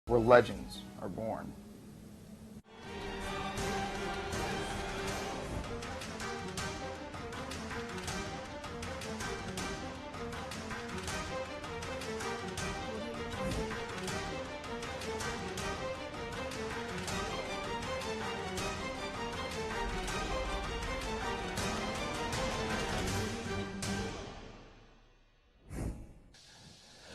where legends are born.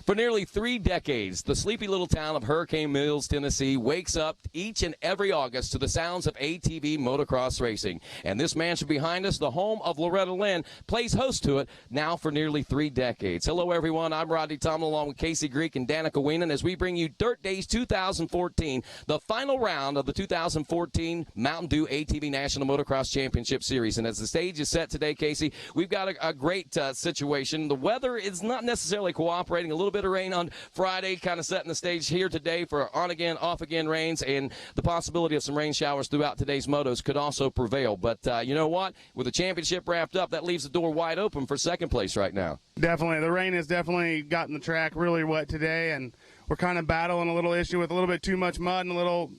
For nearly 3 decades, the sleepy little town of Hurricane Mills, Tennessee, wakes up each and every August to the sounds of ATV motocross racing. And this mansion behind us, the home of Loretta, Lynn, plays host to it now for nearly 3 decades. Hello, everyone. I'm Rodney Tomlin along with Casey Greek and Danica Weenan as we bring you Dirt Days 2014, the final round of the 2014 Mountain Dew ATV National Motocross Championship Series. And as the stage is set today, Casey, we've got a great situation. The weather is not necessarily cooperating. A little bit of rain on Friday, kind of setting the stage here today for on-again, off-again rains, and the possibility of some rain showers throughout today's motos could also prevail. But you know what? With the championship wrapped up, that leaves the door wide open for second place right now. Definitely. The rain has definitely gotten the track really wet today, and we're kind of battling a little issue with a little bit too much mud and a little,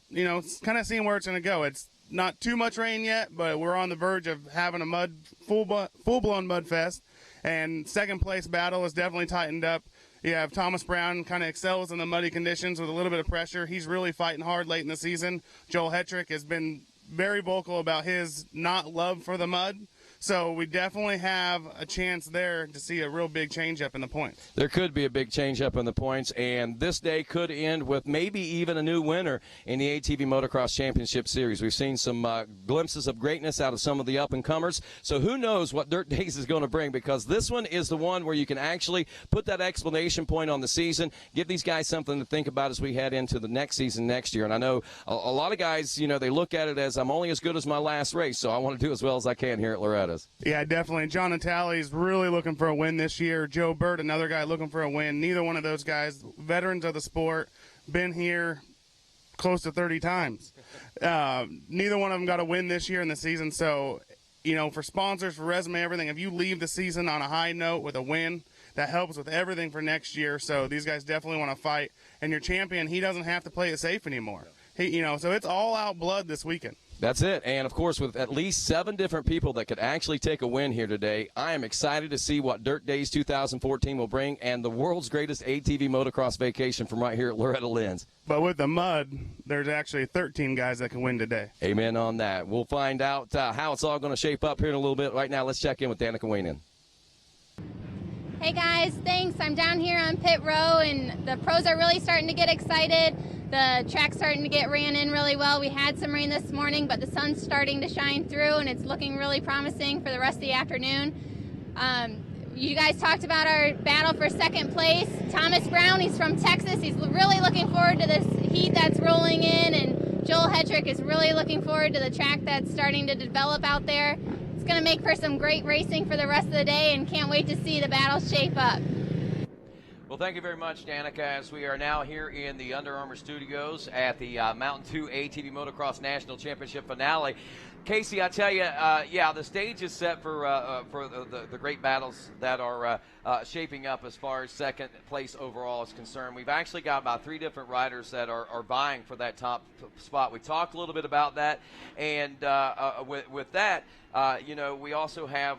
kind of seeing where it's going to go. It's not too much rain yet, but we're on the verge of having a full-blown mud fest, and second place battle is definitely tightened up. You have Thomas Brown kind of excels in the muddy conditions with a little bit of pressure. He's really fighting hard late in the season. Joel Hetrick has been very vocal about his not love for the mud. So we definitely have a chance there to see a real big change-up in the points. There could be a big change-up in the points, and this day could end with maybe even a new winner in the ATV Motocross Championship Series. We've seen some glimpses of greatness out of some of the up-and-comers, so who knows what Dirt Days is going to bring, because this one is the one where you can actually put that exclamation point on the season, give these guys something to think about as we head into the next season next year. And I know a lot of guys, they look at it as I'm only as good as my last race, so I want to do as well as I can here at Loretta. Yeah, definitely. John Natale's really looking for a win this year. Joe Burt, another guy looking for a win. Neither one of those guys, veterans of the sport, been here close to 30 times. Neither one of them got a win this year in the season. So, for sponsors, for resume, everything, if you leave the season on a high note with a win, that helps with everything for next year. So these guys definitely want to fight. And your champion, he doesn't have to play it safe anymore. So it's all out blood this weekend. That's it. And, of course, with at least 7 different people that could actually take a win here today, I am excited to see what Dirt Days 2014 will bring and the world's greatest ATV motocross vacation from right here at Loretta Lynn's. But with the mud, there's actually 13 guys that can win today. Amen on that. We'll find out how it's all going to shape up here in a little bit. Right now, let's check in with Danica Weenan. Hey guys, thanks. I'm down here on pit row, and the pros are really starting to get excited. The track's starting to get ran in really well. We had some rain this morning, but the sun's starting to shine through, and it's looking really promising for the rest of the afternoon. You guys talked about our battle for second place. Thomas Brown, he's from Texas. He's really looking forward to this heat that's rolling in, and Joel Hetrick is really looking forward to the track that's starting to develop out there. It's going to make for some great racing for the rest of the day, and can't wait to see the battle shape up. Well, thank you very much, Danica, as we are now here in the Under Armour studios at the Mountain Dew ATV Motocross National Championship finale. Casey, I tell you, the stage is set for the great battles that are shaping up as far as second place overall is concerned. We've actually got about 3 different riders that are vying for that top spot. We talked a little bit about that, and with that, we also have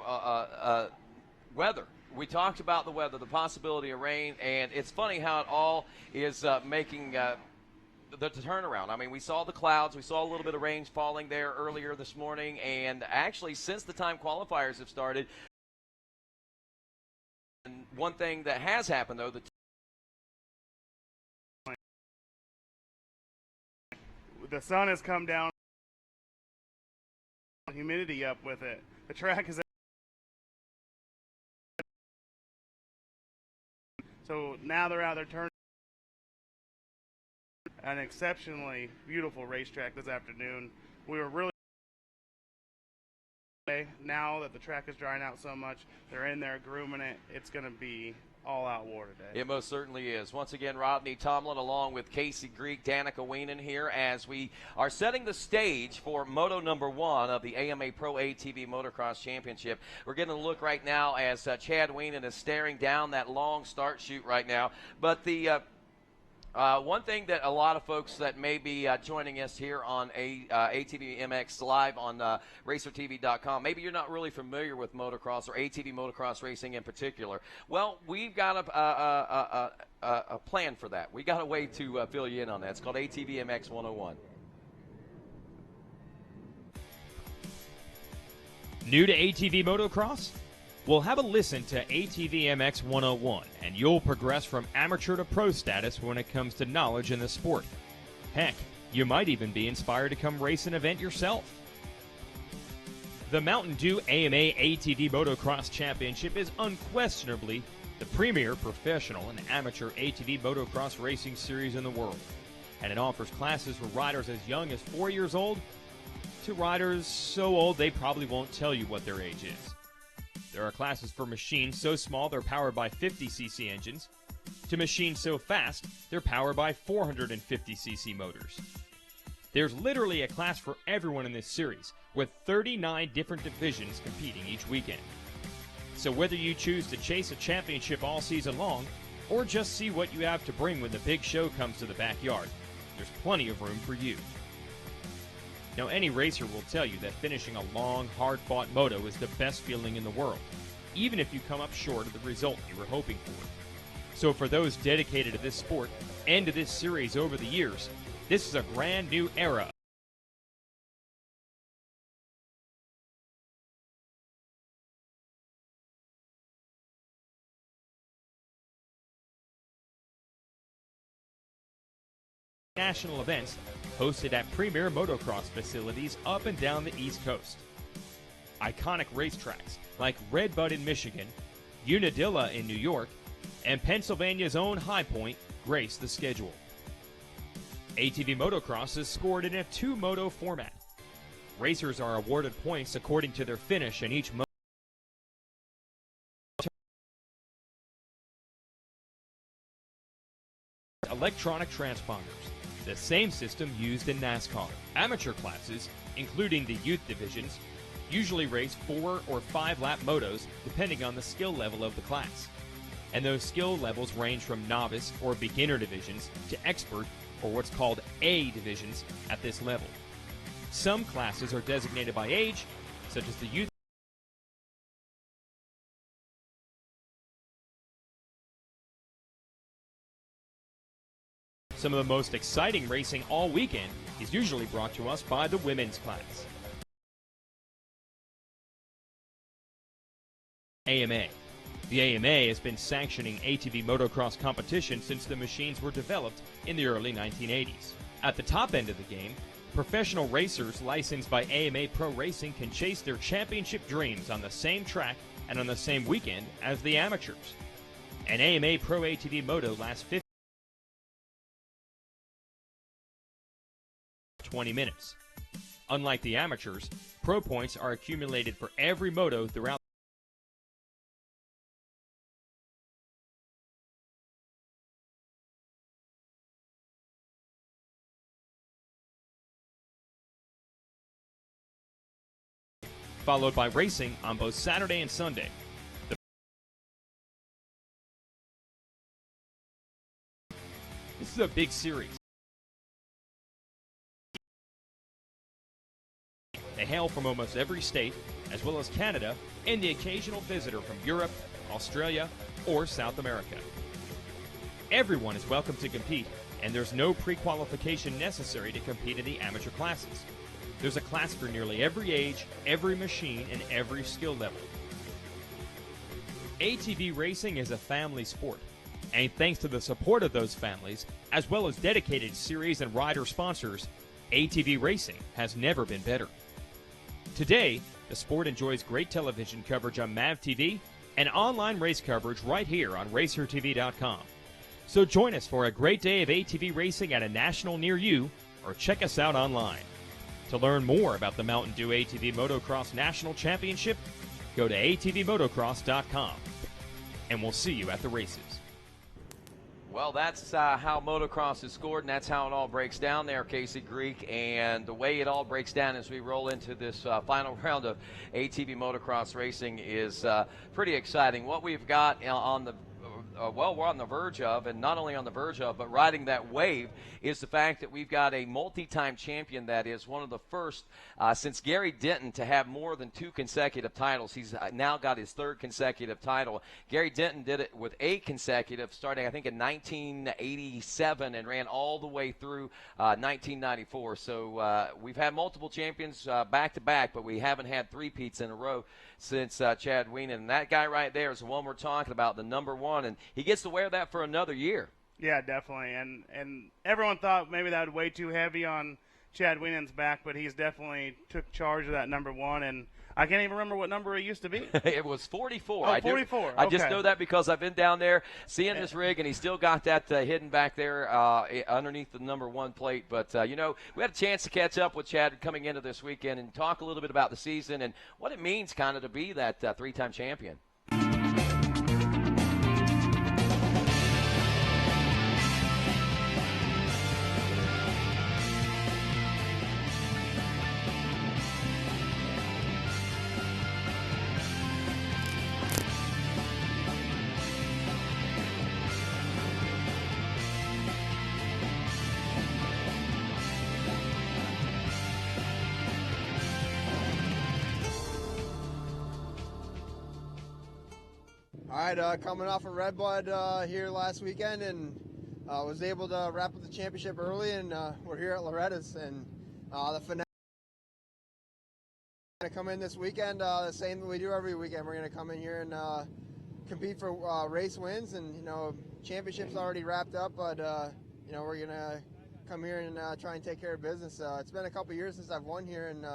weather. We talked about the weather, the possibility of rain, and it's funny how it all is making the turnaround. I mean, we saw the clouds. We saw a little bit of rain falling there earlier this morning, and actually since the time qualifiers have started, and one thing that has happened, though, the sun has come down, humidity up with it. The track is so now they're out there turning. An exceptionally beautiful racetrack this afternoon. We were really now that the track is drying out so much, they're in there grooming it. It's going to be all-out war today. It most certainly is. Once again, Rodney Tomlin along with Casey Greek, Danica Weenan here as we are setting the stage for Moto number 1 of the AMA Pro ATV Motocross Championship. We're getting a look right now as Chad Weenan is staring down that long start chute right now. But the One thing that a lot of folks that may be joining us here on ATVMX Live on RacerTV.com, maybe you're not really familiar with motocross or ATV motocross racing in particular. Well, we've got a plan for that. We got a way to fill you in on that. It's called ATVMX 101. New to ATV motocross? Well, have a listen to ATVMX 101, and you'll progress from amateur to pro status when it comes to knowledge in the sport. Heck, you might even be inspired to come race an event yourself. The Mountain Dew AMA ATV Motocross Championship is unquestionably the premier professional and amateur ATV motocross racing series in the world, and it offers classes for riders as young as 4 years old to riders so old they probably won't tell you what their age is. There are classes for machines so small they're powered by 50cc engines, to machines so fast they're powered by 450cc motors. There's literally a class for everyone in this series, with 39 different divisions competing each weekend. So whether you choose to chase a championship all season long, or just see what you have to bring when the big show comes to the backyard, there's plenty of room for you. Now, any racer will tell you that finishing a long, hard-fought moto is the best feeling in the world, even if you come up short of the result you were hoping for. So for those dedicated to this sport and to this series over the years, this is a brand new era. National events hosted at premier motocross facilities up and down the East Coast. Iconic racetracks like Red Bud in Michigan, Unadilla in New York, and Pennsylvania's own High Point grace the schedule. ATV motocross is scored in a two-moto format. Racers are awarded points according to their finish in each moto. Electronic transponders, the same system used in NASCAR. Amateur classes, including the youth divisions, usually race 4 or 5 lap motos depending on the skill level of the class. And those skill levels range from novice or beginner divisions to expert or what's called A divisions at this level. Some classes are designated by age, such as the youth. Some of the most exciting racing all weekend is usually brought to us by the women's class. AMA. The AMA has been sanctioning ATV motocross competition since the machines were developed in the early 1980s. At the top end of the game, professional racers licensed by AMA Pro Racing can chase their championship dreams on the same track and on the same weekend as the amateurs. An AMA Pro ATV moto lasts 20 minutes. Unlike the amateurs, pro points are accumulated for every moto throughout. Followed by racing on both Saturday and Sunday. This is a big series. They hail from almost every state, as well as Canada, and the occasional visitor from Europe, Australia, or South America. Everyone is welcome to compete, and there's no pre-qualification necessary to compete in the amateur classes. There's a class for nearly every age, every machine, and every skill level. ATV racing is a family sport, and thanks to the support of those families, as well as dedicated series and rider sponsors, ATV racing has never been better. Today, the sport enjoys great television coverage on MAV TV and online race coverage right here on RacerTV.com. So join us for a great day of ATV racing at a national near you, or check us out online. To learn more about the Mountain Dew ATV Motocross National Championship, go to ATVMotocross.com. And we'll see you at the races. Well, that's how motocross is scored, and that's how it all breaks down there, Casey Greek. And the way it all breaks down as we roll into this final round of ATV motocross racing is pretty exciting. What we've got on the we're on the verge of, and not only on the verge of, but riding that wave, is the fact that we've got a multi-time champion that is one of the first since Gary Denton to have more than 2 consecutive titles. He's now got his 3rd consecutive title. Gary Denton did it with 8 consecutive, starting I think in 1987 and ran all the way through 1994. So we've had multiple champions back-to-back, but we haven't had 3-peats in a row since Chad Wienen. And that guy right there is the one we're talking about, the number 1, and he gets to wear that for another year. Yeah, definitely. And everyone thought maybe that would weigh too heavy on Chad Wienen's back, but he's definitely took charge of that number 1, and I can't even remember what number it used to be. It was 44. Oh, 44. I just know that because I've been down there seeing this rig, and he's still got that hidden back there underneath the number 1 plate. But, we had a chance to catch up with Chad coming into this weekend and talk a little bit about the season and what it means kind of to be that 3-time champion. All right, coming off a Red Bud here last weekend, and was able to wrap up the championship early, and we're here at Loretta's, and the finale going to come in this weekend, the same that we do every weekend. We're going to come in here and compete for race wins, and championship's already wrapped up, but we're going to come here and try and take care of business. It's been a couple years since I've won here, and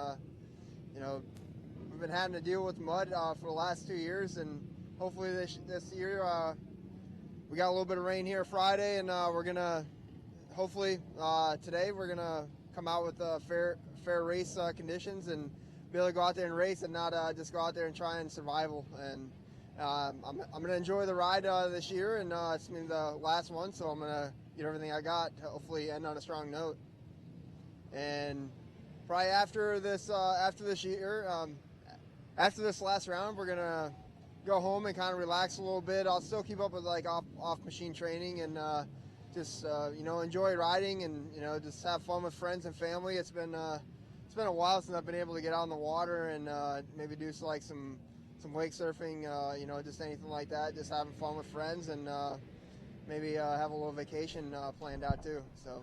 we've been having to deal with mud for the last 2 years, and hopefully this year, we got a little bit of rain here Friday, and we're gonna hopefully today we're gonna come out with fair race conditions and be able to go out there and race and not just go out there and try and survival. And I'm gonna enjoy the ride this year, and it's been the last one, so I'm gonna get everything I got to hopefully end on a strong note. And probably after this year, after this last round, we're gonna go home and kind of relax a little bit. I'll still keep up with like off machine training and just enjoy riding and just have fun with friends and family. It's been a while since I've been able to get out on the water and maybe do some wake surfing, just anything like that. Just having fun with friends and maybe have a little vacation planned out too. So.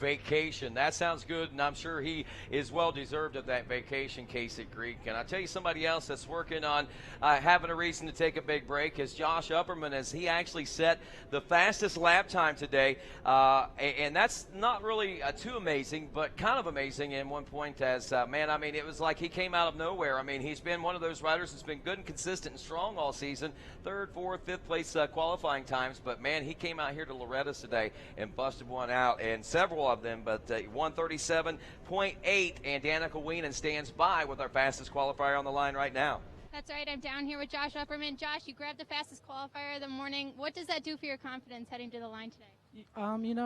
Vacation. That sounds good, and I'm sure he is well deserved of that vacation, Kasich Greek. And I'll tell you somebody else that's working on having a reason to take a big break is Josh Upperman, as he actually set the fastest lap time today. And that's not really too amazing, but kind of amazing in one point as, it was like he came out of nowhere. I mean, he's been one of those riders that's been good and consistent and strong all season, 3rd, 4th, 5th place qualifying times. But, man, he came out here to Loretta's today and busted one out, and several of them, but 137.8, and Danica Wienen stands by with our fastest qualifier on the line right now. That's right. I'm down here with Josh Upperman. Josh, you grabbed the fastest qualifier of the morning. What does that do for your confidence heading to the line today?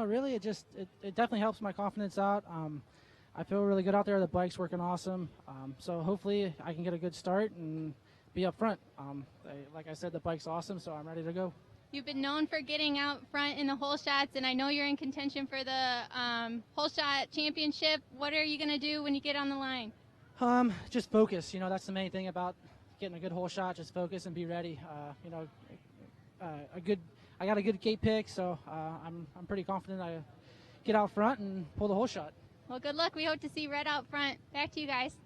Really, it definitely helps my confidence out. I feel really good out there. The bike's working awesome. So hopefully I can get a good start and be up front. Like I said, the bike's awesome, so I'm ready to go. You've been known for getting out front in the whole shots, and I know you're in contention for the whole shot championship. What are you going to do when you get on the line? Just focus. That's the main thing about getting a good whole shot. Just focus and be ready. I got a good gate pick, so I'm pretty confident I get out front and pull the whole shot. Well, good luck. We hope to see Red out front. Back to you guys.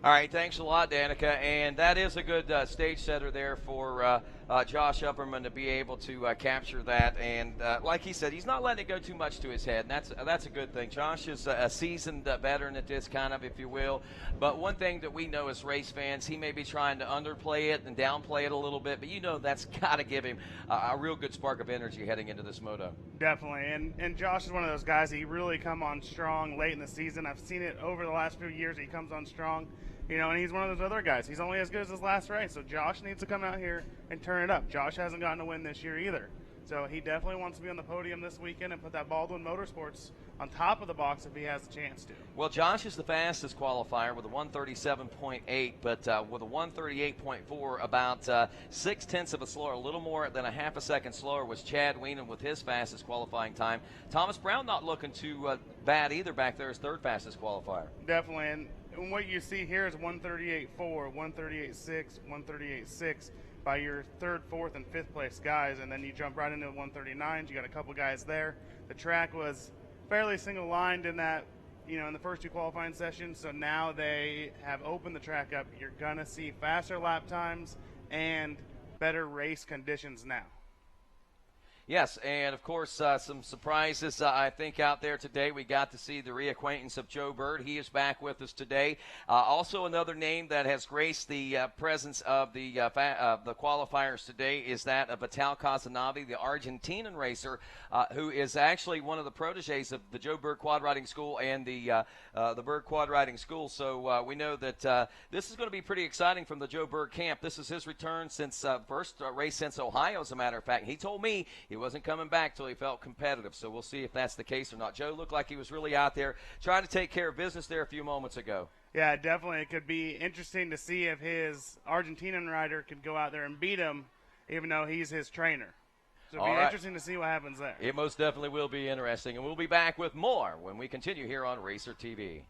All right, thanks a lot, Danica. And that is a good stage setter there for Josh Upperman to be able to capture that. And like he said, he's not letting it go too much to his head, and that's a good thing. Josh is a seasoned veteran at this kind of, if you will. But one thing that we know as race fans, he may be trying to underplay it and downplay it a little bit, but that's got to give him a real good spark of energy heading into this moto. Definitely, and Josh is one of those guys, he really come on strong late in the season. I've seen it over the last few years. He comes on strong. And he's one of those other guys. He's only as good as his last race, so Josh needs to come out here and turn it up. Josh hasn't gotten a win this year either, so he definitely wants to be on the podium this weekend and put that Baldwin Motorsports on top of the box if he has a chance to. Well, Josh is the fastest qualifier with a 137.8, but with a 138.4, about 0.6 of a slower, a little more than a half a second slower was Chad Weenan with his fastest qualifying time. Thomas Brown not looking too bad either back there, his third fastest qualifier. Definitely, and what you see here is 138.4, 138.6, 138.6 by your third, fourth, and fifth place guys, and then you jump right into the 139s. You got a couple guys there. The track was fairly single-lined in that, in the first two qualifying sessions, so now they have opened the track up. You're going to see faster lap times and better race conditions now. Yes, and of course, some surprises, I think, out there today. We got to see the reacquaintance of Joe Bird. He is back with us today. Also, another name that has graced the presence of the qualifiers today is that of Vital Casanave, the Argentinian racer, who is actually one of the proteges of the Joe Bird Quad Riding School and the Bird Quad Riding School. So we know that this is going to be pretty exciting from the Joe Bird camp. This is his return since first race since Ohio, as a matter of fact. He told me he wasn't coming back till he felt competitive, so we'll see if that's the case or not. Joe looked like he was really out there trying to take care of business there a few moments ago. Yeah, definitely. It could be interesting to see if his Argentinian rider could go out there and beat him, even though he's his trainer. So it'll be interesting to see what happens there. It most definitely will be interesting, and we'll be back with more when we continue here on Racer TV.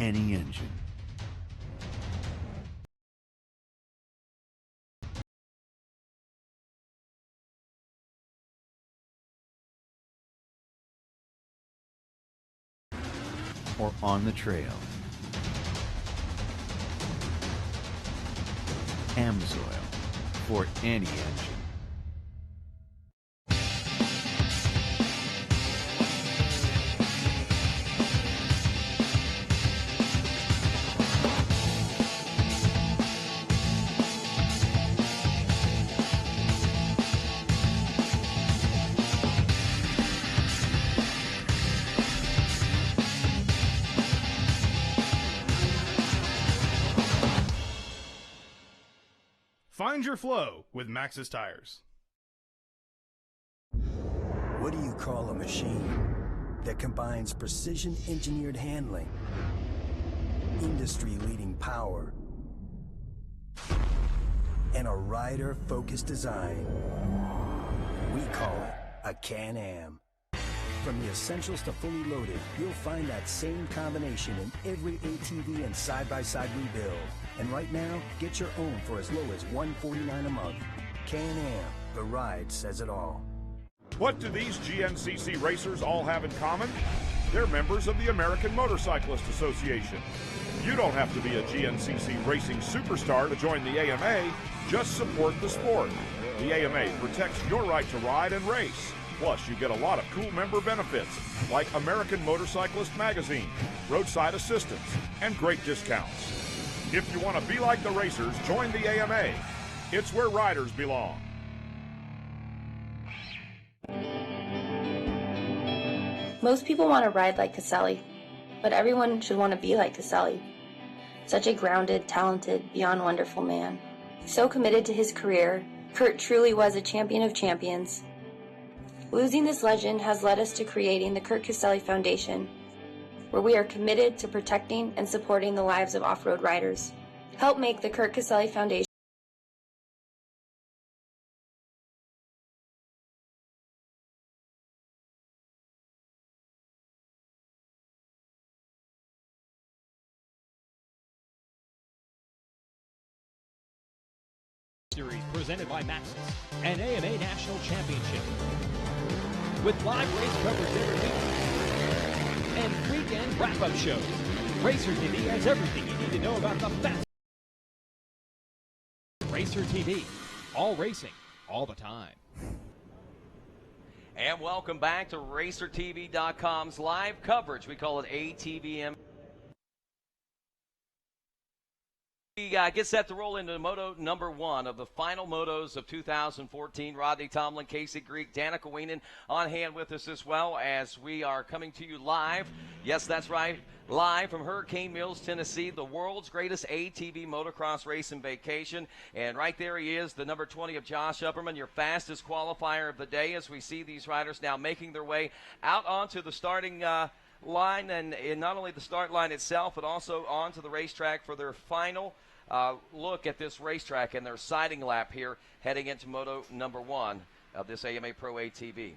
Any engine. Or on the trail. Amsoil for any engine. Find your flow with Maxxis tires. What do you call a machine that combines precision-engineered handling, industry-leading power, and a rider-focused design? We call it a Can-Am. From the essentials to fully loaded, you'll find that same combination in every ATV and side-by-side we build. And right now, get your own for as low as $149 a month. Can-Am, the ride says it all. What do these GNCC racers all have in common? They're members of the American Motorcyclist Association. You don't have to be a GNCC racing superstar to join the AMA, just support the sport. The AMA protects your right to ride and race. Plus, you get a lot of cool member benefits, like American Motorcyclist Magazine, roadside assistance, and great discounts. If you want to be like the racers, join the AMA. It's where riders belong. Most people want to ride like Castelli, but everyone should want to be like Castelli. Such a grounded, talented, beyond wonderful man. So committed to his career, Kirk truly was a champion of champions. Losing this legend has led us to creating the Kirk Castelli Foundation, where we are committed to protecting and supporting the lives of off-road riders. Help make the Kirk Castelli Foundation Series presented by Maxxis, an AMA National Championship. With live race coverage every week and weekend wrap-up shows, Racer TV has everything you need to know about the fast. Racer TV, all racing, all the time. And welcome back to RacerTV.com's live coverage. We call it ATVM. We get set to roll into Moto number 1 of the final motos of 2014. Rodney Tomlin, Casey Greek, Danica Wienen on hand with us as well as we are coming to you live. Yes, that's right. Live from Hurricane Mills, Tennessee, the world's greatest ATV motocross race and vacation. And right there he is, the number 20 of Josh Upperman, your fastest qualifier of the day, as we see these riders now making their way out onto the starting line, and not only the start line itself, but also onto the racetrack for their final look at this racetrack and their sighting lap here heading into Moto number 1 of this AMA Pro ATV.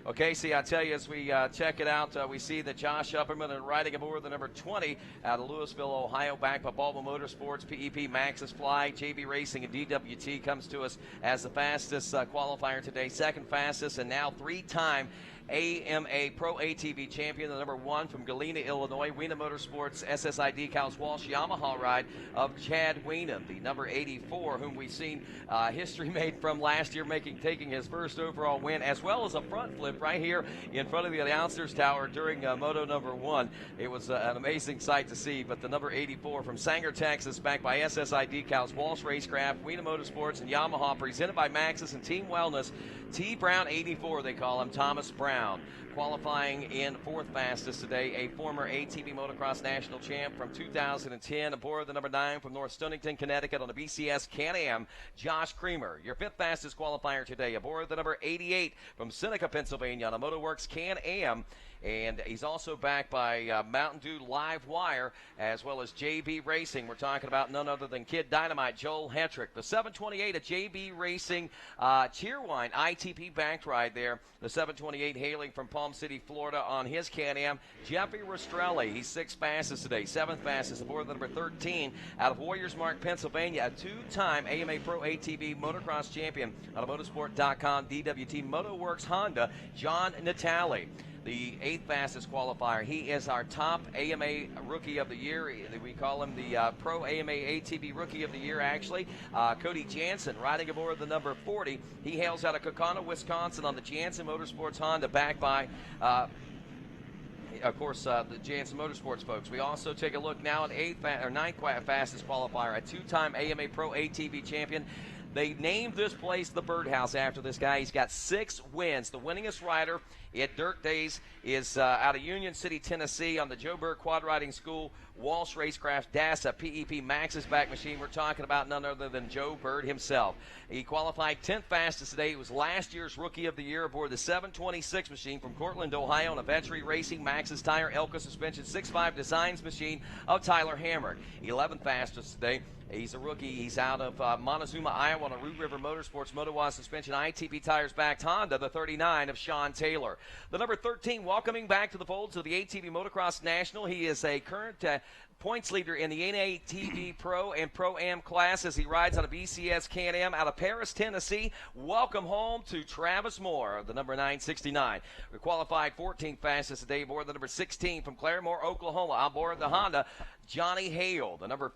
Okay, see, I tell you, as we check it out, we see that Josh Upperman is riding aboard the number 20 out of Louisville, Ohio, backed by Baldwin Motorsports, PEP, Maxxis Fly, JB Racing, and DWT comes to us as the fastest qualifier today, second fastest, and now 3-time AMA Pro ATV champion, the number 1 from Galena, Illinois, Wienen Motorsports SSI Decals Walsh Yamaha ride of Chad Wienen, the number 84, whom we've seen history made from last year, taking his first overall win, as well as a front flip right here in front of the announcers tower during Moto number 1. It was an amazing sight to see, but the number 84 from Sanger, Texas, backed by SSI Decals, Walsh Racecraft, Wienen Motorsports, and Yamaha, presented by Maxxis and Team Wellness. T. Brown 84, they call him, Thomas Brown, qualifying in 4th fastest today, a former ATV Motocross National Champ from 2010, aboard the number 9 from North Stonington, Connecticut on the BCS Can-Am, Josh Creamer. Your 5th fastest qualifier today, aboard the number 88 from Seneca, Pennsylvania on a MotoWorks Can-Am. And he's also backed by Mountain Dew Live Wire, as well as JB Racing. We're talking about none other than Kid Dynamite, Joel Hetrick. The 728 at JB Racing Cheerwine ITP backed ride there. The 728 hailing from Palm City, Florida on his Can-Am, Jeffrey Rastrelli. He's 6th fastest today, 7th fastest aboard the number 13 out of Warriors Mark, Pennsylvania, a 2-time AMA Pro ATV motocross champion out of motorsport.com, DWT MotoWorks Honda, John Natale. The 8th fastest qualifier. He is our top AMA Rookie of the Year. We call him the Pro AMA ATV Rookie of the Year, actually. Cody Jansen riding aboard the number 40. He hails out of Kokona, Wisconsin on the Jansen Motorsports Honda, backed by of course, the Jansen Motorsports folks. We also take a look now at 9th fastest qualifier, a 2-time AMA Pro ATV champion. They named this place the Birdhouse after this guy. He's got 6 wins. The winningest rider at Dirt Days is out of Union City, Tennessee on the Joe Berg Quad Riding School, Walsh Racecraft, DASA, PEP, Maxxis back machine. We're talking about none other than Joe Bird himself. He qualified 10th fastest today. He was last year's Rookie of the Year aboard the 726 machine from Cortland, Ohio on a Vetri Racing, Maxxis Tire, Elka Suspension, 6.5 Designs machine of Tyler Hamrick. 11th fastest today. He's a rookie. He's out of Montezuma, Iowa on a Root River Motorsports Motowa Suspension ITP Tires backed Honda, the 39 of Sean Taylor. The number 13 welcoming back to the folds of the ATV Motocross National. He is a current points leader in the NATV Pro and Pro-Am class as he rides on a BCS Can-Am out of Paris, Tennessee. Welcome home to Travis Moore, the number 969. We qualified 14th fastest today aboard the number 16 from Claremore, Oklahoma on board the Honda, Johnny Hale, the number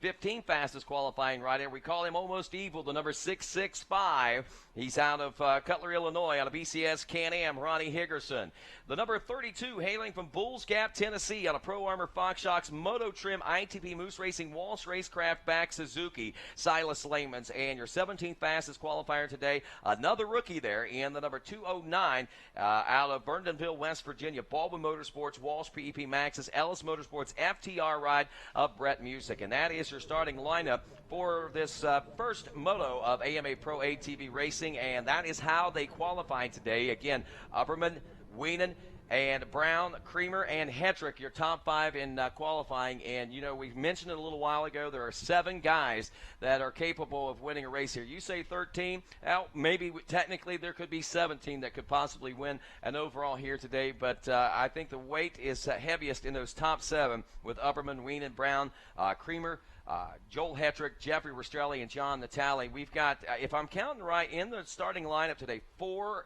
15th fastest qualifying rider. We call him Almost Evil, the number 665. He's out of Cutler, Illinois on a BCS Can-Am, Ronnie Higgerson. The number 32, hailing from Bulls Gap, Tennessee on a Pro Armor Fox Shocks Moto Trim ITP Moose Racing Walsh Racecraft back Suzuki, Silas Lamans. And your 17th fastest qualifier today, another rookie there in the number 209 out of Burndonville, West Virginia, Baldwin Motorsports, Walsh PEP Maxxis, Ellis Motorsports FTR ride of Brett Music. And that is your starting lineup for this first moto of AMA Pro ATV Racing, and that is how they qualified today. Again, Upperman, Wienen, and Brown, Creamer, and Hetrick, your top 5 in qualifying. And, you know, we mentioned it a little while ago, there are 7 guys that are capable of winning a race here. You say 13, well, maybe technically there could be 17 that could possibly win an overall here today, but I think the weight is heaviest in those top 7 with Upperman, Wienen, Brown, Creamer, Joel Hetrick, Jeffrey Rastrelli, and John Natale. We've got, if I'm counting right, in the starting lineup today,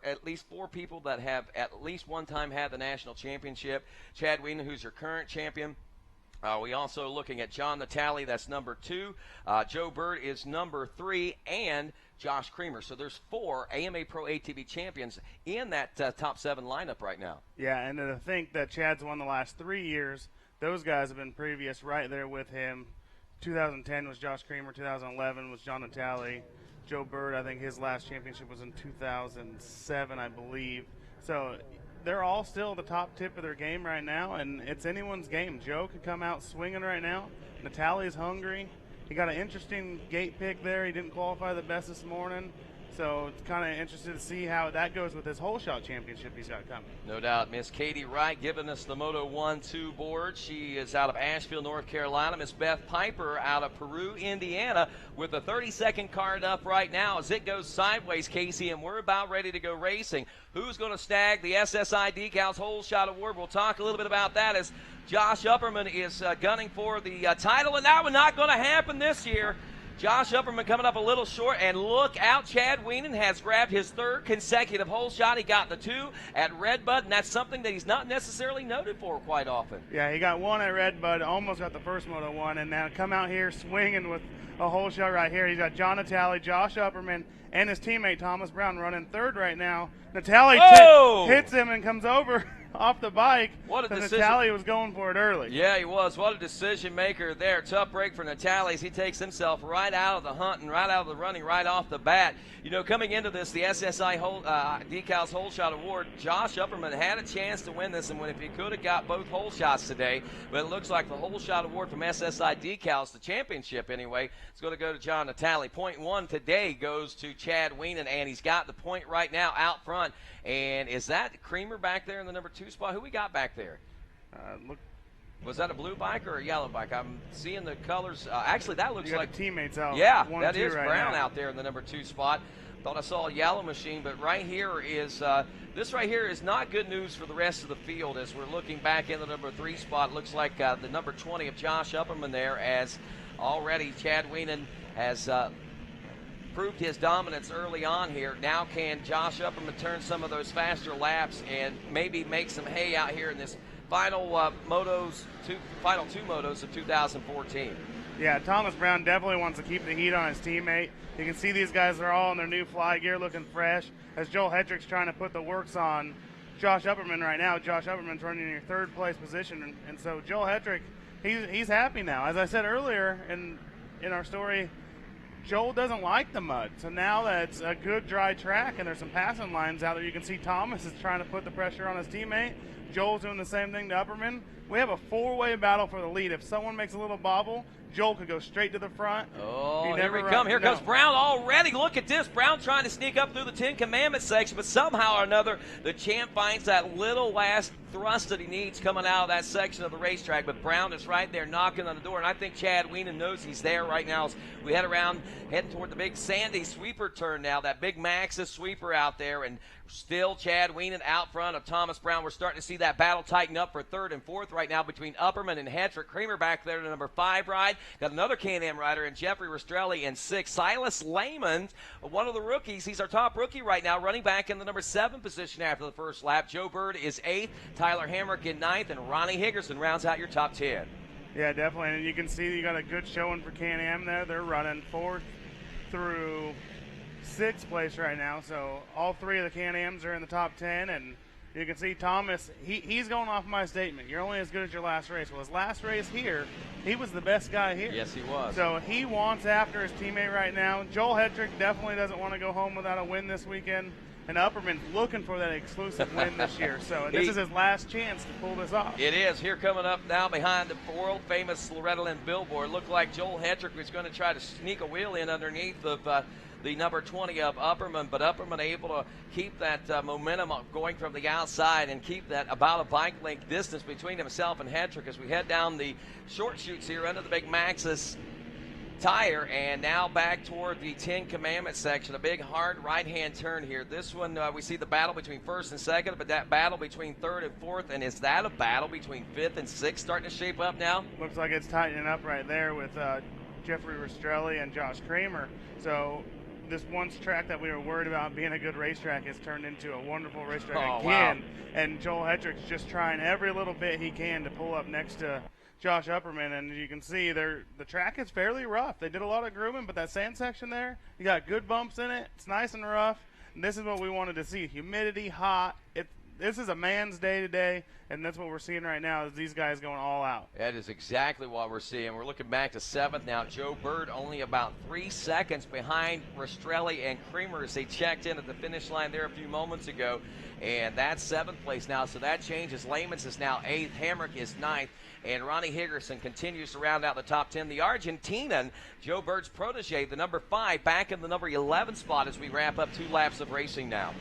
at least four people that have at least one time had the national championship. Chad Wienen, who's your current champion. We also looking at John Natale, that's number 2. Joe Bird is number 3, and Josh Creamer. So there's 4 AMA Pro ATV champions in that top 7 lineup right now. Yeah, and to think that Chad's won the last 3 years, those guys have been previous right there with him. 2010 was Josh Creamer, 2011 was John Natale. Joe Bird, I think his last championship was in 2007, I believe. So they're all still the top tip of their game right now, and it's anyone's game. Joe could come out swinging right now. Natale's hungry. He got an interesting gate pick there. He didn't qualify the best this morning. So it's kind of interested to see how that goes with his whole shot championship he's got coming. No doubt. Miss Katie Wright giving us the Moto 1-2 board. She is out of Asheville, North Carolina. Miss Beth Piper out of Peru, Indiana, with a 30-second card up right now as it goes sideways, Casey, and we're about ready to go racing. Who's going to snag the SSI Decals Whole Shot Award? We'll talk a little bit about that as Josh Upperman is gunning for the title, and that was not going to happen this year. Josh Upperman coming up a little short, and look out, Chad Wienen has grabbed his 3rd consecutive hole shot. He got the 2 at Redbud, and that's something that he's not necessarily noted for quite often. Yeah, he got 1 at Redbud, almost got the first Moto 1, and now come out here swinging with a hole shot right here. He's got John Natale, Josh Upperman, and his teammate Thomas Brown running 3rd right now. Natale hits him and comes over off the bike. What a decision. Natale was going for it early. Yeah, he was. What a decision maker there. Tough break for Natale. He takes himself right out of the hunt and right out of the running right off the bat. You know, coming into this, the SSI Decals Hole Shot Award, Josh Upperman had a chance to win this, and if he could have got both hole shots today, but it looks like the Hole Shot Award from SSI Decals, the championship anyway, is going to go to John Natale. Point 1 today goes to Chad Wienen, and he's got the point right now out front. And is that Creamer back there in the number 2 spot? Who we got back there? Was that a blue bike or a yellow bike? I'm seeing the colors. Actually, that looks like teammates out. Yeah, that is right Brown now out there in the number 2 spot. Thought I saw a yellow machine, but right here is this right here is not good news for the rest of the field. As we're looking back in the number 3 spot, looks like the number 20 of Josh Upperman there, as already Chad Wienen has proved his dominance early on here. Now can Josh Upperman turn some of those faster laps and maybe make some hay out here in this final final 2 motos of 2014? Yeah, Thomas Brown definitely wants to keep the heat on his teammate. You can see these guys are all in their new fly gear looking fresh as Joel Hedrick's trying to put the works on Josh Upperman right now. Josh Upperman's running in your 3rd place position, and so Joel Hedrick, he's happy now. As I said earlier in our story, Joel doesn't like the mud. So now that it's a good dry track and there's some passing lines out there, you can see Thomas is trying to put the pressure on his teammate. Joel's doing the same thing to Upperman. We have a 4-way battle for the lead. If someone makes a little bobble, Joel could go straight to the front. Oh, here we come. Here comes Brown already. Look at this. Brown trying to sneak up through the 10 Commandments section, but somehow or another, the champ finds that little last thrust that he needs coming out of that section of the racetrack. But Brown is right there knocking on the door, and I think Chad Wienen knows he's there right now as we head around, heading toward the big Sandy sweeper turn now, that big Maxxis sweeper out there, and still Chad Wienen out front of Thomas Brown. We're starting to see that battle tighten up for 3rd and 4th right now between Upperman and Hedrick. Creamer back there to number 5 ride. Got another Can-Am rider in Jeffrey Rastrelli in 6. Silas Lehman, one of the rookies. He's our top rookie right now, running back in the number 7 position after the first lap. Joe Bird is 8th. Tyler Hamrick in 9th. And Ronnie Higgerson rounds out your top 10. Yeah, definitely. And you can see you got a good showing for Can-Am there. They're running 4th through 6th place right now, so all 3 of the Can-Ams are in the top 10, and you can see Thomas, he's going off my statement. You're only as good as your last race. Well, his last race here, he was the best guy here. Yes, he was. So he wants after his teammate right now. Joel Hedrick definitely doesn't want to go home without a win this weekend, and Upperman's looking for that exclusive win this year. So this is his last chance to pull this off. It is. Here coming up now behind the world-famous Loretta Lynn billboard. Looked like Joel Hedrick was going to try to sneak a wheel in underneath of the number 20 of Upperman, but Upperman able to keep that momentum going from the outside and keep that about a bike length distance between himself and Hedrick as we head down the short chutes here under the big Maxxis tire, and now back toward the 10 Commandments section. A big hard right-hand turn here. This one we see the battle between 1st and 2nd, but that battle between 3rd and 4th, and is that a battle between 5th and 6th starting to shape up now? Looks like it's tightening up right there with Jeffrey Rastrelli and Josh Creamer. So this once track that we were worried about being a good racetrack has turned into a wonderful racetrack Oh, again. wow. And Joel Hetrick's just trying every little bit he can to pull up next to Josh Upperman. And you can see the track is fairly rough. They did a lot of grooming, but that sand section there, you got good bumps in it. It's nice and rough. And this is what we wanted to see. Humidity, hot. This is a man's day today, and that's what we're seeing right now is these guys going all out. That is exactly what we're seeing. We're looking back to 7th now. Joe Bird only about 3 seconds behind Rastrelli and Creamer as they checked in at the finish line there a few moments ago. And that's 7th place now, so that changes. Layman's is now 8th. Hamrick is 9th. And Ronnie Higgerson continues to round out the top 10. The Argentinian, Joe Bird's protege, the number 5, back in the number 11 spot as we wrap up 2 laps of racing now.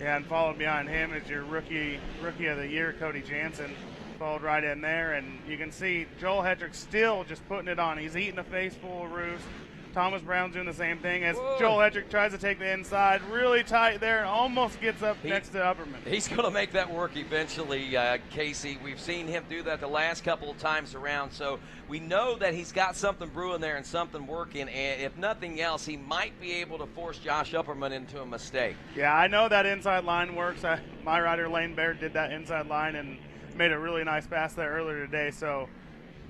Yeah, and followed behind him is your rookie of the year, Cody Jansen, followed right in there. And you can see Joel Hetrick still just putting it on. He's eating a face full of roofs. Thomas Brown's doing the same thing as Joel Hetrick tries to take the inside, really tight there, and almost gets up next to Upperman. He's going to make that work eventually, Casey. We've seen him do that the last couple of times around, so we know that he's got something brewing there and something working, and if nothing else, he might be able to force Josh Upperman into a mistake. Yeah, I know that inside line works. My rider, Lane Baird, did that inside line and made a really nice pass there earlier today, so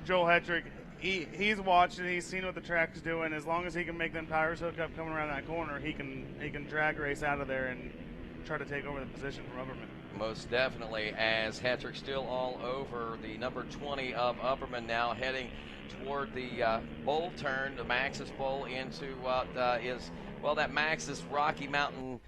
Joel Hetrick, he's watching, he's seen what the track's doing. As long as he can make them tires hook up coming around that corner, he can drag race out of there and try to take over the position from Upperman. Most definitely, as Hetrick still all over the number 20 of Upperman now heading toward the bowl turn, the Maxis Bowl into what that Maxis Rocky Mountain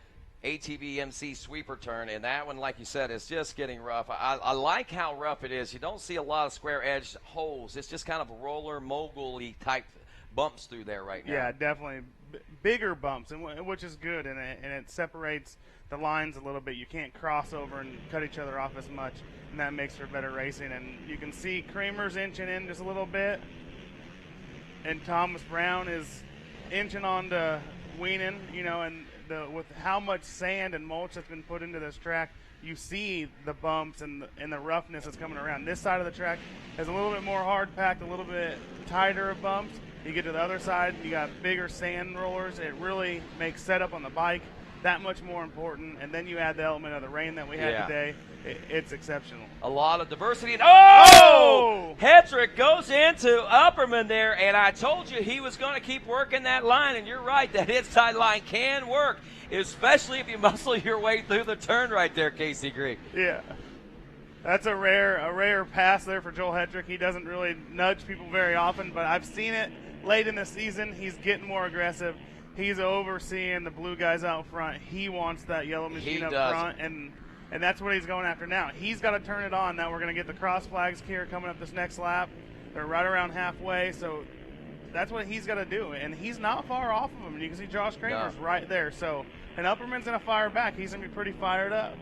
ATVMC sweeper turn, and that one, like you said, is just getting rough. I like how rough it is. You don't see a lot of square-edged holes. It's just kind of roller mogul-y type bumps through there right now. Yeah, definitely bigger bumps, which is good, and it separates the lines a little bit. You can't cross over and cut each other off as much, and that makes for better racing. And you can see Kramer's inching in just a little bit, and Thomas Brown is inching on to Weenan, and with how much sand and mulch that's been put into this track, you see the bumps and the roughness that's coming around. This side of the track is a little bit more hard packed, a little bit tighter of bumps. You get to the other side, you got bigger sand rollers. It really makes setup on the bike that much more important. And then you add the element of the rain that we had today. It's exceptional. A lot of diversity. Hetrick goes into Upperman there, and I told you he was going to keep working that line, and you're right, that inside line can work, especially if you muscle your way through the turn right there, Casey Greig. Yeah. That's a rare pass there for Joel Hetrick. He doesn't really nudge people very often, but I've seen it late in the season. He's getting more aggressive. He's overseeing the blue guys out front. He wants that yellow machine up front, and that's what he's going after now. He's got to turn it on. Now we're going to get the cross flags here coming up this next lap. They're right around halfway, so that's what he's got to do. And he's not far off of him. You can see Josh Kramer's right there. So, and Upperman's going to fire back. He's going to be pretty fired up.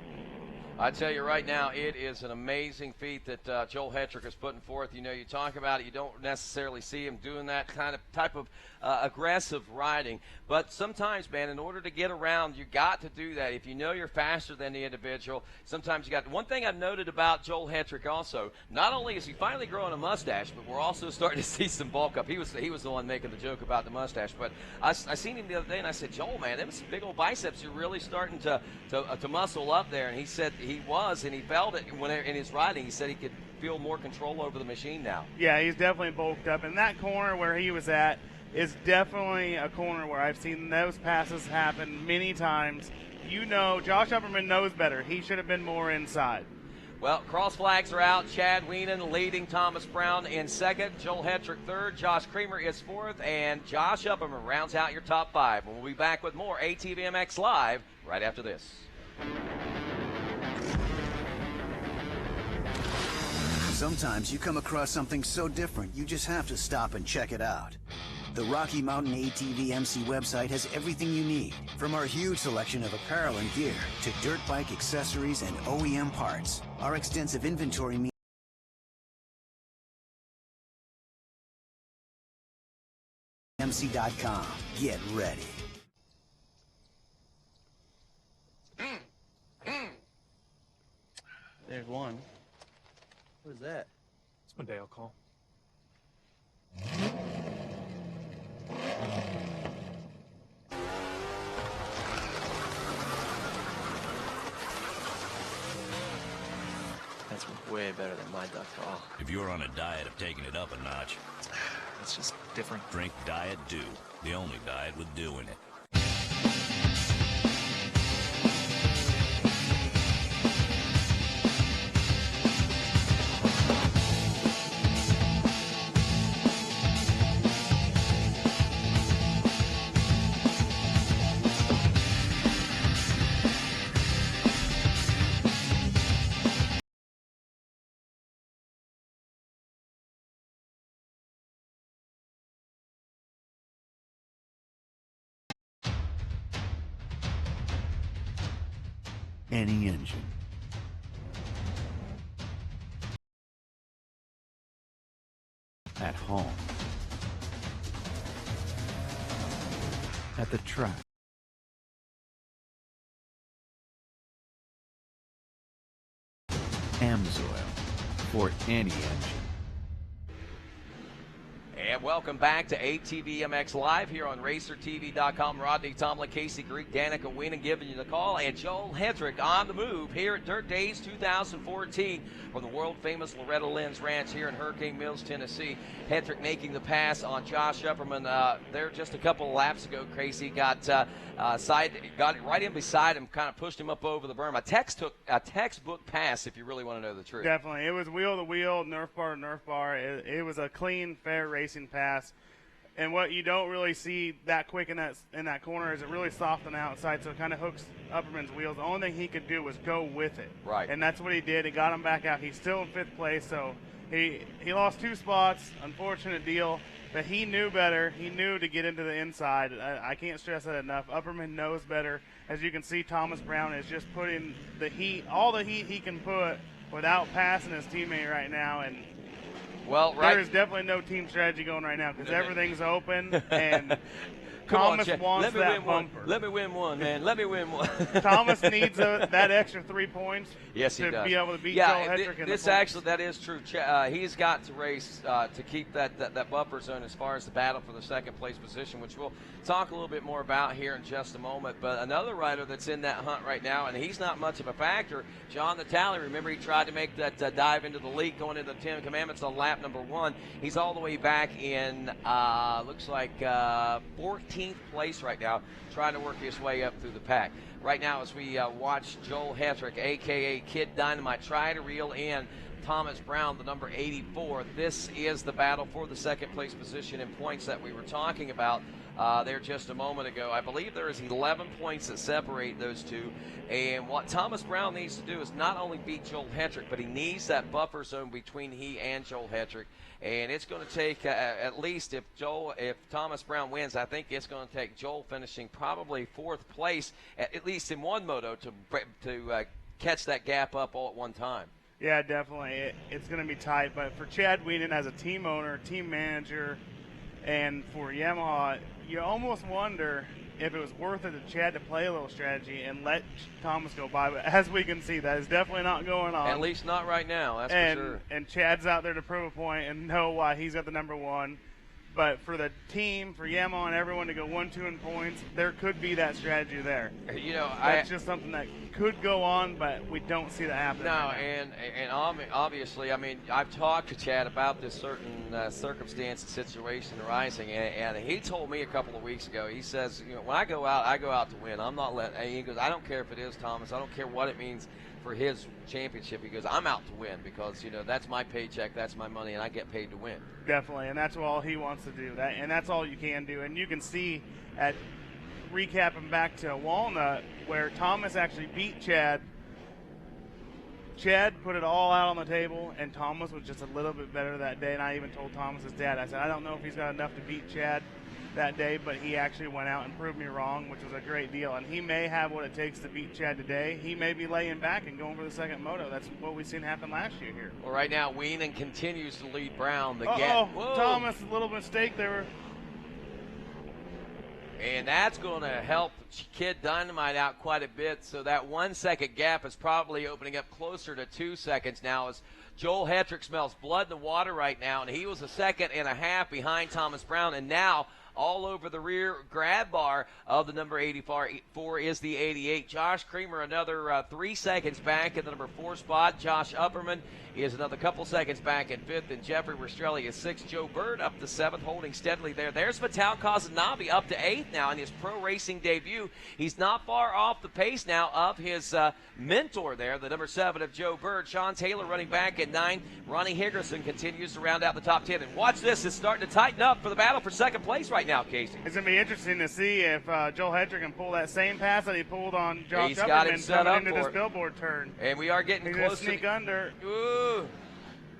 I tell you right now, it is an amazing feat that Joel Hetrick is putting forth. You talk about it, you don't necessarily see him doing that type of aggressive riding. But sometimes, man, in order to get around, you got to do that. If you know you're faster than the individual, sometimes you got. One thing I've noted about Joel Hetrick also, not only is he finally growing a mustache, but we're also starting to see some bulk up. He was the one making the joke about the mustache. But I seen him the other day, and I said, Joel, man, them some big old biceps. You're really starting to muscle up there. And he said he was, and he felt it in his riding. He said he could feel more control over the machine now. Yeah, he's definitely bulked up. And that corner where he was at is definitely a corner where I've seen those passes happen many times. Josh Upperman knows better. He should have been more inside. Well, cross flags are out. Chad Weenan leading Thomas Brown in second. Joel Hetrick third. Josh Creamer is fourth. And Josh Upperman rounds out your top 5. We'll be back with more ATVMX Live right after this. Sometimes you come across something so different, you just have to stop and check it out. The Rocky Mountain ATVMC website has everything you need, from our huge selection of apparel and gear to dirt bike accessories and OEM parts. Our extensive inventory means MC.com. Get ready. There's one. What is that? It's my day, I'll call. It's way better than my duck call. If you're on a diet of taking it up a notch, It's just different. drink Diet Dew, the only diet with dew in it. Any engine. At home. At the track. AMSOIL for any engine. And welcome back to ATVMX Live here on RacerTV.com. Rodney Tomlin, Casey Greek, Danica Weenan giving you the call, and Joel Hedrick on the move here at Dirt Days 2014 from the world-famous Loretta Lynn's Ranch here in Hurricane Mills, Tennessee. Hedrick making the pass on Josh Upperman there just a couple of laps ago. Casey got it right in beside him, kind of pushed him up over the berm. A textbook pass, if you really want to know the truth. Definitely. It was wheel to wheel, Nerf bar to Nerf bar. It was a clean, fair racing pass. And what you don't really see that quick in that corner is it really soft on the outside, so it kind of hooks Upperman's wheels. The only thing he could do was go with it. Right. And that's what he did. It got him back out. He's still in 5th place, so he lost 2 spots. Unfortunate deal. But he knew better. He knew to get into the inside. I can't stress that enough. Upperman knows better. As you can see, Thomas Brown is just putting the heat, all the heat he can put without passing his teammate right now. And there is definitely no team strategy going right now because everything's open and Thomas wants that bumper. Let me win one, man. Let me win one. Thomas needs that extra 3 points yes, he to does. be able to beat Joel Hedrick in this the actually, that is true. He's got to race to keep that buffer zone as far as the battle for the second place position, which we'll talk a little bit more about here in just a moment. But another rider that's in that hunt right now, and he's not much of a factor, John Natale. Remember, he tried to make that dive into the lead going into the 10 Commandments on lap number 1. He's all the way back in, looks like 14th place right now, trying to work his way up through the pack. Right now, as we watch Joel Hedrick, a.k.a. Kid Dynamite, try to reel in Thomas Brown, the number 84. This is the battle for the second place position in points that we were talking about there just a moment ago. I believe there is 11 points that separate those two. And what Thomas Brown needs to do is not only beat Joel Hedrick, but he needs that buffer zone between he and Joel Hedrick. And it's going to take at least if Thomas Brown wins, I think it's going to take Joel finishing probably 4th place, at least in one moto, to catch that gap up all at one time. Yeah, definitely. It's going to be tight. But for Chad Weenan as a team owner, team manager, and for Yamaha, you almost wonder if it was worth it to Chad to play a little strategy and let Thomas go by. But as we can see, that is definitely not going on. At least not right now, that's for sure. And Chad's out there to prove a point and know why he's got the number 1. But for the team, for Yamaha and everyone to go 1-2 in points, there could be that strategy there. You know, that's just something that could go on, but we don't see that happening. No, right and obviously, I mean, I've talked to Chad about this certain circumstance and situation arising, and he told me a couple of weeks ago. He says, you know, when I go out to win. I'm not letting. He goes, I don't care if it is Thomas. I don't care what it means for his championship. He goes, I'm out to win because, you know, that's my paycheck, that's my money, and I get paid to win. Definitely, and that's all he wants to do. And that's all you can do. And you can see at recapping back to Walnut where Thomas actually beat Chad. Chad put it all out on the table, and Thomas was just a little bit better that day. And I even told Thomas's dad, I said, I don't know if he's got enough to beat Chad that day, but he actually went out and proved me wrong, which was a great deal. And he may have what it takes to beat Chad today. He may be laying back and going for the second moto. That's what we've seen happen last year here. Well, right now, Weenan continues to lead Brown. Thomas, a little mistake there. And that's going to help Kid Dynamite out quite a bit. So that 1 second gap is probably opening up closer to 2 seconds now as Joel Hedrick smells blood in the water right now. And he was a second and a half behind Thomas Brown. And now all over the rear grab bar of the number 84 is the 88. Josh Creamer another 3 seconds back in the number 4 spot. Josh Upperman is another couple seconds back in 5th, and Jeffrey Rastrelli is 6th. Joe Bird up to 7th, holding steadily there. There's Vital Kazanavi up to 8th now in his pro racing debut. He's not far off the pace now of his mentor there, the number 7 of Joe Bird. Sean Taylor running back at 9. Ronnie Higgerson continues to round out the top 10. And watch this, it's starting to tighten up for the battle for second place right now, Casey. It's going to be interesting to see if Joel Hedrick can pull that same pass that he pulled on Josh He's got him Upperman set coming up into for this it. billboard turn. And we are getting He's close going to sneak under. Ooh.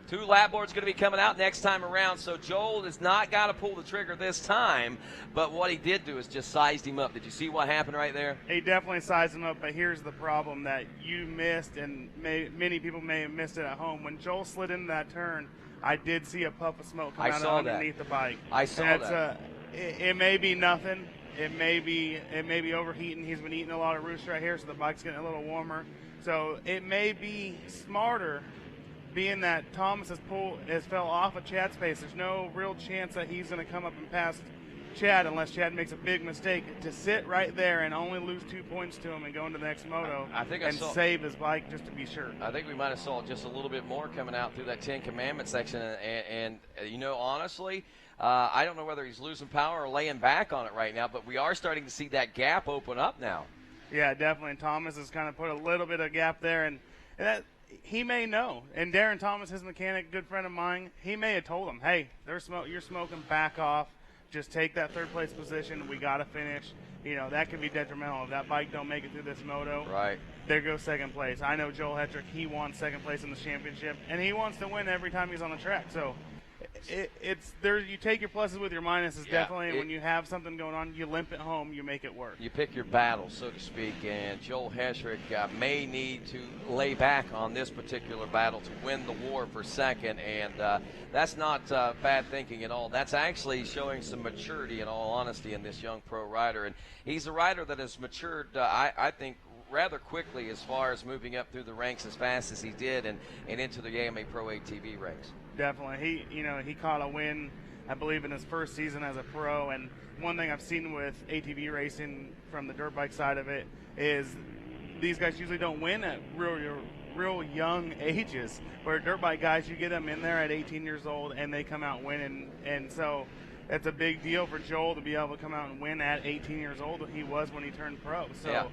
2 lap boards going to be coming out next time around, so Joel has not got to pull the trigger this time, but what he did do is just sized him up. Did you see what happened right there? He definitely sized him up, but here's the problem that you missed, and many people may have missed it at home. When Joel slid into that turn, I did see a puff of smoke come out underneath the bike. I saw that. It may be nothing. It may be overheating. He's been eating a lot of roost right here, so the bike's getting a little warmer. So it may be smarter, being that Thomas has fell off of Chad's pace. There's no real chance that he's going to come up and pass Chad unless Chad makes a big mistake, to sit right there and only lose 2 points to him and go into the next moto save his bike just to be sure. I think we might have saw just a little bit more coming out through that 10 Commandments section, and you know, honestly, I don't know whether he's losing power or laying back on it right now, but we are starting to see that gap open up now. Yeah, definitely. And Thomas has kind of put a little bit of gap there, and that he may know. And Darren Thomas, his mechanic, good friend of mine, he may have told him, hey, you're smoking, back off. Just take that third place position. We got to finish. You know, that could be detrimental. If that bike don't make it through this moto, right, there goes second place. I know Joel Hedrick, he won second place in the championship, and he wants to win every time he's on the track. So it's there. You take your pluses with your minuses. Definitely, when you have something going on, you limp it home, you make it work. You pick your battle, so to speak, and Joel Hedrick may need to lay back on this particular battle to win the war for second, and that's not bad thinking at all. That's actually showing some maturity, in all honesty, in this young pro rider, and he's a rider that has matured, I think, rather quickly as far as moving up through the ranks as fast as he did and into the AMA Pro ATV ranks. Definitely. He caught a win, I believe, in his first season as a pro, and one thing I've seen with ATV racing from the dirt bike side of it is these guys usually don't win at real young ages, where dirt bike guys, you get them in there at 18 years old and they come out winning, and so it's a big deal for Joel to be able to come out and win at 18 years old. He was when he turned pro. So yeah.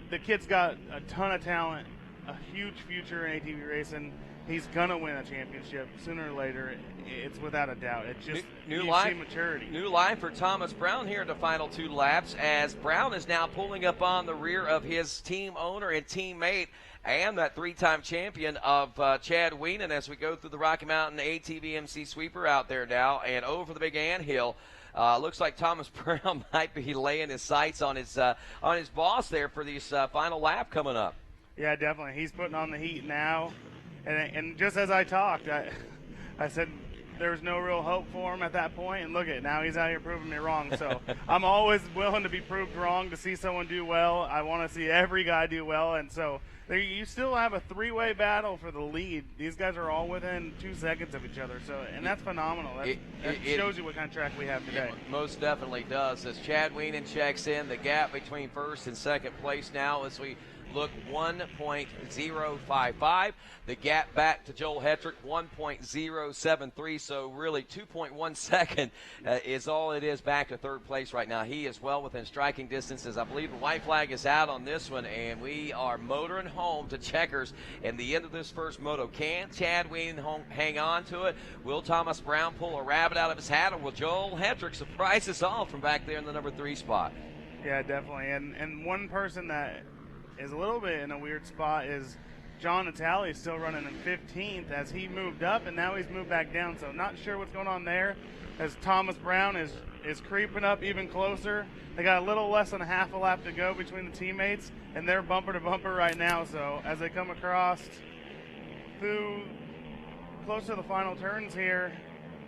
The kid's got a ton of talent, a huge future in ATV racing. He's gonna win a championship sooner or later. It's without a doubt. It's just new you life, see maturity. New life for Thomas Brown here in the final 2 laps, as Brown is now pulling up on the rear of his team owner and teammate and that 3-time champion of Chad Weenan as we go through the Rocky Mountain ATVMC sweeper out there now and over the big anthill. Looks like Thomas Brown might be laying his sights on his boss there for this final lap coming up. Yeah, definitely. He's putting on the heat now. And just as I talked, I said there was no real hope for him at that point, and look at it, now he's out here proving me wrong. So I'm always willing to be proved wrong, to see someone do well. I want to see every guy do well, and so you still have a 3-way battle for the lead. These guys are all within 2 seconds of each other, and that's phenomenal. That shows you what kind of track we have today. It most definitely does. As Chad Weenan checks in, the gap between first and second place now as we look 1.055. The gap back to Joel Hedrick, 1.073. So really 2.1 second is all it is back to third place right now. He is well within striking distances. I believe the white flag is out on this one, and we are motoring home to Checkers in the end of this first moto. Can Chad Weenan hang on to it? Will Thomas Brown pull a rabbit out of his hat, or will Joel Hedrick surprise us all from back there in the number 3 spot? Yeah, definitely. And one person that is a little bit in a weird spot is John Natale is still running in 15th as he moved up, and now he's moved back down. So not sure what's going on there as Thomas Brown is creeping up even closer. They got a little less than a half a lap to go between the teammates, and they're bumper to bumper right now. So as they come across through close to the final turns here,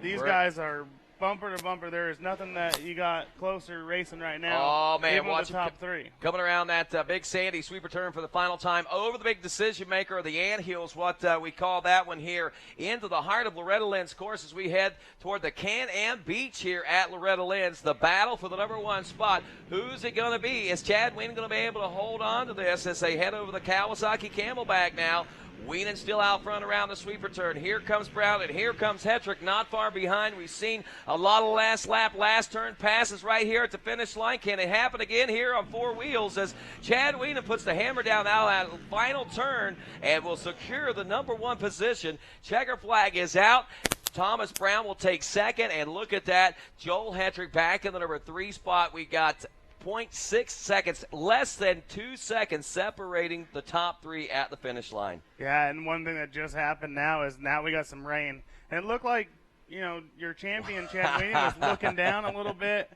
these guys are bumper to bumper. There is nothing that you got closer racing right now. Oh, man, even watch the top three. Coming around that Big Sandy sweeper turn for the final time over the big decision maker, the anthills, what we call that one here, into the heart of Loretta Lynn's course as we head toward the Can-Am Beach here at Loretta Lynn's. The battle for the number one spot. Who's it going to be? Is Chad Ween going to be able to hold on to this as they head over the Kawasaki Camelback now? Weenan still out front around the sweeper turn. Here comes Brown, and here comes Hetrick not far behind. We've seen a lot of last lap, last turn passes right here at the finish line. Can it happen again here on four wheels as Chad Weenan puts the hammer down now at final turn and will secure the number one position. Checker flag is out. Thomas Brown will take second, and look at that. Joel Hetrick back in the number three spot. We got 0.6 seconds, less than 2 seconds separating the top three at the finish line. Yeah, and one thing that just happened now is now we got some rain. And it looked like, your champion, Chad Weenan, was looking down a little bit.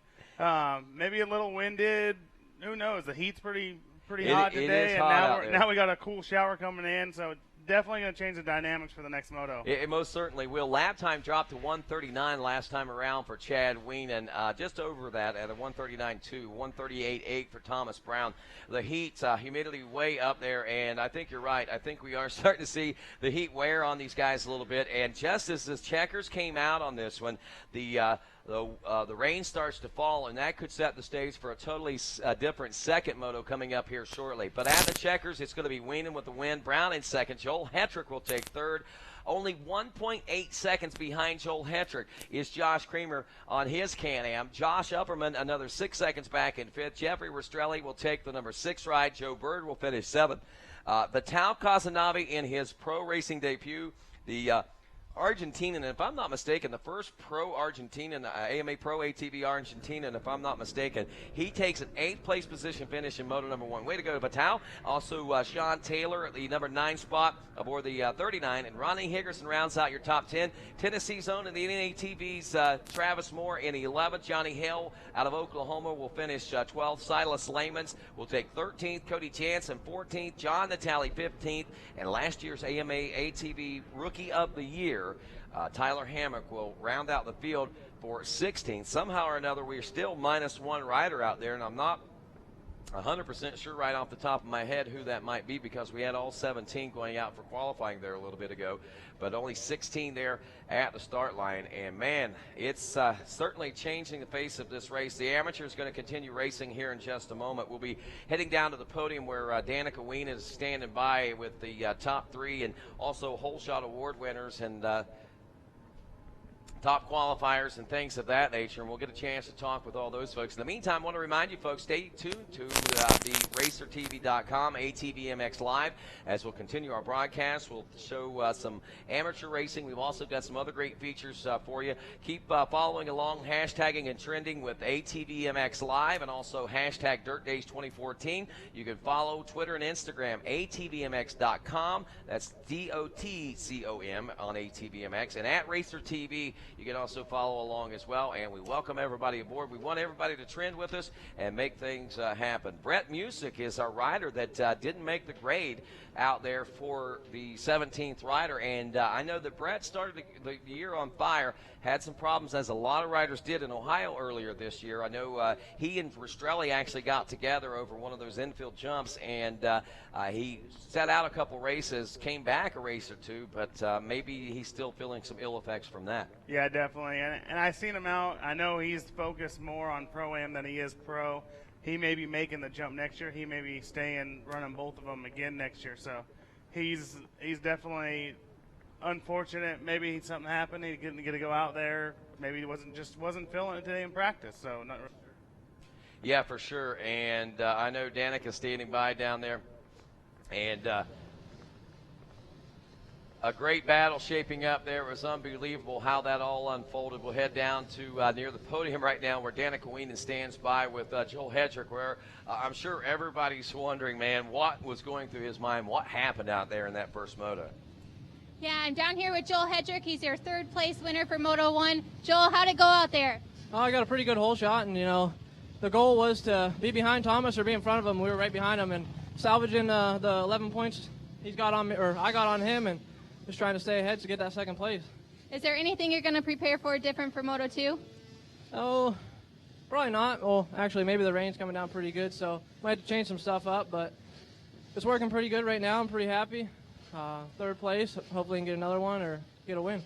Maybe a little winded. Who knows? The heat's pretty hot today, and now we got a cool shower coming in, so definitely going to change the dynamics for the next moto. It most certainly will. Lap time dropped to 1:39 last time around for Chad Weenan, just over that at a 1:39.2, 1:38.8 for Thomas Brown. The heat, humidity way up there, and I think you're right. I think we are starting to see the heat wear on these guys a little bit, and just as the checkers came out on this one, the rain starts to fall, and that could set the stage for a totally different second moto coming up here shortly. But at the checkers, it's going to be Weenan with the win. Brown in second. Joel Hetrick will take third. Only 1.8 seconds behind Joel Hetrick is Josh Creamer on his Can-Am. Josh Upperman another 6 seconds back in fifth. Jeffrey Rastrelli will take the number 6 ride. Joe Bird will finish seventh. Vital Casanave in his pro racing debut. The Argentinian, and if I'm not mistaken, the first pro Argentinian, AMA Pro ATV Argentinian, if I'm not mistaken, he takes an 8th place position finish in moto number 1. Way to go, Vital. Also, Sean Taylor at the number 9 spot aboard the 39, and Ronnie Higgerson rounds out your top 10. Tennessee's own in the NATV's Travis Moore in 11th. Johnny Hill out of Oklahoma will finish 12th. Silas Lamans will take 13th. Cody Jansen 14th. John Natale 15th. And last year's AMA ATV Rookie of the Year, Tyler Hammock will round out the field for 16th. Somehow or another, we're still -1 rider out there, and I'm not 100% sure right off the top of my head who that might be because we had all 17 going out for qualifying there a little bit ago, but only 16 there at the start line. And, man, it's certainly changing the face of this race. The amateur is going to continue racing here in just a moment. We'll be heading down to the podium where Danica Ween is standing by with the top 3 and also Whole Shot Award winners and top qualifiers and things of that nature, and we'll get a chance to talk with all those folks. In the meantime, I want to remind you folks, stay tuned to the RacerTV.com ATVMX Live as we'll continue our broadcast. We'll show some amateur racing. We've also got some other great features for you. Keep following along, hashtagging and trending with ATVMX Live and also hashtag Dirt Days 2014. You can follow Twitter and Instagram, ATVMX.com. That's DOTCOM on ATVMX, and at RacerTV. You can also follow along as well, and we welcome everybody aboard. We want everybody to trend with us and make things happen. Brett Music is our rider that didn't make the grade out there for the 17th rider, and I know that Brett started the year on fire, had some problems, as a lot of riders did in Ohio earlier this year. I know he and Rastrelli actually got together over one of those infield jumps, and he set out a couple races, came back a race or two, but maybe he's still feeling some ill effects from that. Yeah, definitely. And I seen him out. I know he's focused more on Pro-Am than he is Pro. He may be making the jump next year. He may be staying, running both of them again next year. So he's definitely unfortunate. Maybe something happened. He didn't get to go out there. Maybe he wasn't feeling it today in practice. So not really sure. Yeah, for sure. And I know Danica's standing by down there. And a great battle shaping up there. It was unbelievable how that all unfolded. We'll head down to near the podium right now where Danica Weenan stands by with Joel Hetrick, where I'm sure everybody's wondering, man, what was going through his mind? What happened out there in that first moto? Yeah, I'm down here with Joel Hetrick. He's your 3rd place winner for Moto 1. Joel, how'd it go out there? Oh, I got a pretty good hole shot, and, the goal was to be behind Thomas or be in front of him. We were right behind him, and salvaging the 11 points he's got on me, or I got on him, and just trying to stay ahead to get that 2nd place. Is there anything you're going to prepare for different for Moto 2? Oh, probably not. Well, actually, maybe the rain's coming down pretty good, so might have to change some stuff up, but it's working pretty good right now. I'm pretty happy. Third place. Hopefully, we can get another one or get a win.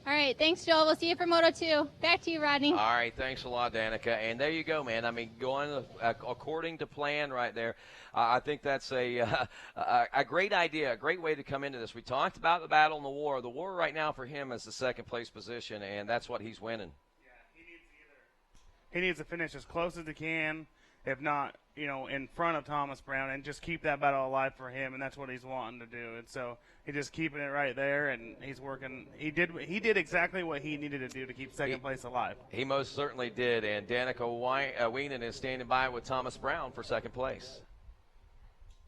All right, thanks, Joel. We'll see you for Moto 2. Back to you, Rodney. All right, thanks a lot, Danica. And there you go, man. I mean, going according to plan right there. I think that's a great idea, a great way to come into this. We talked about the battle and the war. The war right now for him is the second-place position, and that's what he's winning. Yeah, he needs to finish as close as he can, if not, in front of Thomas Brown, and just keep that battle alive for him, and that's what he's wanting to do. And so he's just keeping it right there, and he's working. He did exactly what he needed to do to keep second place alive. He most certainly did, and Danica Wienen is standing by with Thomas Brown for second place.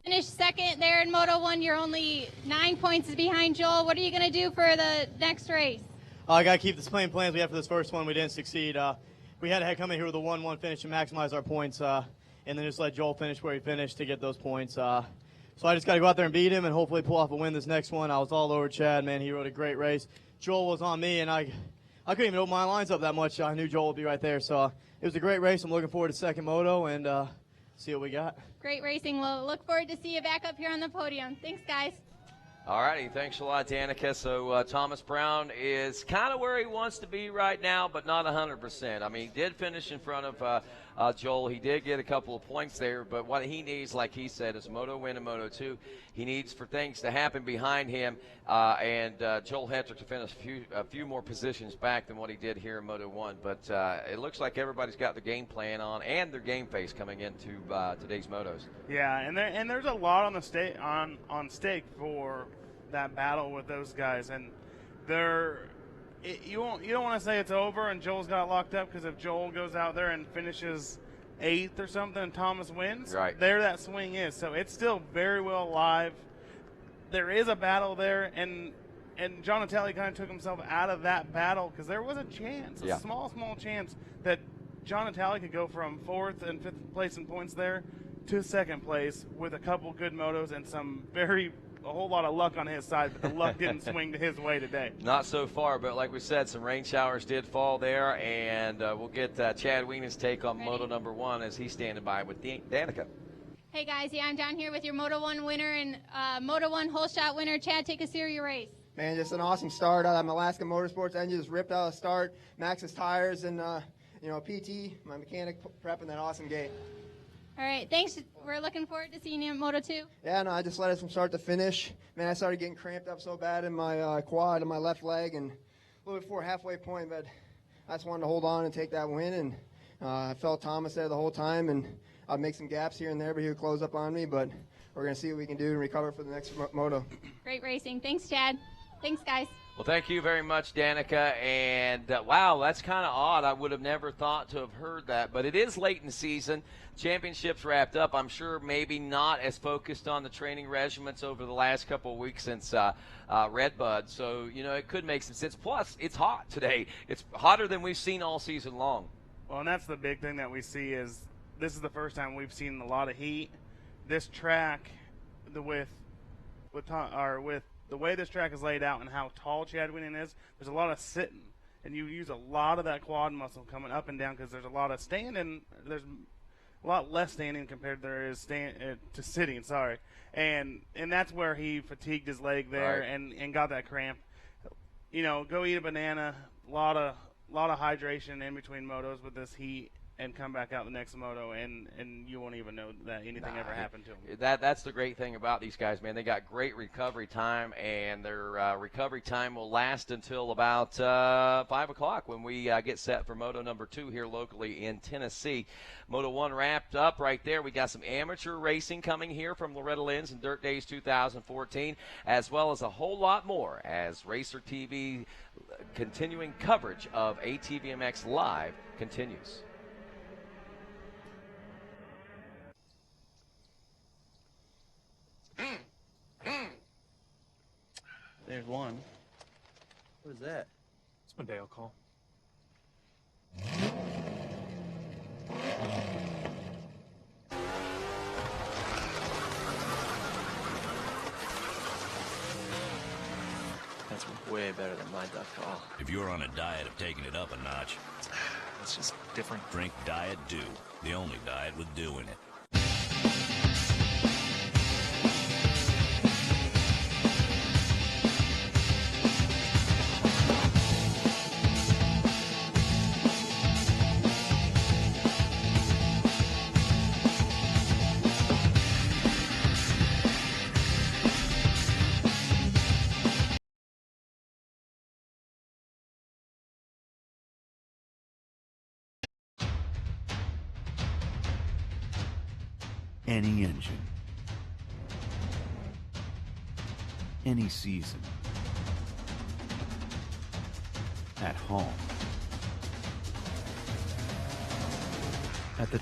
Finished second there in Moto 1. You're only 9 points behind Joel. What are you going to do for the next race? I got to keep the same plans we had for this first one. We didn't succeed. We had to come in here with a 1-1 finish and maximize our points, and then just let Joel finish where he finished to get those points. So I just got to go out there and beat him and hopefully pull off a win this next one. I was all over Chad, man. He rode a great race. Joel was on me, and I couldn't even open my lines up that much. I knew Joel would be right there. So it was a great race. I'm looking forward to second moto and see what we got. Great racing. We'll look forward to see you back up here on the podium. Thanks, guys. All righty, thanks a lot, Danica. So Thomas Brown is kind of where he wants to be right now, but not 100%. I mean, he did finish in front of Joel. He did get a couple of points there, but what he needs, like he said, is Moto win and Moto 2. He needs for things to happen behind him and Joel Hetrick to finish a few more positions back than what he did here in Moto 1. But it looks like everybody's got the game plan on and their game face coming into today's motos. Yeah, and there's a lot on the on stake for that battle with those guys, and you don't want to say it's over and Joel's got locked up, because if Joel goes out there and finishes 8th or something and Thomas wins, right there that swing is. So it's still very well alive. There is a battle there, and John Natali kind of took himself out of that battle, because there was a chance, a small chance that John Natali could go from 4th and 5th place in points there to 2nd place with a couple good motos and a whole lot of luck on his side, but the luck didn't swing to his way today. Not so far, but like we said, some rain showers did fall there, and we'll get Chad Wienen's take on Moto number 1 as he's standing by with Danica. Hey, guys. Yeah, I'm down here with your Moto 1 winner and Moto 1 whole shot winner. Chad, take us through your race. Man, just an awesome start. I'm Alaska Motorsports engine just ripped out of the start. Max's tires and, PT, my mechanic prepping that awesome gate. All right, thanks. We're looking forward to seeing you at Moto 2. Yeah, no, I just led it from start to finish. Man, I started getting cramped up so bad in my quad and my left leg, and a little bit before halfway point, but I just wanted to hold on and take that win, and I felt Thomas there the whole time, and I'd make some gaps here and there, but he would close up on me, but we're going to see what we can do and recover for the next moto. Great racing. Thanks, Chad. Thanks, guys. Well, thank you very much, Danica. And, wow, that's kind of odd. I would have never thought to have heard that. But it is late in the season. Championships wrapped up. I'm sure maybe not as focused on the training regimens over the last couple of weeks since Redbud. So, it could make some sense. Plus, it's hot today. It's hotter than we've seen all season long. Well, and that's the big thing that we see is this is the first time we've seen a lot of heat. This track, with the way this track is laid out and how tall Chad Wienen is, there's a lot of sitting, and you use a lot of that quad muscle coming up and down, because there's a lot of standing. There's a lot less standing compared to there is to sitting. Sorry, and that's where he fatigued his leg there, right, and got that cramp. Go eat a banana. A lot of hydration in between motos with this heat, and come back out the next moto, and you won't even know that anything ever happened to him. That's the great thing about these guys, man. They got great recovery time, and their recovery time will last until about 5 o'clock when we get set for Moto number 2 here locally in Tennessee. Moto 1 wrapped up right there. We got some amateur racing coming here from Loretta Lynn's and Dirt Days 2014, as well as a whole lot more as Racer TV continuing coverage of ATVMX Live continues. There's one. What is that? It's my Dale call. It's way better than my duck call. If you're on a diet of taking it up a notch, It's just different. drink Diet Dew, the only diet with dew in it. Any engine, any season, at home, at the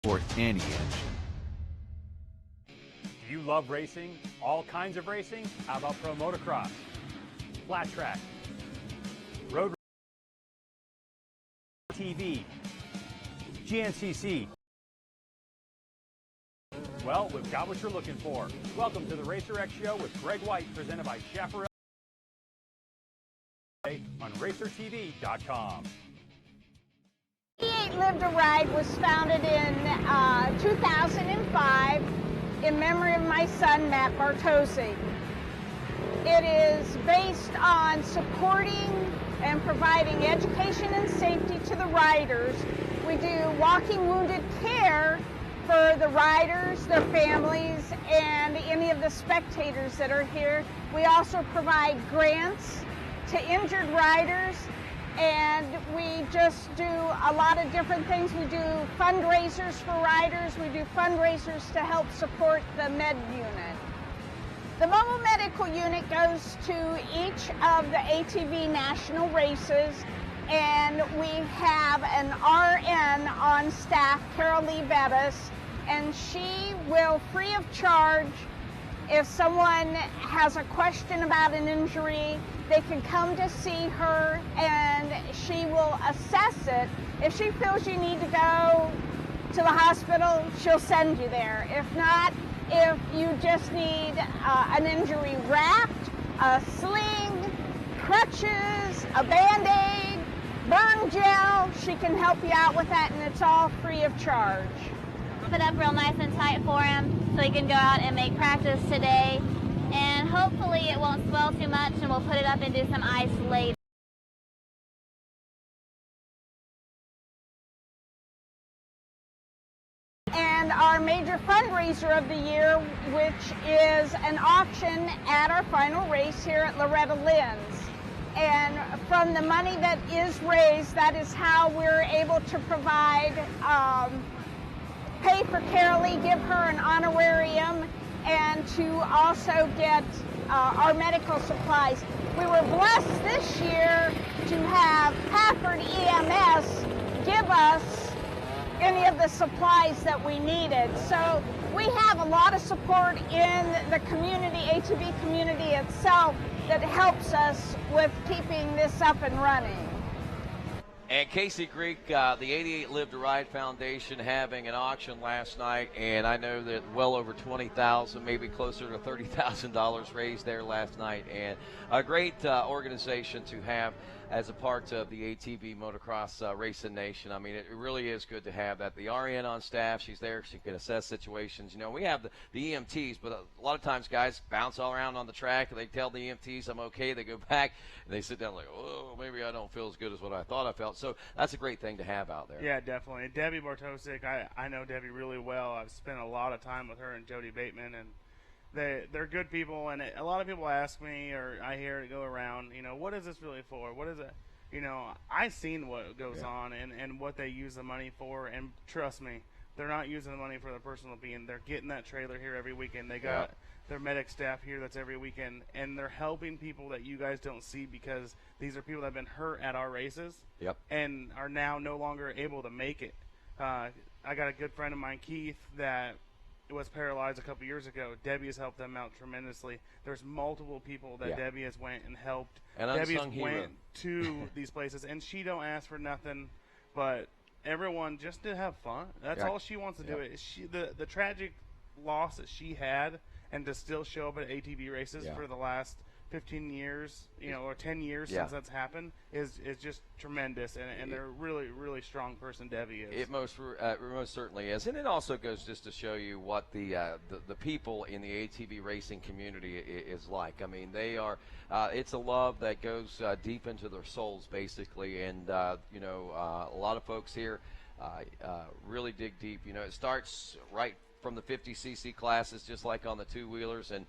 for any engine. Do you love racing? All kinds of racing? How about pro motocross? Flat track? Road TV? GNCC? Well, we've got what you're looking for. Welcome to the Racer X Show with Greg White, presented by Chaparral on RacerTV.com. 88 Live to Ride was founded in 2005 in memory of my son, Matt Bartosi. It is based on supporting and providing education and safety to the riders. We do walking wounded care for the riders, their families, and any of the spectators that are here. We also provide grants to injured riders, and we just do a lot of different things. We do fundraisers for riders. We do fundraisers to help support the med unit. The mobile medical unit goes to each of the ATV national races, and we have an RN on staff, Carol Lee Bettis, and she will, free of charge, if someone has a question about an injury, they can come to see her and she will assess it. If she feels you need to go to the hospital, she'll send you there. If not, if you just need an injury wrapped, a sling, crutches, a Band-Aid, burn gel, she can help you out with that, and it's all free of charge. Wrap it up real nice and tight for him so he can go out and make practice today. And hopefully it won't swell too much, and we'll put it up and do some ice later. And our major fundraiser of the year, which is an auction at our final race here at Loretta Lynn's. And from the money that is raised, that is how we're able to provide, pay for Carolee, give her an honorarium, and to also get our medical supplies. We were blessed this year to have Packard EMS give us any of the supplies that we needed. So we have a lot of support in the community, ATV community itself, that helps us with keeping this up and running. And Casey Creek, the 88 Live to Ride Foundation, having an auction last night, and I know that well over $20,000, maybe closer to $30,000 raised there last night, and a great organization to have as a part of the ATV Motocross Racing Nation. I mean, it really is good to have that. The RN on staff, she's there, she can assess situations. You know, we have the EMTs, but a lot of times guys bounce all around on the track, and they tell the EMTs I'm okay, they go back, and they sit down like, oh, maybe I don't feel as good as what I thought I felt. So that's a great thing to have out there. Yeah, definitely. Debbie Bartosik, I know Debbie really well. I've spent a lot of time with her and Jody Bateman, and they're good people. And a lot of people ask me, or I hear it go around, you know, what is this really for? What is it? You know, I've seen what goes on and what they use the money for, and trust me, they're not using the money for their personal being. They're getting that trailer here every weekend. They got their medic staff here that's every weekend, and they're helping people that you guys don't see, because these are people that have been hurt at our races and are now no longer able to make it. I got a good friend of mine, Keith, that was paralyzed a couple years ago. Debbie has helped them out tremendously. There's multiple people that Debbie has went and helped. And Debbie has unsung hero. went to these places, and she don't ask for nothing but everyone just to have fun. That's all she wants to do. It. The tragic loss that she had, and to still show up at ATV races for the last 15 years, or 10 years since that's happened, is just tremendous, and they're really strong person Debbie is. It most certainly is, and it also goes just to show you what the people in the ATV racing community is like. I mean, they are. It's a love that goes deep into their souls, basically, and a lot of folks here really dig deep. It starts right from the 50cc classes, just like on the two-wheelers, and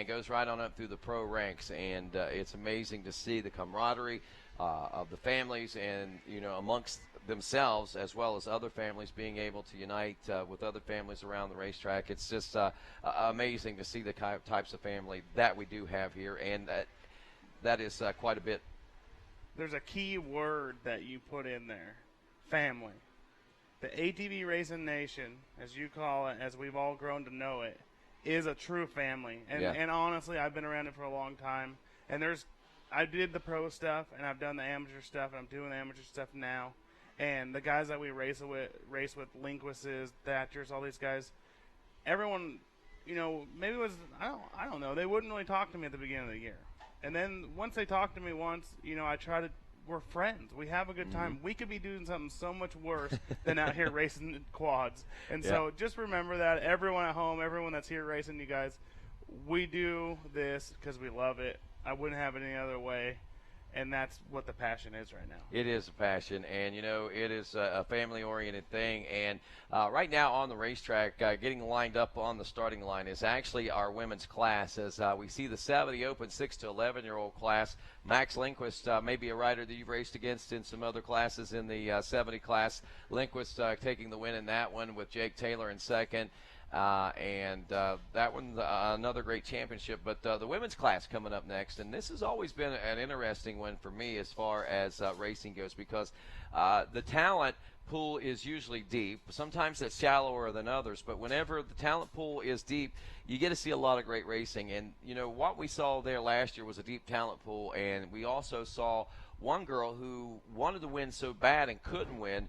goes right on up through the pro ranks, and it's amazing to see the camaraderie of the families and amongst themselves, as well as other families being able to unite with other families around the racetrack. It's just amazing to see the types of family that we do have here, and that is quite a bit. There's a key word that you put in there: family. The ATV Racing Nation, as you call it, as we've all grown to know it, is a true family. And honestly, I've been around it for a long time. And I did the pro stuff, and I've done the amateur stuff, and I'm doing the amateur stuff now. And the guys that we race with, Linquists, Thatchers, all these guys, everyone, maybe it was, I don't know, they wouldn't really talk to me at the beginning of the year. And then once they talked to me once, I try to, we're friends. We have a good time. We could be doing something so much worse than out here racing quads. And so just remember that, everyone at home, everyone that's here racing, you guys, we do this because we love it. I wouldn't have it any other way. And that's what the passion is right now. It is a passion, and it is a family-oriented thing. And right now on the racetrack, getting lined up on the starting line is actually our women's class. As we see the Cephacy Open 6 to 11-year-old class, Max Lindquist may be a rider that you've raced against in some other classes in the 70 class. Lindquist taking the win in that one with Jake Taylor in second. And that one's another great championship. But the women's class coming up next, and this has always been an interesting one for me as far as racing goes, because the talent pool is usually deep. Sometimes it's shallower than others, but whenever the talent pool is deep, you get to see a lot of great racing. And what we saw there last year was a deep talent pool, and we also saw one girl who wanted to win so bad and couldn't win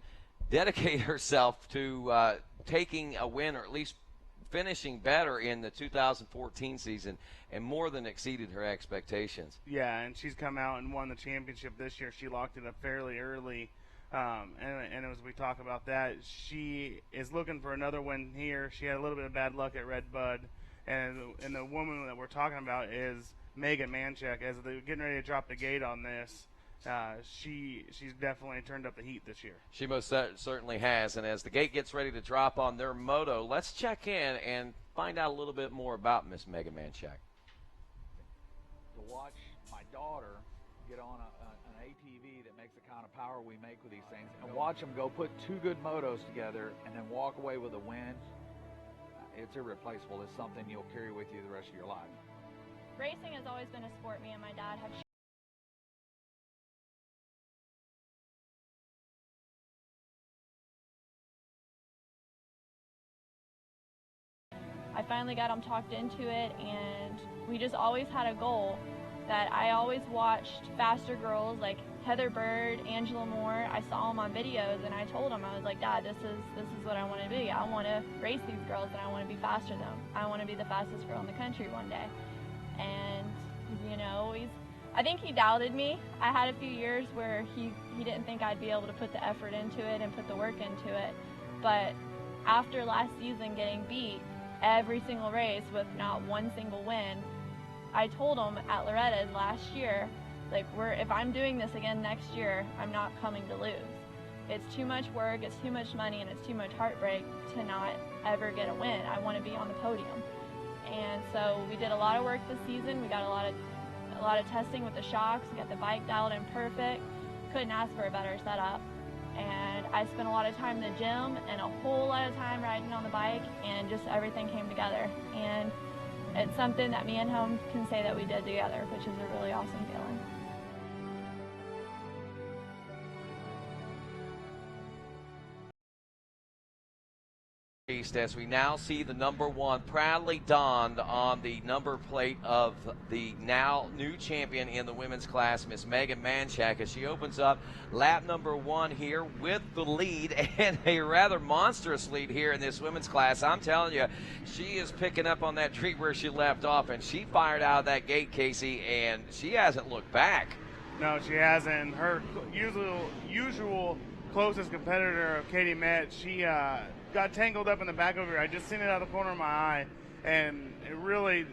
dedicate herself to taking a win, or at least finishing better in the 2014 season, and more than exceeded her expectations. Yeah, and she's come out and won the championship this year. She locked it up fairly early, and as we talk about that, she is looking for another win here. She had a little bit of bad luck at Red Bud, and the woman that we're talking about is Megan Manchek. As they're getting ready to drop the gate on this, she's definitely turned up the heat this year. She most certainly has, and as the gate gets ready to drop on their moto, let's check in and find out a little bit more about Miss Megan Manchek. To watch my daughter get on an ATV that makes the kind of power we make with these things, and watch them go put two good motos together and then walk away with a win, it's irreplaceable. It's something you'll carry with you the rest of your life. Racing has always been a sport me and my dad have I finally got him talked into it, and we just always had a goal that I always watched faster girls like Heather Bird, Angela Moore. I saw them on videos, and I told him, I was like, Dad, this is what I want to be. I want to race these girls, and I want to be faster than them. I want to be the fastest girl in the country one day. And I think he doubted me. I had a few years where he didn't think I'd be able to put the effort into it and put the work into it. But after last season getting beat every single race with not one single win, I told him at Loretta last year, like, if I'm doing this again next year, I'm not coming to lose. It's too much work, it's too much money, and it's too much heartbreak to not ever get a win. I want to be on the podium. And so we did a lot of work this season. We got a lot of testing with the shocks, got the bike dialed in perfect. Couldn't ask for a better setup. And I spent a lot of time in the gym and a whole lot of time riding on the bike, and just everything came together. And it's something that me and him can say that we did together, which is a really awesome feeling. As we now see the number 1 proudly donned on the number plate of the now new champion in the women's class, Miss Megan Manchak, as she opens up lap number 1 here with the lead, and a rather monstrous lead here in this women's class. I'm telling you, she is picking up on that tree where she left off, and she fired out of that gate, Casey, and she hasn't looked back. No, she hasn't. Her usual closest competitor of Katie Met, she got tangled up in the back of her. I just seen it out of the corner of my eye, and it really,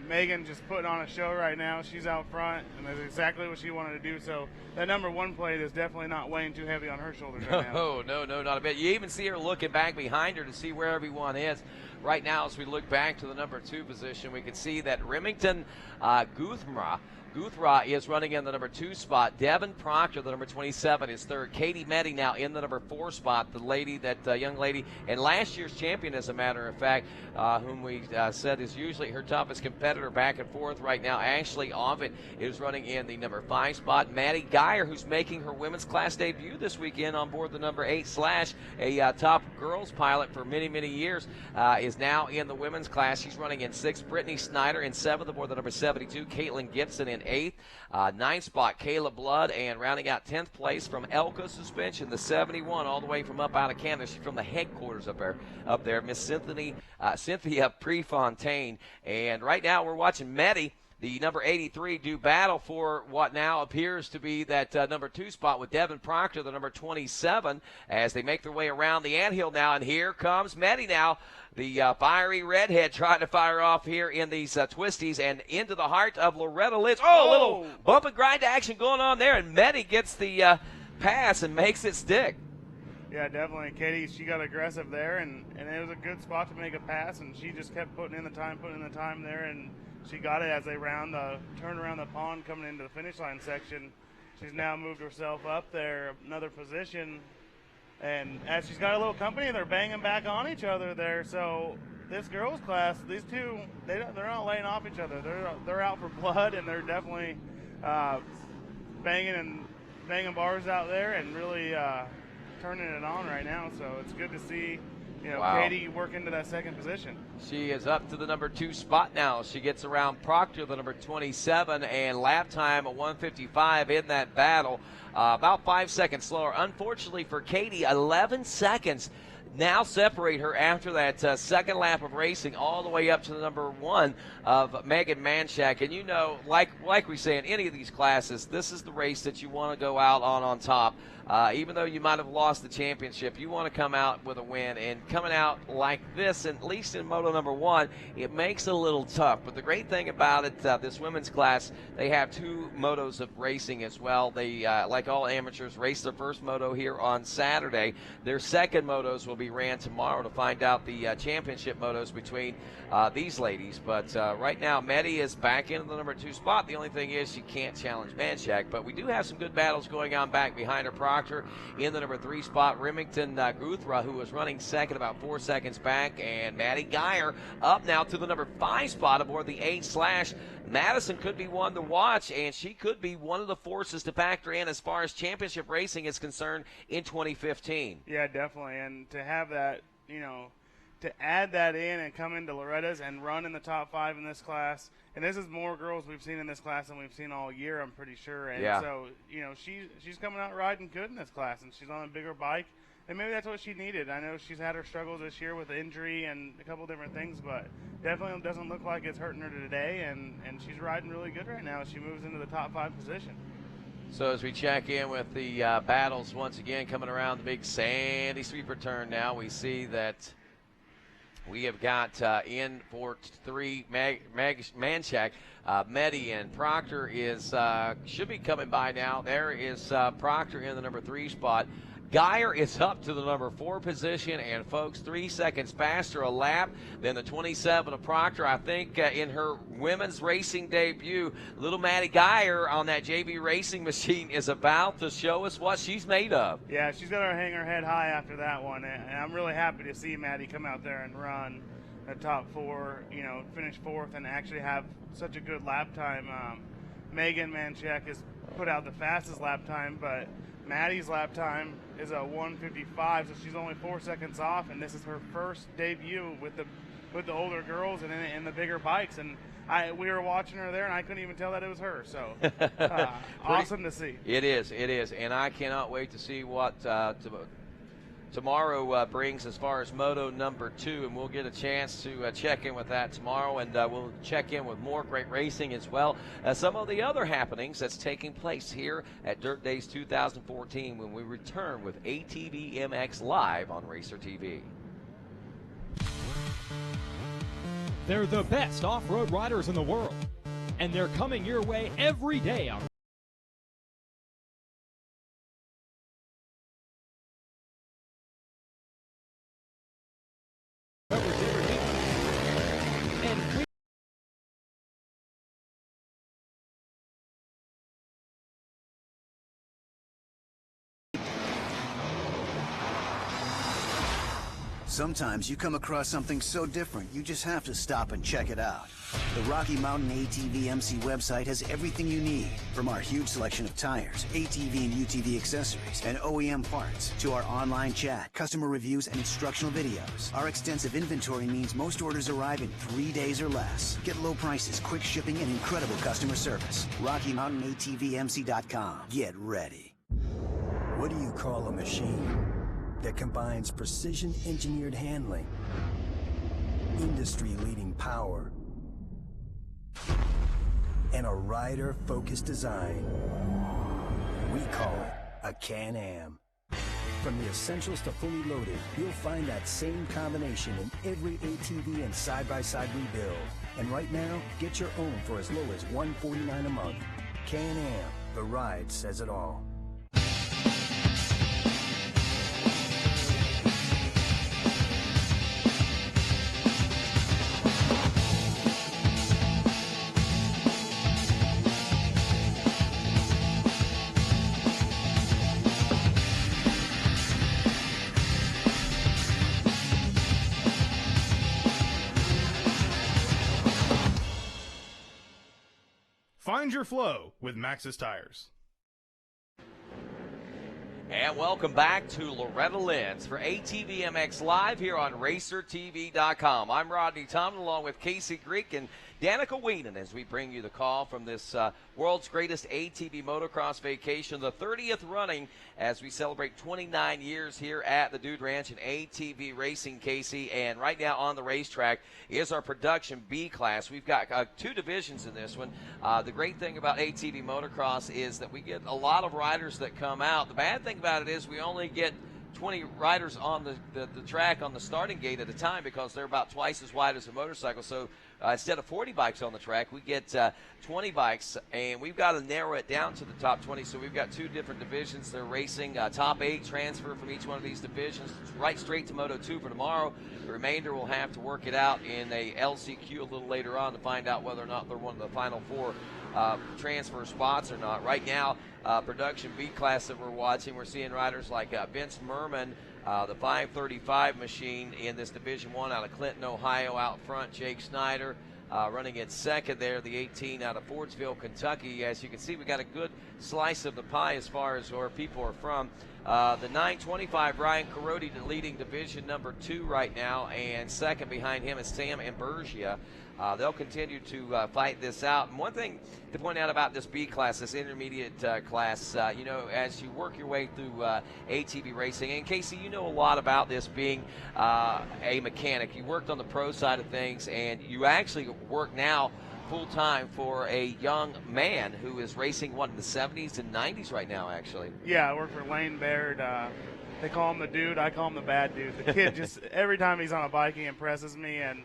Megan just putting on a show right now. She's out front, and that's exactly what she wanted to do. So that number 1 plate is definitely not weighing too heavy on her shoulders right now. No, not a bit. You even see her looking back behind her to see where everyone is. Right now, as we look back to the number 2 position, we can see that Remington Guthra is running in the number 2 spot. Devin Proctor, the number 27, is third. Katie Meddy now in the number 4 spot, the young lady, and last year's champion, as a matter of fact, whom we said is usually her toughest competitor back and forth right now. Ashley Ovid is running in the number 5 spot. Maddie Geyer, who's making her women's class debut this weekend on board the number 8 Slash, a top girls pilot for many, many years, is now in the women's class. She's running in 6th. Brittany Snyder in 7th aboard the number 72. Caitlin Gibson in 8th. 9th spot, Kayla Blood, and rounding out 10th place from Elka Suspension, the 71, all the way from up out of Canada. She's from the headquarters up there, Miss Cynthia Prefontaine. And right now we're watching Meddy, the number 83, do battle for what now appears to be that number 2 spot with Devin Proctor, the number 27, as they make their way around the anthill now. And here comes Meddy now, the fiery redhead, trying to fire off here in these twisties and into the heart of Loretta Lynch. A little bump and grind action going on there, and Meddy gets the pass and makes it stick. Yeah, definitely. Katie, she got aggressive there, and it was a good spot to make a pass, and she just kept putting in the time there, and she got it as they turned around the pond coming into the finish line section. She's now moved herself up there another position, and as she's got a little company, they're banging back on each other there. So this girls class, these two, they're not laying off each other. They're out for blood, and they're definitely banging bars out there and really turning it on right now. So it's good to see Katie work into that 2nd position. She is up to the number 2 spot now. She gets around Proctor, the number 27, and lap time at 1:55 in that battle. About 5 seconds slower. Unfortunately for Katie, 11 seconds now separate her after that 2nd lap of racing all the way up to the number 1 of Megan Manchak. And like we say in any of these classes, this is the race that you want to go out on top. Even though you might have lost the championship, you want to come out with a win. And coming out like this, at least in Moto number 1, it makes it a little tough. But the great thing about it, this women's class, they have 2 motos of racing as well. They, like all amateurs, race their first moto here on Saturday. Their second motos will be ran tomorrow to find out the championship motos between these ladies. But right now, Meddy is back into the number 2 spot. The only thing is she can't challenge Manchak. But we do have some good battles going on back behind her. Proctor in the number 3 spot. Remington Guthra, who was running 2nd, about 4 seconds back. And Maddie Geyer up now to the number 5 spot aboard the 8 Slash. Madison could be one to watch, and she could be one of the forces to factor in as far as championship racing is concerned in 2015. Yeah, definitely. And to have that, to add that in and come into Loretta's and run in the top 5 in this class. And this is more girls we've seen in this class than we've seen all year, I'm pretty sure. And so, she's coming out riding good in this class, and she's on a bigger bike. And maybe that's what she needed. I know she's had her struggles this year with injury and a couple different things, but definitely doesn't look like it's hurting her today. And she's riding really good right now. She moves into the top 5 position. So as we check in with the battles once again coming around the big Sandy sweeper turn now, we see that we have got in for 3 Manchak. Meddy and Proctor should be coming by now. There is Proctor in the number 3 spot. Geyer is up to the number 4 position, and folks, 3 seconds faster a lap than the 27 of Proctor. I think in her women's racing debut, little Maddie Geyer on that JV racing machine is about to show us what she's made of. Yeah, she's going to hang her head high after that one, and I'm really happy to see Maddie come out there and run the top 4, finish 4th, and actually have such a good lap time. Megan Manchak has put out the fastest lap time, but Maddie's lap time is a 1:55, so she's only 4 seconds off, and this is her first debut with the older girls and in the bigger bikes. And we were watching her there, and I couldn't even tell that it was her. So awesome to see. It is, and I cannot wait to see what tomorrow brings as far as Moto number 2, and we'll get a chance to check in with that tomorrow, and we'll check in with more great racing as well as some of the other happenings that's taking place here at Dirt Days 2014 when we return with ATVMX Live on Racer TV. They're the best off-road riders in the world, and they're coming your way every day on Sometimes you come across something so different, you just have to stop and check it out. The Rocky Mountain ATVMC website has everything you need, from our huge selection of tires, ATV and UTV accessories, and OEM parts, to our online chat, customer reviews, and instructional videos. Our extensive inventory means most orders arrive in 3 days or less. Get low prices, quick shipping, and incredible customer service. RockyMountainATVMC.com. Get ready. What do you call a machine that combines precision-engineered handling, industry-leading power, and a rider-focused design? We call it a Can-Am. From the essentials to fully loaded, you'll find that same combination in every ATV and side-by-side rebuild. And right now, get your own for as low as $149 a month. Can-Am, the ride says it all. Find your flow with Maxxis Tires. And welcome back to Loretta Lynn's for ATVMX Live here on RacerTV.com. I'm Rodney Tomlin along with Casey Greek and Danica Weenan as we bring you the call from this world's greatest ATV motocross vacation, the 30th running as we celebrate 29 years here at the Dude Ranch in ATV racing, Casey. And right now on the racetrack is our production B class. We've got 2 divisions in this one. The great thing about ATV motocross is that we get a lot of riders that come out. The bad thing about it is we only get 20 riders on the track on the starting gate at a time because they're about twice as wide as a motorcycle. So instead of 40 bikes on the track, we get 20 bikes, and we've got to narrow it down to the top 20. So we've got 2 different divisions. They're racing top 8 transfer from each one of these divisions right straight to Moto 2 for tomorrow. The remainder will have to work it out in a LCQ a little later on to find out whether or not they're one of the final 4 transfer spots or not. Right now, production B class that we're watching, we're seeing riders like Vince Merman, the 535 machine in this Division 1 out of Clinton, Ohio. Out front, Jake Snyder running in second there, the 18 out of Fordsville, Kentucky. As you can see, we got a good slice of the pie as far as where people are from. The 925, Ryan Carodi, leading Division number 2 right now, and second behind him is Sam Ambergia. They'll continue to fight this out. And one thing to point out about this B class, this intermediate class, you know, as you work your way through ATV racing, and Casey, you know a lot about this being a mechanic. You worked on the pro side of things, and you actually work now full-time for a young man who is racing, what, in the 70s and 90s right now, actually. Yeah, I work for Lane Baird. They call him the dude. I call him the bad dude. The kid just, every time he's on a bike, he impresses me, and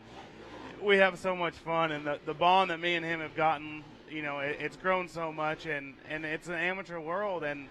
we have so much fun. And the bond that me and him have gotten, you know, it's grown so much, and it's an amateur world. And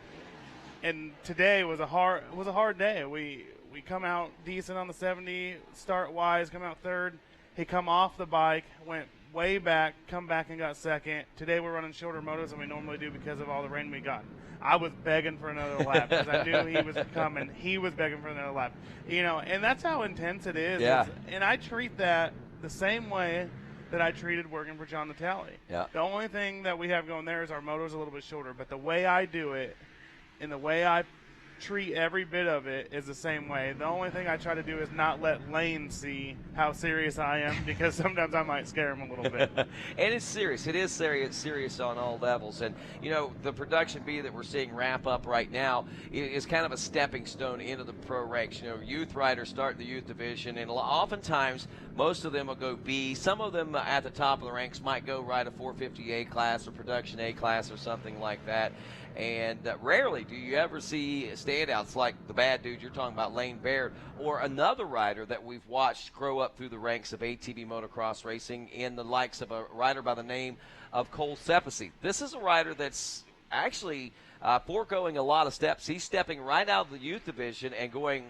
today was a hard day. We come out decent on the 70, start-wise, come out third. He come off the bike, went way back, come back and got second. Today we're running shorter motos than we normally do because of all the rain we got. I was begging for another lap because I knew he was coming. He was begging for another lap. You know, and that's how intense it is. Yeah. And I treat that the same way that I treated working for John Natale. Yeah. The only thing that we have going there is our motor's a little bit shorter, but the way I do it and the way I treat every bit of it is the same way. The only thing I try to do is not let Lane see how serious I am, because sometimes I might scare him a little bit. And it's serious. It is serious on all levels. And, you know, the production B that we're seeing wrap up right now is kind of a stepping stone into the pro ranks. You know, youth riders start in the youth division, and oftentimes most of them will go B. Some of them at the top of the ranks might go ride a 450 A class or production A class or something like that. And rarely do you ever see standouts like the bad dude you're talking about, Lane Baird, or another rider that we've watched grow up through the ranks of ATV motocross racing in the likes of a rider by the name of Cole Cephacy. This is a rider that's actually foregoing a lot of steps. He's stepping right out of the youth division and going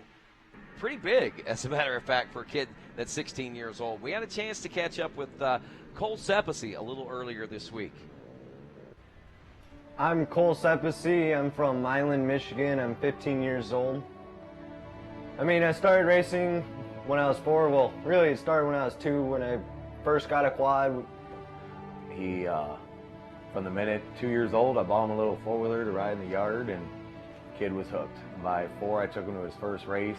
pretty big, as a matter of fact, for a kid that's 16 years old. We had a chance to catch up with Cole Cephacy a little earlier this week. I'm Cole Cephacy. I'm from Milan, Michigan. I'm 15 years old. I mean, I started racing when I was 4. Well, really, it started when I was 2, when I first got a quad. From the minute 2 years old, I bought him a little 4-wheeler to ride in the yard, and the kid was hooked. By 4, I took him to his first race.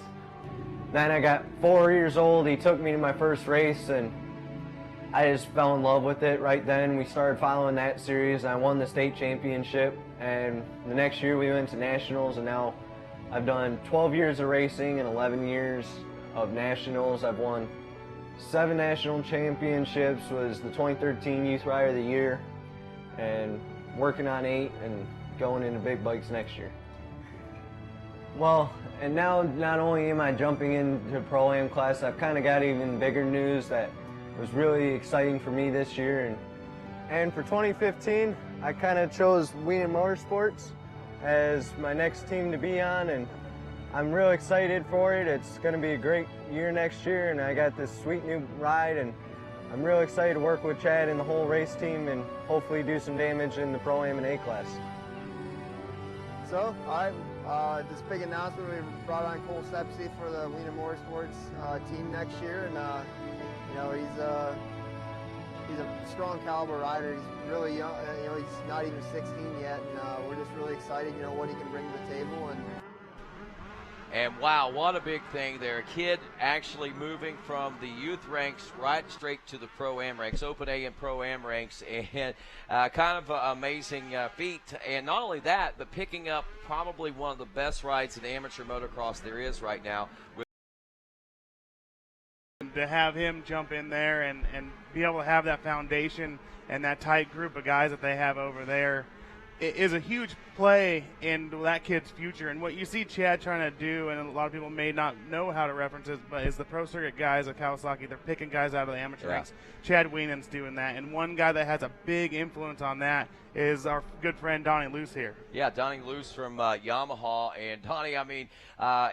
Then I got 4 years old. He took me to my first race, and I just fell in love with it right then. We started following that series. I won the state championship, and the next year we went to nationals, and now I've done 12 years of racing and 11 years of nationals. I've won 7 national championships, was the 2013 Youth Rider of the Year, and working on 8 and going into big bikes next year. Well, and now not only am I jumping into Pro-Am class, I've kind of got even bigger news that was really exciting for me this year. And for 2015, I kind of chose Wiener Motorsports as my next team to be on, and I'm real excited for it. It's going to be a great year next year, and I got this sweet new ride, and I'm real excited to work with Chad and the whole race team and hopefully do some damage in the Pro-Am and A class. So, this big announcement, we brought on Cole Cephacy for the Wiener Motorsports team next year, and you know, he's a strong caliber rider. He's really young. You know, he's not even 16 yet, and we're just really excited. You know, what he can bring to the table. And wow, what a big thing there. A kid actually moving from the youth ranks right straight to the Pro-Am ranks, Open A and Pro-Am ranks, and kind of an amazing feat. And not only that, but picking up probably one of the best rides in amateur motocross there is right now. To have him jump in there and be able to have that foundation and that tight group of guys that they have over there, it is a huge play in that kid's future. And what you see Chad trying to do, and a lot of people may not know how to reference it, but is the pro circuit guys at Kawasaki, they're picking guys out of the amateur ranks. Chad Wienen's doing that. And one guy that has a big influence on that is our good friend Donnie Luce here. Yeah, Donnie Luce from Yamaha. And Donnie, I mean,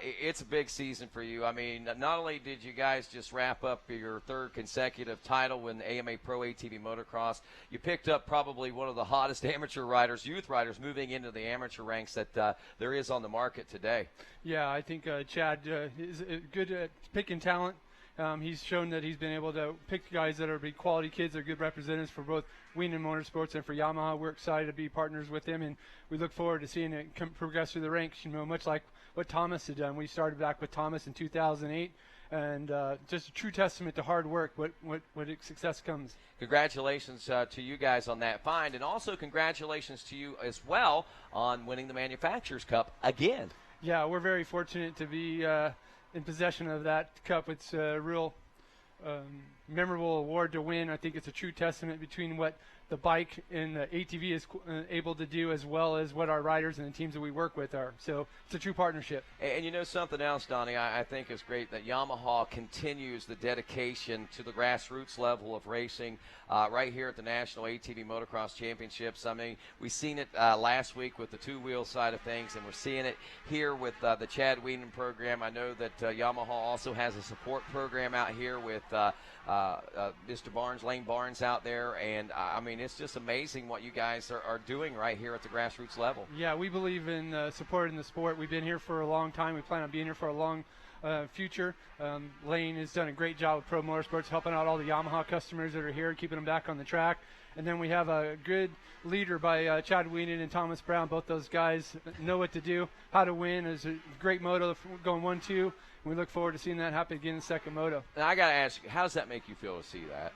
it's a big season for you. I mean, not only did you guys just wrap up your 3rd consecutive title in the AMA Pro ATV Motocross, you picked up probably one of the hottest amateur riders, youth riders, moving into the amateur ranks that there is on the market today. Yeah, I think Chad is good at picking talent. He's shown that he's been able to pick guys that are big quality kids, that are good representatives for both Wiener Motorsports and for Yamaha. We're excited to be partners with him, and we look forward to seeing it progress through the ranks, you know, much like what Thomas had done. We started back with Thomas in 2008, and just a true testament to hard work, what success comes. Congratulations to you guys on that find, and also congratulations to you as well on winning the Manufacturers Cup again. Yeah, we're very fortunate to be in possession of that cup. It's a real memorable award to win. I think it's a true testament between what the bike and the ATV is able to do, as well as what our riders and the teams that we work with are. So it's a true partnership. And you know something else, Donnie, I think is great, that Yamaha continues the dedication to the grassroots level of racing right here at the National ATV Motocross Championships. I mean, we've seen it last week with the two-wheel side of things, and we're seeing it here with the Chad Wienen program. I know that Yamaha also has a support program out here with Mr. Barnes, Lane Barnes out there, and I mean, it's just amazing what you guys are doing right here at the grassroots level. Yeah, we believe in supporting the sport. We've been here for a long time. We plan on being here for a long future. Lane has done a great job with Pro Motorsports, helping out all the Yamaha customers that are here, keeping them back on the track. And then we have a good leader by Chad Wienen and Thomas Brown. Both those guys know what to do, how to win. Is a great moto going 1-2. We look forward to seeing that happen again in the second moto. And I got to ask you, how does that make you feel to see that?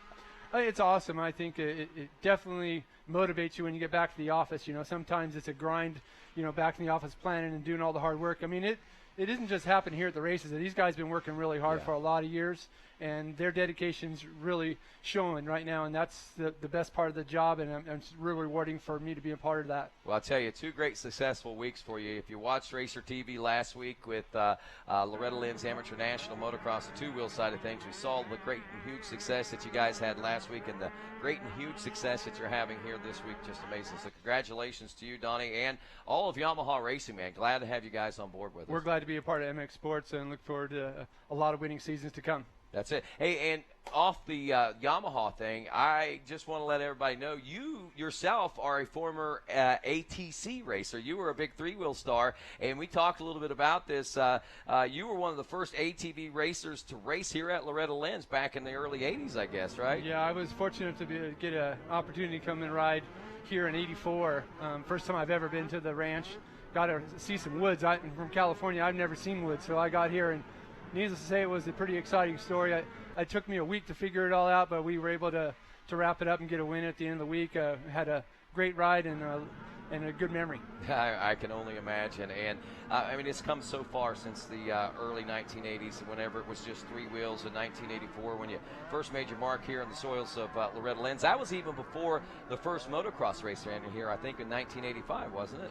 It's awesome. I think it definitely motivates you when you get back to the office. You know, sometimes it's a grind, you know, back in the office planning and doing all the hard work. I mean, it isn't just happening here at the races. These guys have been working really hard for a lot of years, and their dedication's really showing right now, and that's the best part of the job, and it's really rewarding for me to be a part of that. Well, I'll tell you, 2 great successful weeks for you. If you watched Racer TV last week with Loretta Lynn's Amateur National Motocross, the two-wheel side of things, we saw the great and huge success that you guys had last week and the great and huge success that you're having here this week. Just amazing. So congratulations to you, Donnie, and all of Yamaha Racing, man. Glad to have you guys on board with us. We're glad to be a part of MX Sports and look forward to a lot of winning seasons to come. That's it. Hey, and off the Yamaha thing, I just want to let everybody know you yourself are a former ATC racer. You were a big 3-wheel star, and we talked a little bit about this. You were one of the first ATV racers to race here at Loretta Lynn's back in the early 80s, I guess, right? Yeah, I was fortunate to get an opportunity to come and ride here in '84. First time I've ever been to the ranch. Got to see some woods. I'm from California. I've never seen woods, so I got here, and needless to say, it was a pretty exciting story. It took me a week to figure it all out, but we were able to wrap it up and get a win at the end of the week. Had a great ride and a good memory. I can only imagine. And, I mean, it's come so far since the early 1980s, whenever it was just 3 wheels in 1984 when you first made your mark here in the soils of Loretta Lynn's. That was even before the first motocross race ran here, I think, in 1985, wasn't it?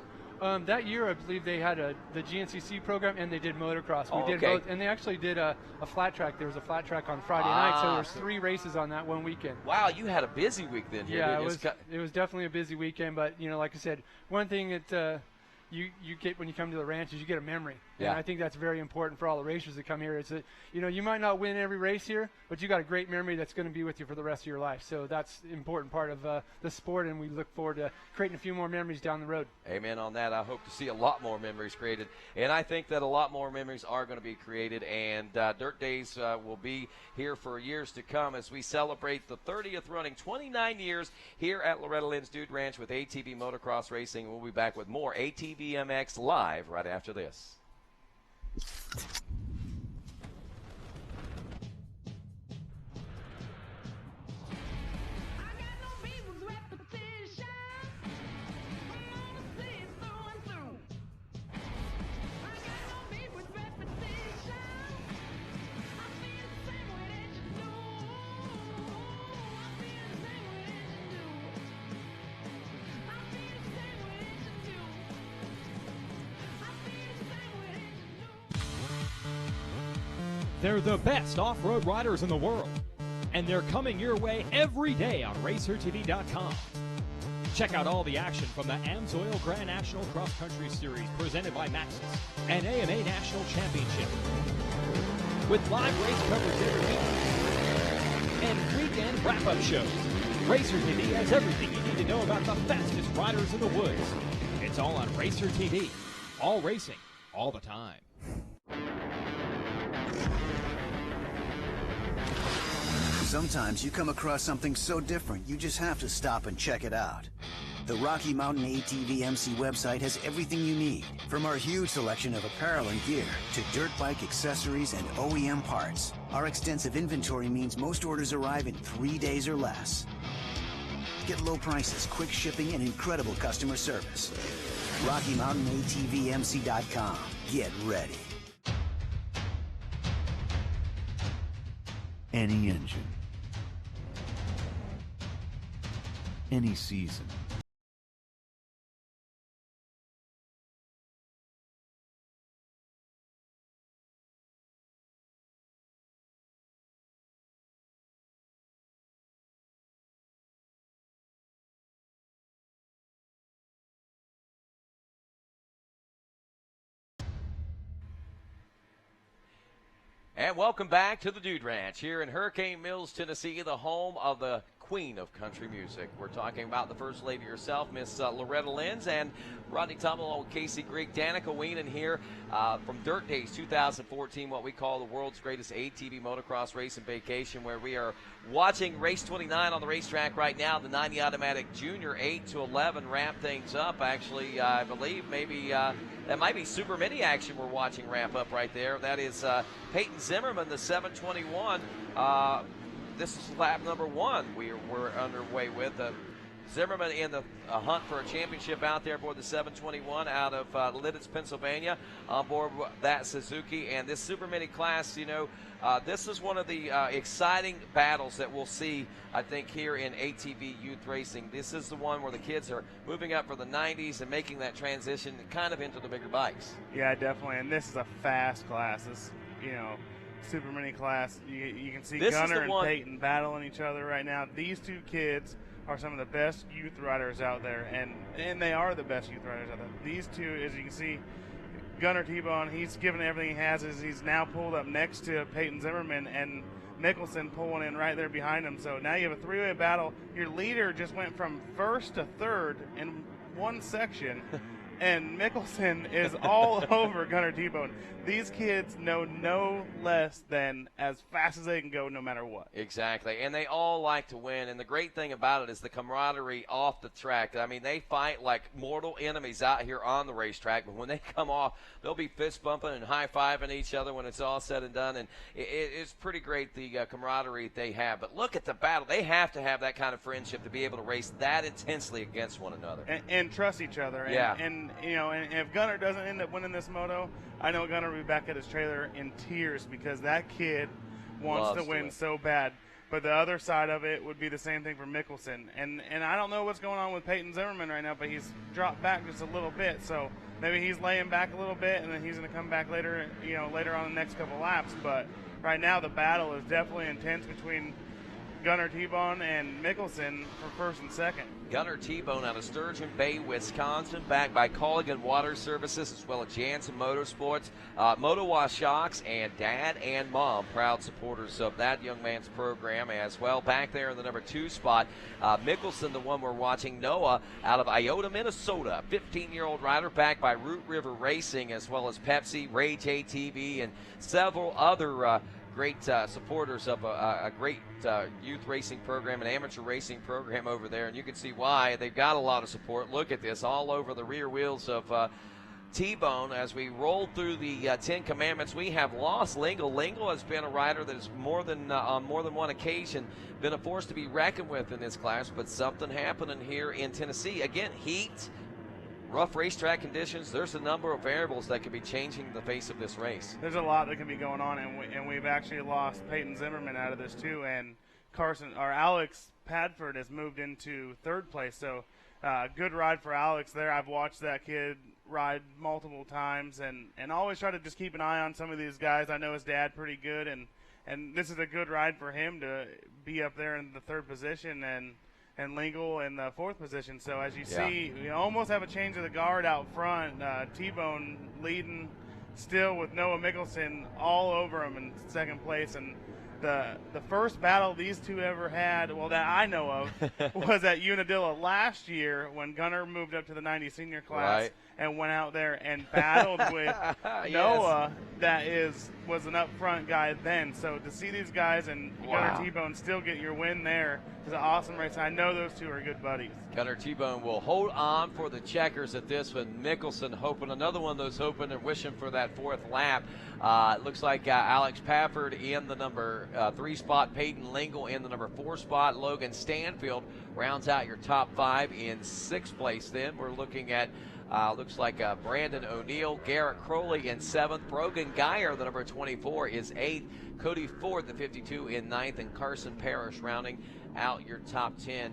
That year, I believe they had the GNCC program and they did motocross. We did both, and they actually did a flat track. There was a flat track on Friday night, so there was 3 races on that one weekend. Wow, you had a busy week then. Yeah, it was definitely a busy weekend, but you know, like I said, one thing that you get when you come to the ranch is you get a memory. Yeah. And I think that's very important for all the racers that come here. It's that, you know, you might not win every race here, but you got a great memory that's going to be with you for the rest of your life. So that's an important part of the sport, and we look forward to creating a few more memories down the road. Amen on that. I hope to see a lot more memories created, and I think that a lot more memories are going to be created, and Dirt Days will be here for years to come as we celebrate the 30th running, 29 years here at Loretta Lynn's Dude Ranch with ATV Motocross Racing. We'll be back with more ATVMX live right after this. They're the best off-road riders in the world, and they're coming your way every day on RacerTV.com. Check out all the action from the AMSOIL Grand National Cross Country Series presented by Maxxis and AMA National Championship. With live race coverage every week and weekend wrap-up shows, Racer TV has everything you need to know about the fastest riders in the woods. It's all on Racer TV. All racing, all the time. Sometimes you come across something so different, you just have to stop and check it out. The Rocky Mountain ATVMC website has everything you need, from our huge selection of apparel and gear to dirt bike accessories and OEM parts. Our extensive inventory means most orders arrive in 3 days or less. Get low prices, quick shipping, and incredible customer service. RockyMountainATVMC.com. Get ready. Any engine. Any season. And welcome back to the Dude Ranch here in Hurricane Mills, Tennessee, the home of the queen of country music. We're talking about the First Lady herself, Miss Loretta Lynn, and Rodney Tumble, Casey Greek, Danica Weenan here from Dirt Days 2014, what we call the world's greatest ATV motocross racing vacation, where we are watching race 29 on the racetrack right now. The 90 Automatic Junior 8 to 11 wrap things up. Actually, I believe maybe that might be Super Mini action we're watching wrap up right there. That is Peyton Zimmerman, the 721. This is lap number 1 we're underway with. Zimmerman in the hunt for a championship out there aboard the 721 out of Lidditz, Pennsylvania, on board that Suzuki. And this Super Mini class, this is one of the exciting battles that we'll see, I think, here in ATV youth racing. This is the one where the kids are moving up for the 90s and making that transition kind of into the bigger bikes. Yeah, definitely. And this is a fast class. This, Super Mini class. You can see This Gunner and Peyton battling each other right now. These two kids are some of the best youth riders out there, and they are the best youth riders out there. These two, as you can see, Gunner T-Bone, he's given everything he has. He's now pulled up next to Peyton Zimmerman, and Mickelson pulling in right there behind him. So now you have a three-way battle. Your leader just went from first to third in one section, and Mickelson is all over Gunner T-Bone. These kids know no less than as fast as they can go no matter what. Exactly, and they all like to win, and the great thing about it is the camaraderie off the track. I mean, they fight like mortal enemies out here on the racetrack, but when they come off, they'll be fist bumping and high-fiving each other when it's all said and done, and it's pretty great, the camaraderie they have. But look at the battle. They have to have that kind of friendship to be able to race that intensely against one another. And trust each other. And if Gunner doesn't end up winning this moto, I know Gunner will be back at his trailer in tears because that kid wants to win so bad. But the other side of it would be the same thing for Mickelson. And I don't know what's going on with Peyton Zimmerman right now, but he's dropped back just a little bit. So maybe he's laying back a little bit, and then he's going to come back later on the next couple laps. But right now the battle is definitely intense between Gunner T-Bone and Mickelson for first and second. Gunner T-Bone out of Sturgeon Bay, Wisconsin, backed by Colligan Water Services as well as Jansen Motorsports, Motowa Shocks, and Dad and Mom, proud supporters of that young man's program as well. Back there in the number 2 spot, Mickelson, the one we're watching, Noah, out of Iota, Minnesota, 15-year-old rider, backed by Root River Racing as well as Pepsi, Rage ATV, and several other great supporters of a great youth racing program, an amateur racing program over there, and you can see why they've got a lot of support. Look at this, all over the rear wheels of T-Bone. As we roll through the 10 Commandments, we have lost Lingle. Lingle has been a rider that has on more than one occasion been a force to be reckoned with in this class, but something happening here in Tennessee. Again, heat, rough racetrack conditions. There's a number of variables that could be changing the face of this race. There's a lot that can be going on, and we've actually lost Peyton Zimmerman out of this too, and Alex Padford has moved into third place. So good ride for Alex there. I've watched that kid ride multiple times, and always try to just keep an eye on some of these guys. I know his dad pretty good, and this is a good ride for him to be up there in the third position, and Lingle in the fourth position. So as you see, we almost have a change of the guard out front. T-Bone leading still with Noah Mickelson all over him in second place. And the first battle these two ever had, well, that I know of, was at Unadilla last year when Gunner moved up to the 90 senior class and went out there and battled with Noah, that was an up front guy then. So to see these guys and Gunner T-Bone still get your win there is an awesome race. I know those two are good buddies. Gunner T-Bone will hold on for the checkers at this one. Mickelson hoping another one of those open and wishing for that fourth lap. It looks like Alex Pafford in the number 3 spot, Peyton Lingle in the number 4 spot, Logan Stanfield rounds out your top 5 in 6th place. Then we're looking at looks like Brandon O'Neill, Garrett Crowley in 7th, Brogan Geyer, the number 24, is 8th, Cody Ford, the 52, in 9th, and Carson Parrish rounding out your top 10.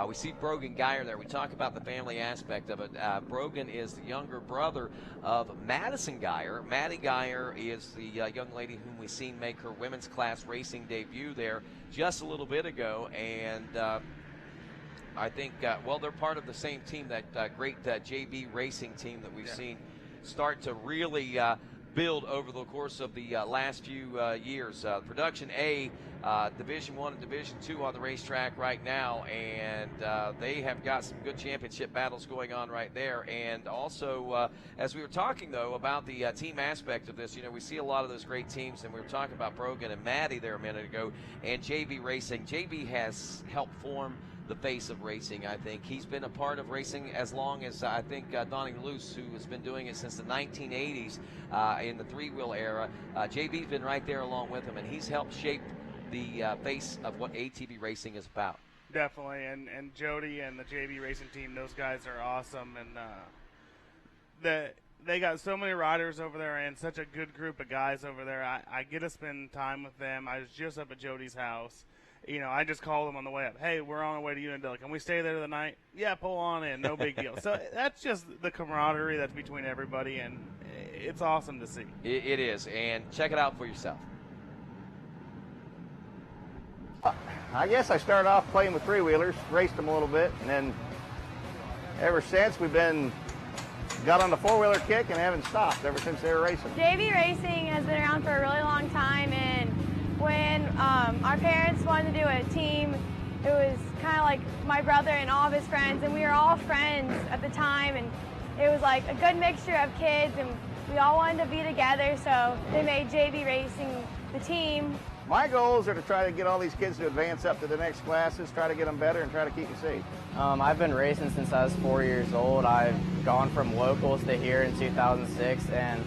We see Brogan Geyer there. We talk about the family aspect of it. Brogan is the younger brother of Madison Geyer. Maddie Geyer is the young lady whom we've seen make her women's class racing debut there just a little bit ago, and I think, they're part of the same team, that great JB racing team that we've seen start to really build over the course of the last few years. Production A, Division I and Division II on the racetrack right now, and they have got some good championship battles going on right there. And also, as we were talking, though, about the team aspect of this, we see a lot of those great teams, and we were talking about Brogan and Maddie there a minute ago, and JB Racing. JB has helped form the face of racing, I think. He's been a part of racing as long as, I think, Donnie Luce, who has been doing it since the 1980s in the three-wheel era. JB's been right there along with him, and he's helped shape the face of what ATV racing is about. Definitely, and Jody and the JB Racing team, those guys are awesome, and they got so many riders over there and such a good group of guys over there. I get to spend time with them. I was just up at Jody's house. I just called them on the way up. Hey, we're on our way to Unadilla. Can we stay there the night? Yeah, pull on in. No big deal. So that's just the camaraderie that's between everybody, and it's awesome to see. It is, and check it out for yourself. I guess I started off playing with three-wheelers, raced them a little bit, and then ever since got on the four-wheeler kick and haven't stopped ever since they were racing. JV Racing has been around for a really long time, and when our parents wanted to do a team, it was kind of like my brother and all of his friends, and we were all friends at the time, and it was like a good mixture of kids, and we all wanted to be together, so they made JV Racing the team. My goals are to try to get all these kids to advance up to the next classes, try to get them better, and try to keep them safe. I've been racing since I was 4 years old. I've gone from locals to here in 2006, and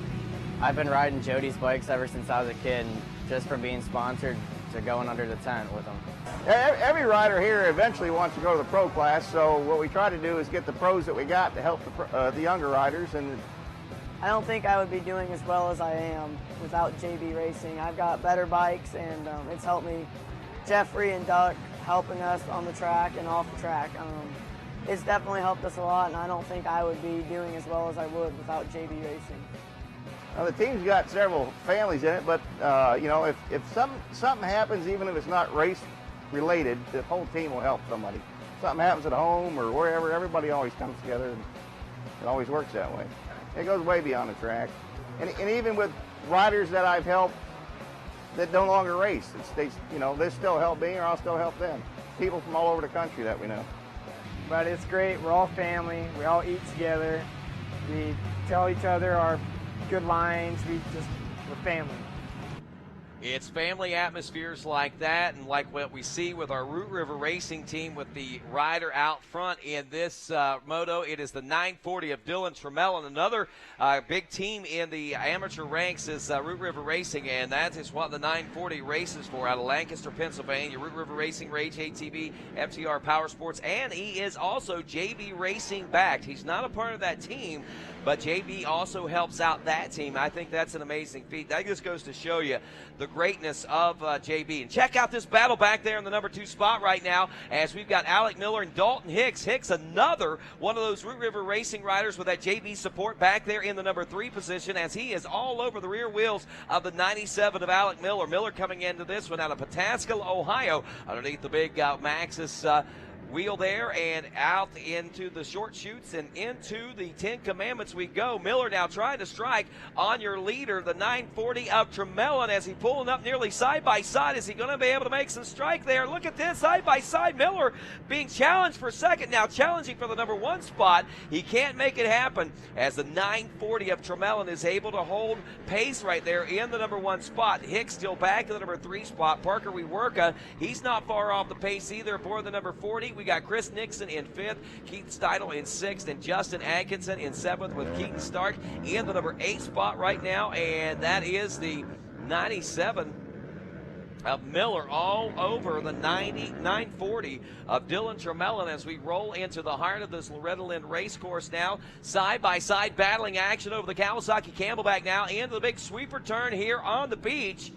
I've been riding Jody's bikes ever since I was a kid, and just from being sponsored to going under the tent with them. Every rider here eventually wants to go to the pro class, so what we try to do is get the pros that we got to help the younger riders. And I don't think I would be doing as well as I am without JB Racing. I've got better bikes, and it's helped me. Jeffrey and Duck helping us on the track and off the track. It's definitely helped us a lot, and I don't think I would be doing as well as I would without JB Racing. The team's got several families in it, but if something happens, even if it's not race related, the whole team will help somebody. If something happens at home or wherever, everybody always comes together, and it always works that way. It goes way beyond the track, and even with riders that I've helped that no longer race, they still help me, or I'll still help them. People from all over the country that we know. But it's great. We're all family. We all eat together. We tell each other our good lines. We're family. It's family atmospheres like that, and like what we see with our Root River Racing team with the rider out front in this moto. It is the 940 of Dylan Trammell, and another big team in the amateur ranks is Root River Racing, and that is what the 940 races for out of Lancaster, Pennsylvania. Root River Racing, Rage ATV, FTR Power Sports, and he is also JB Racing backed. He's not a part of that team, but JB also helps out that team. I think that's an amazing feat. That just goes to show you the greatness of JB. And check out this battle back there in the number 2 spot right now, as we've got Alec Miller and Dalton Hicks. Hicks, another one of those Root River Racing riders with that JB support back there in the number 3 position, as he is all over the rear wheels of the 97 of Alec Miller. Miller coming into this one out of Pataskala, Ohio, underneath the big Maxxis wheel there, and out into the short chutes and into the 10 Commandments we go. Miller now trying to strike on your leader, the 940 of Trammell, as he pulling up nearly side by side. Is he going to be able to make some strike there? Look at this, side by side. Miller being challenged for second, now challenging for the number 1 spot. He can't make it happen, as the 940 of Trammell is able to hold pace right there in the number 1 spot. Hicks still back to the number 3 spot. Parker Weworka, he's not far off the pace either for the number 40. We got Chris Nixon in 5th, Keith Steidel in 6th, and Justin Atkinson in 7th, with Keaton Stark in the number 8 spot right now, and that is the 97 of Miller all over the 940 of Dylan Trammell, as we roll into the heart of this Loretta Lynn race course now. Side-by-side battling action over the Kawasaki Camelback now into the big sweeper turn here on the beach.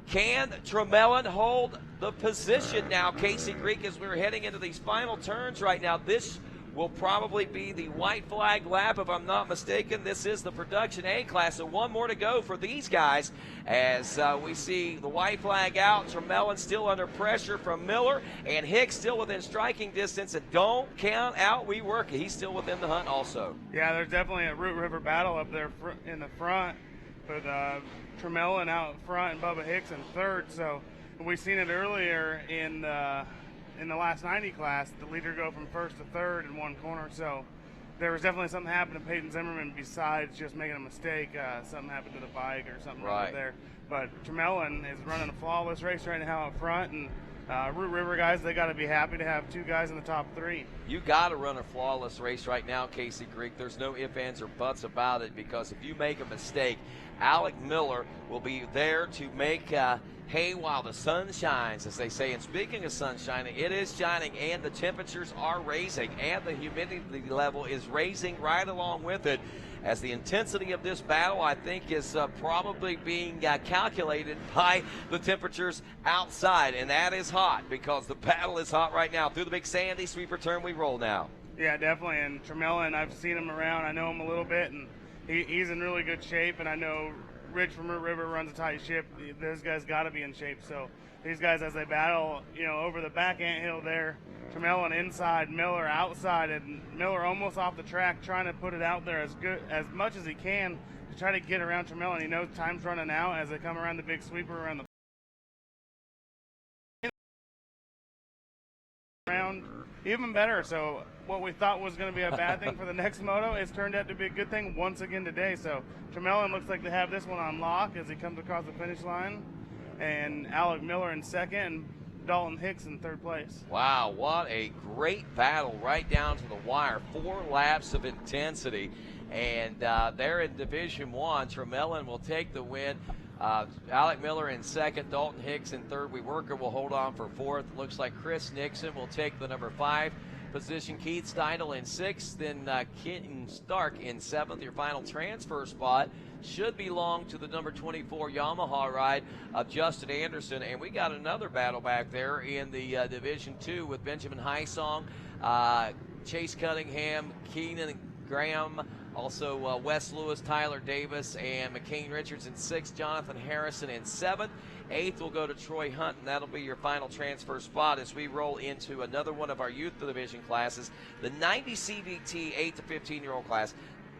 Can Trammell hold the position now, Casey Creek, as we're heading into these final turns right now? This will probably be the white flag lap, if I'm not mistaken. This is the Production A class, so one more to go for these guys, as we see the white flag out. Trammell still under pressure from Miller, and Hicks still within striking distance, and don't count out Weworka. He's still within the hunt also. Yeah, there's definitely a Root River battle up there in the front. with Tremellin out front and Bubba Hicks in third. So we've seen it earlier in the last 90 class, the leader go from first to third in one corner. So there was definitely something happened to Peyton Zimmerman besides just making a mistake. Something happened to the bike or something over there. But Tremellin is running a flawless race right now up front, and Root River guys, they got to be happy to have 2 guys in the top 3. You got to run a flawless race right now, Casey Greek. There's no ifs, ands, or buts about it, because if you make a mistake, Alec Miller will be there to make hay while the sun shines, as they say. And speaking of sun shining, it is shining, and the temperatures are raising, and the humidity level is raising right along with it, as the intensity of this battle, I think, is probably being calculated by the temperatures outside, and that is hot, because the battle is hot right now. Through the big sandy sweeper turn we roll now. Yeah, definitely, and Tremellin, I've seen him around. I know him a little bit, and he's in really good shape, and I know Rich from Root River runs a tight ship. Those guys got to be in shape, so these guys, as they battle, over the back anthill there, Tremellin inside, Miller outside, and Miller almost off the track, trying to put it out there as much as he can to try to get around Tremellin. He knows time's running out as they come around the big sweeper around the round. Even better. So what we thought was going to be a bad thing for the next moto, it's turned out to be a good thing once again today. So Tremellin looks like they have this one on lock as he comes across the finish line, and Alec Miller in second, and Dalton Hicks in third place. Wow, what a great battle right down to the wire. 4 laps of intensity, and they're in Division 1. Tremellin will take the win. Alec Miller in second, Dalton Hicks in third. Worker will hold on for fourth. Looks like Chris Nixon will take the number 5 position. Keith Steidel in sixth, then Keaton Stark in seventh. Your final transfer spot should belong to the number 24 Yamaha ride of Justin Anderson. And we got another battle back there in the Division 2 with Benjamin Hysong, Chase Cunningham, Keenan Graham, also Wes Lewis, Tyler Davis, and McCain Richards in sixth, Jonathan Harrison in seventh. Eighth will go to Troy Hunt, and that'll be your final transfer spot as we roll into another one of our youth division classes, the 90 CVT 8 to 15-year-old class.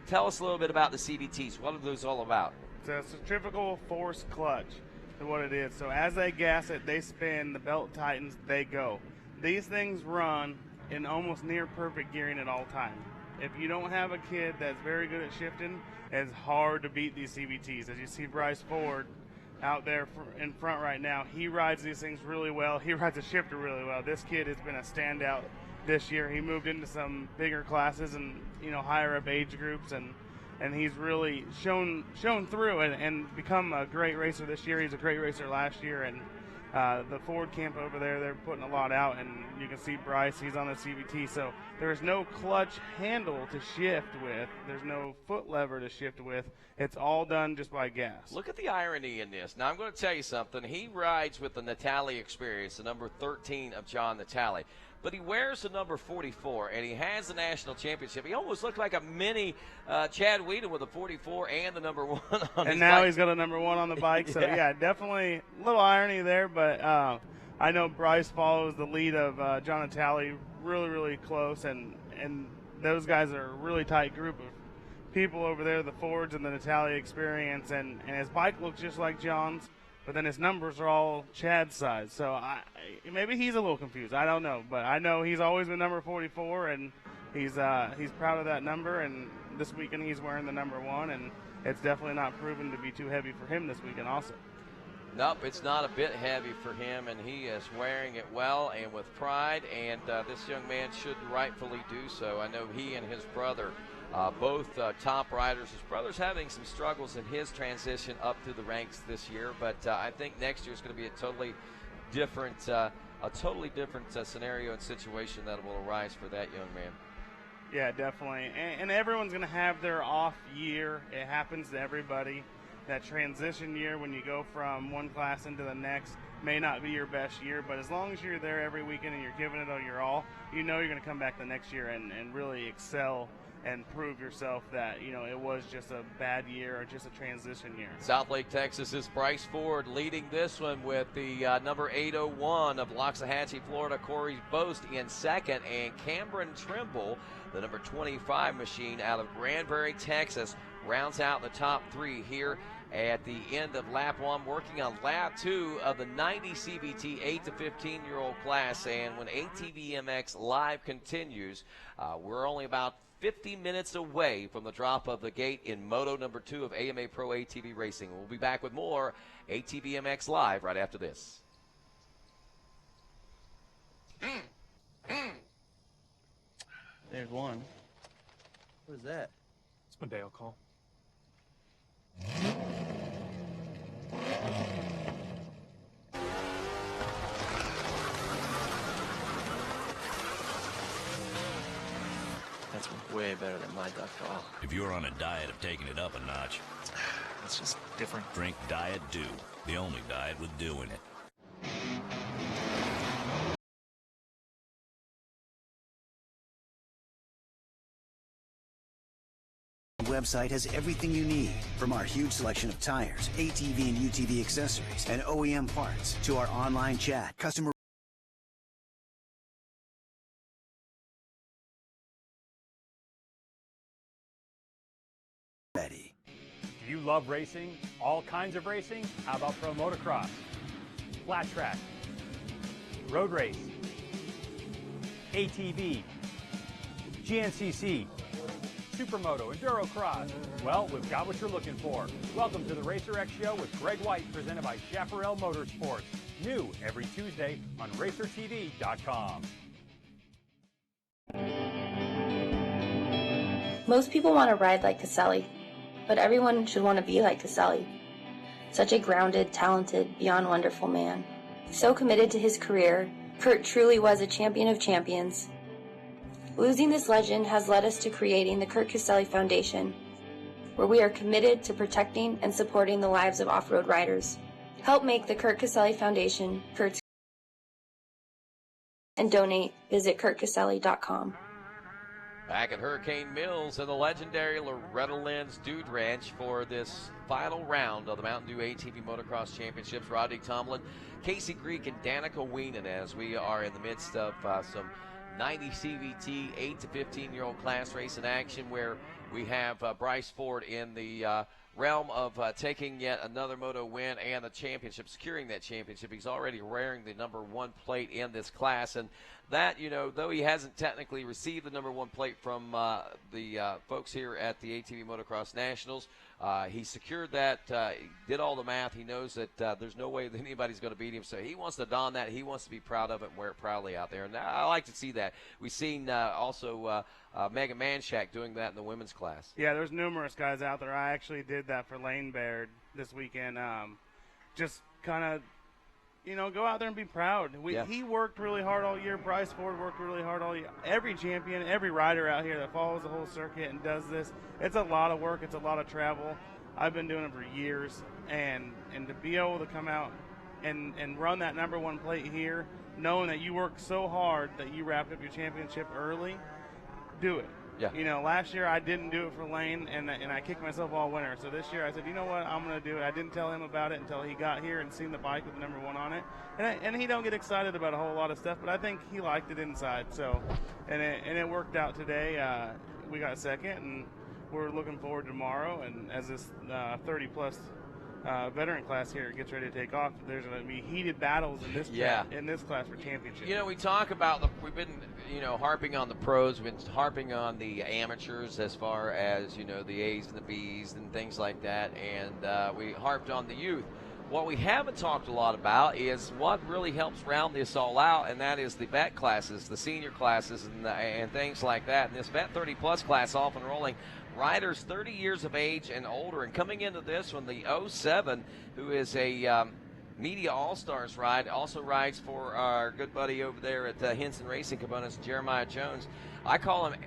Tell us a little bit about the CVTs. What are those all about? It's a centrifugal force clutch is what it is. So as they gas it, they spin, the belt tightens, they go. These things run in almost near perfect gearing at all times. If you don't have a kid that's very good at shifting, it's hard to beat these CVTs. As you see Bryce Ford out there in front right now, he rides these things really well. He rides a shifter really well. This kid has been a standout this year. He moved into some bigger classes and higher up age groups, and he's really shown through and become a great racer this year. He's a great racer last year, and the Ford camp over there, they're putting a lot out, and you can see Bryce, he's on the CVT, so there's no clutch handle to shift with. There's no foot lever to shift with. It's all done just by gas. Look at the irony in this. Now, I'm going to tell you something. He rides with the Natali experience, the number 13 of John Natali. But he wears the number 44, and he has the national championship. He almost looked like a mini Chad Whedon with a 44 and the number 1 on his bike. And now he's got a number 1 on the bike. So, yeah, definitely a little irony there. But I know Bryce follows the lead of John Natali really, really close. And those guys are a really tight group of people over there, the Fords and the Natali experience. And his bike looks just like John's. But then his numbers are all Chad's size. So maybe he's a little confused. I don't know. But I know he's always been number 44, and he's proud of that number. And this weekend he's wearing the number 1, and it's definitely not proven to be too heavy for him this weekend also. Nope, it's not a bit heavy for him, and he is wearing it well and with pride, and this young man should rightfully do so. I know he and his brother, both top riders. His brother's having some struggles in his transition up through the ranks this year, but I think next year is going to be a totally different scenario and situation that will arise for that young man. Yeah, definitely. And everyone's going to have their off year. It happens to everybody. That transition year when you go from one class into the next may not be your best year, but as long as you're there every weekend and you're giving it all your all, you're going to come back the next year and really excel and prove yourself that, it was just a bad year or just a transition year. Southlake, Texas' Bryce Ford leading this one with the number 801 of Loxahatchee, Florida, Corey Boast in second, and Cameron Trimble, the number 25 machine out of Granbury, Texas, rounds out the top 3 here at the end of lap 1, working on lap 2 of the 90 CVT 8 to 15-year-old class. And when ATVMX Live continues, we're only about 50 minutes away from the drop of the gate in Moto number 2 of AMA Pro ATV Racing. We'll be back with more ATVMX Live right after this. There's one. What is that? It's my Dale call. That's way better than my duck call. If you're on a diet of taking it up a notch, It's just different. drink Diet Dew, the only diet with dew in it. Website has everything you need, from our huge selection of tires, ATV and UTV accessories, and OEM parts, to our online chat, customer ready. Do you love racing? All kinds of racing? How about pro motocross, flat track, road race, ATV, GNCC, Supermoto, Enduro Cross? Well, we've got what you're looking for. Welcome to the Racer X Show with Greg White, presented by Chaparral Motorsports. New every Tuesday on RacerTV.com. Most people want to ride like Castelli, but everyone should want to be like Castelli. Such a grounded, talented, beyond wonderful man. So committed to his career, Kirk truly was a champion of champions. Losing this legend has led us to creating the Kirk Castelli Foundation, where we are committed to protecting and supporting the lives of off-road riders. Help make the Kirk Castelli Foundation Kirk's and donate. Visit KirkCastelli.com. Back at Hurricane Mills and the legendary Loretta Lynn's Dude Ranch for this final round of the Mountain Dew ATV Motocross Championships. Rodney Tomlin, Casey Greek, and Danica Weenan, as we are in the midst of some 90 CVT 8 to 15-year-old class race in action, where we have Bryce Ford in the realm of taking yet another moto win and the championship, securing that championship. He's already wearing the number 1 plate in this class, and that, you know, though he hasn't technically received the number 1 plate from the folks here at the ATV Motocross Nationals, he secured that, did all the math. He knows that there's no way that anybody's going to beat him, so he wants to don that. He wants to be proud of it and wear it proudly out there, and I like to see that. We've seen also Megan Manshak doing that in the women's class. Yeah, there's numerous guys out there. I actually did that for Lane Baird this weekend. Just kind of, you know, go out there and be proud. He worked really hard all year. Bryce Ford worked really hard all year. Every champion, every rider out here that follows the whole circuit and does this, it's a lot of work. It's a lot of travel. I've been doing it for years, and to be able to come out and run that number 1 plate here, knowing that you worked so hard that you wrapped up your championship early, do it. Yeah. You know, last year I didn't do it for Lane, and I kicked myself all winter. So this year I said, you know what, I'm going to do it. I didn't tell him about it until he got here and seen the bike with the number 1 on it. And he don't get excited about a whole lot of stuff, but I think he liked it inside. So, and it worked out today. We got second, and we're looking forward to tomorrow. And as this 30-plus veteran class here gets ready to take off, there's going to be heated battles in this class for championship. You know, we talk about we've been, you know, harping on the pros, we've been harping on the amateurs as far as, you know, the A's and the B's and things like that, and we harped on the youth. What we haven't talked a lot about is what really helps round this all out, and that is the vet classes, the senior classes, and things like that. And this vet 30-plus class off and rolling, riders 30 years of age and older. And coming into this one, the 07, who is a Media All-Stars ride, also rides for our good buddy over there at Henson Racing Components, Jeremiah Jones. I call him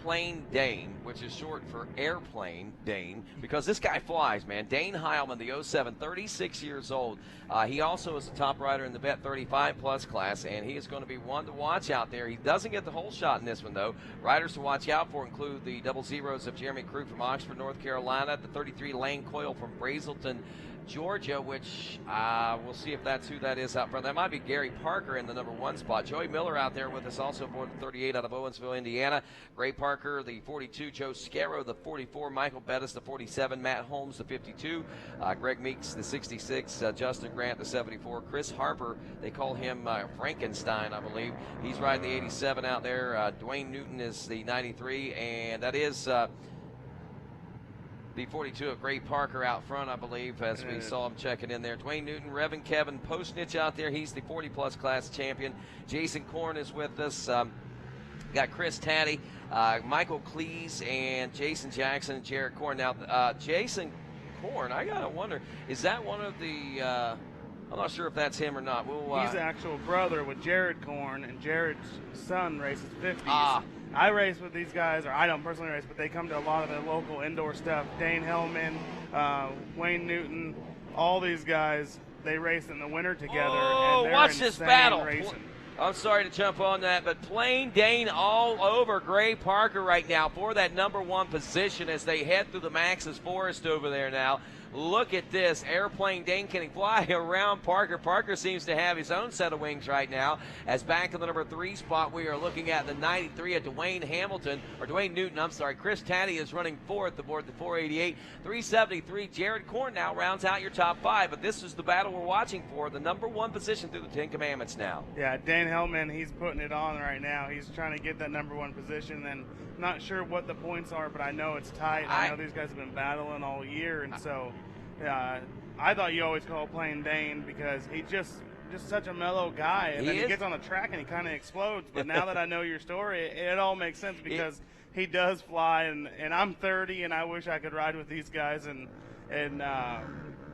Plane Dane, which is short for Airplane Dane, because this guy flies, man. Dane Heilman, the 07, 36 years old. He also is a top rider in the Vet 35-plus class, and he is going to be one to watch out there. He doesn't get the whole shot in this one, though. Riders to watch out for include the double zeros of Jeremy Krug from Oxford, North Carolina, the 33 Lane Coyle from Brazelton, Georgia, which we'll see if that's who that is out front. That might be Gary Parker in the number 1 spot. Joey Miller out there with us, also aboard the 38 out of Owensville, Indiana. Gray Parker, the 42. Joe Scarrow, the 44. Michael Bettis, the 47. Matt Holmes, the 52. Greg Meeks, the 66. Justin Grant, the 74. Chris Harper, they call him Frankenstein, I believe. He's riding the 87 out there. Dwayne Newton is the 93, and that is the 42 of Gray Parker out front, I believe, as we saw him checking in there. Dwayne Newton, Revan Kevin Postnich out there. He's the 40-plus class champion. Jason Korn is with us. Got Chris Taddy, Michael Cleese, and Jason Jackson and Jared Korn. Now, Jason Korn, I got to wonder, is that one of the I'm not sure if that's him or not. He's the actual brother with Jared Korn, and Jared's son races 50s. I race with these guys, or I don't personally race, but they come to a lot of the local indoor stuff. Dane Hellman, Wayne Newton, all these guys, they race in the winter together. Oh, and they're watch this battle. Racing. I'm sorry to jump on that, but Plain Dane all over Gray Parker right now for that number 1 position as they head through the Max's Forest over there now. Look at this. Airplane Dane, can he fly around Parker? Parker seems to have his own set of wings right now. As back in the number 3 spot, we are looking at the 93 of Dwayne Newton, I'm sorry. Chris Taddy is running 4th aboard the 488. 373, Jared Korn now rounds out your top 5. But this is the battle we're watching for, the number 1 position through the 10 Commandments now. Yeah, Dane Hellman, he's putting it on right now. He's trying to get that number 1 position, and not sure what the points are, but I know it's tight. I know these guys have been battling all year, and so I thought you always call Plain Dane because he's just such a mellow guy, and then he gets on the track and he kind of explodes. But now that I know your story, it all makes sense because he does fly, and I'm 30, and I wish I could ride with these guys. And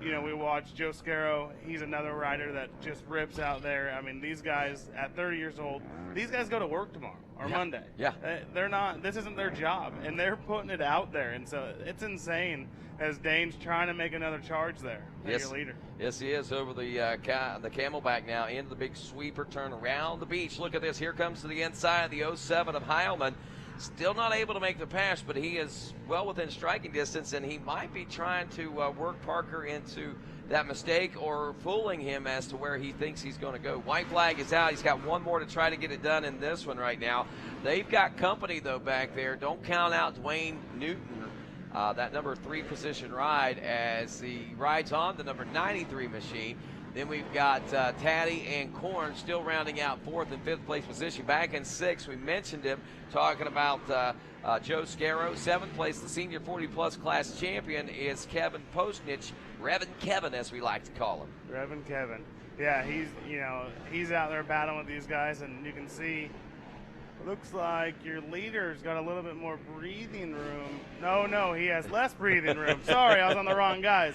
you know, we watch Joe Scarrow. He's another rider that just rips out there. I mean, these guys at 30 years old, these guys go to work tomorrow or Monday. Yeah. They're not, this isn't their job, and they're putting it out there. And so it's insane as Dane's trying to make another charge there. Your leader. Yes, he is over the Camelback now into the big sweeper turn around the beach. Look at this. Here comes to the inside the 07 of Heilman. Still not able to make the pass, but he is well within striking distance, and he might be trying to work Parker into that mistake or fooling him as to where he thinks he's going to go. White flag is out. He's got one more to try to get it done in this one right now. They've got company, though, back there. Don't count out Dwayne Newton, that number 3 position ride, as he rides on the number 93 machine. Then we've got Taddy and Korn still rounding out 4th and 5th place position. Back in 6th, we mentioned him, talking about Joe Scarrow. 7th place, the senior 40-plus class champion, is Kevin Postnich, Revan Kevin, as we like to call him. Revan Kevin. Yeah, he's out there battling with these guys, and you can see, looks like your leader's got a little bit more breathing room. No, he has less breathing room. Sorry, I was on the wrong guys.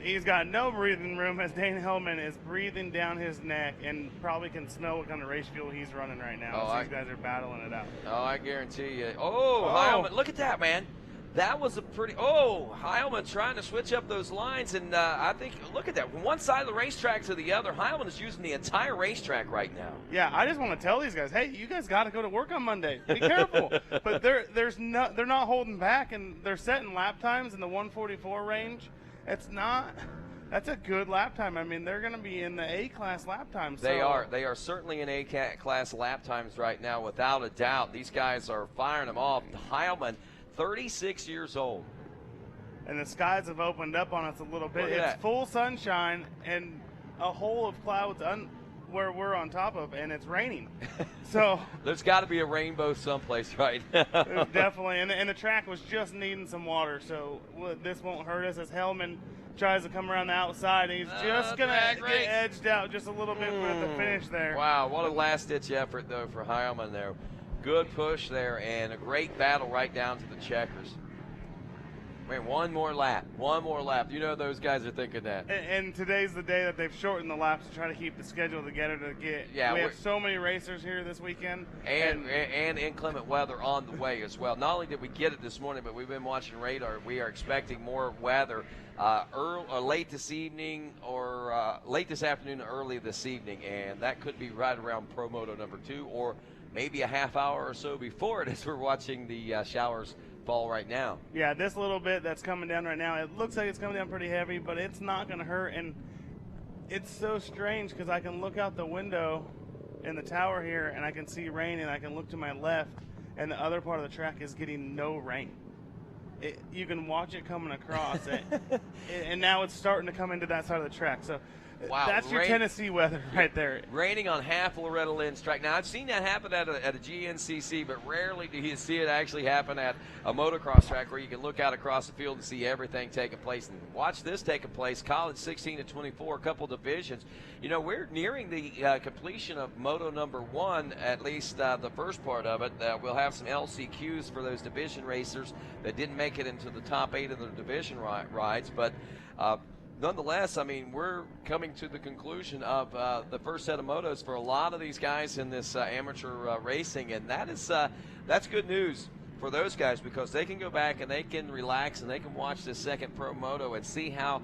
He's got no breathing room as Dane Hellman is breathing down his neck and probably can smell what kind of race fuel he's running right now. These guys are battling it out. Oh, I guarantee you. Heilman, look at that, man. That was a pretty, Heilman trying to switch up those lines, and I think, look at that. From one side of the racetrack to the other, Heilman is using the entire racetrack right now. Yeah, I just want to tell these guys, hey, you guys got to go to work on Monday. Be careful. But they're not holding back, and they're setting lap times in the 144 range. That's a good lap time. I mean, they're going to be in the A-class lap times. They are certainly in A-class lap times right now, without a doubt. These guys are firing them off. Heilman, 36 years old. And the skies have opened up on us a little bit. It's full sunshine and a hole of clouds where we're on top of, and it's raining. So there's got to be a rainbow someplace, right? Definitely. And the track was just needing some water, so this won't hurt us as Hellman tries to come around the outside. He's just going to get edged out just a little bit for the finish there. Wow, what a last-ditch effort, though, for Heilman there. Good push there, and a great battle right down to the checkers. Man, one more lap. You know those guys are thinking that. And today's the day that they've shortened the laps to try to keep the schedule together to get. Yeah, we have so many racers here this weekend. And inclement weather on the way as well. Not only did we get it this morning, but we've been watching radar. We are expecting more weather late this evening or late this afternoon or early this evening, and that could be right around Pro Moto number 2 or maybe a half hour or so before it as we're watching the showers fall right now. Yeah, this little bit that's coming down right now, it looks like it's coming down pretty heavy, but it's not going to hurt. And it's so strange because I can look out the window in the tower here and I can see rain, and I can look to my left and the other part of the track is getting no rain. You can watch it coming across and now it's starting to come into that side of the track. So wow, that's your Tennessee weather right there. Raining on half Loretta Lynn's track. Now, I've seen that happen at a GNCC, but rarely do you see it actually happen at a motocross track where you can look out across the field and see everything taking place. And watch this taking place. College 16 to 24, a couple divisions. You know, we're nearing the completion of Moto number 1, at least the first part of it. We'll have some LCQs for those division racers that didn't make it into the top 8 of the division rides, but nonetheless, I mean, we're coming to the conclusion of the first set of motos for a lot of these guys in this amateur racing, and that's good news for those guys because they can go back and they can relax and they can watch this second pro moto and see how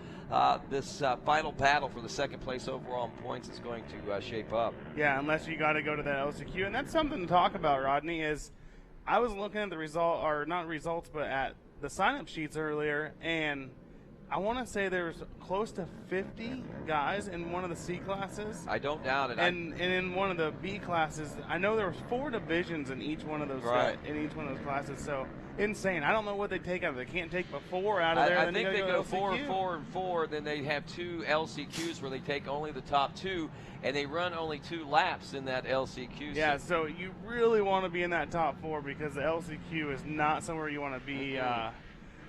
this final battle for the second place overall in points is going to shape up. Yeah, unless you got to go to that LCQ, and that's something to talk about, Rodney. Is I was looking at the result, or not results, but at the sign-up sheets earlier, and I want to say there's close to 50 guys in one of the C classes. I don't doubt it. And in one of the B classes, I know there was 4 divisions in each one of those in each one of those classes. So insane. I don't know what they take out of it. They can't take but 4 out of there. I think they go 4, 4, and 4. Then they have 2 LCQs where they take only the top 2, and they run only 2 laps in that LCQ. Yeah, so you really want to be in that top 4 because the LCQ is not somewhere you want to be.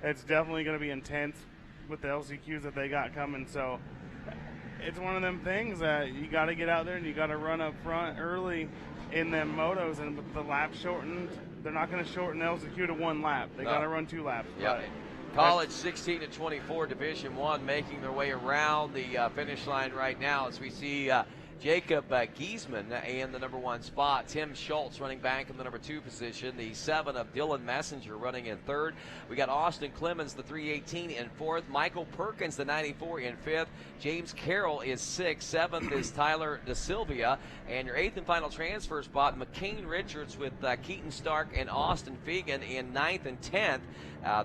It's definitely going to be intense with the LCQs that they got coming. So it's one of them things that you got to get out there and you got to run up front early in them motos, and with the lap shortened, they're not going to shorten the LCQ to 1 lap. They got to run 2 laps. Yeah. College 16 to 24 Division 1 making their way around the finish line right now as we see Jacob Giesman in the number 1 spot. Tim Schultz running back in the number 2 position. The 7 of Dylan Messenger running in 3rd. We got Austin Clemens, the 318, in 4th. Michael Perkins, the 94, in 5th. James Carroll is 6th. 7th is Tyler DeSilvia. And your 8th and final transfer spot, McCain Richards with Keaton Stark and Austin Fegan in 9th and 10th.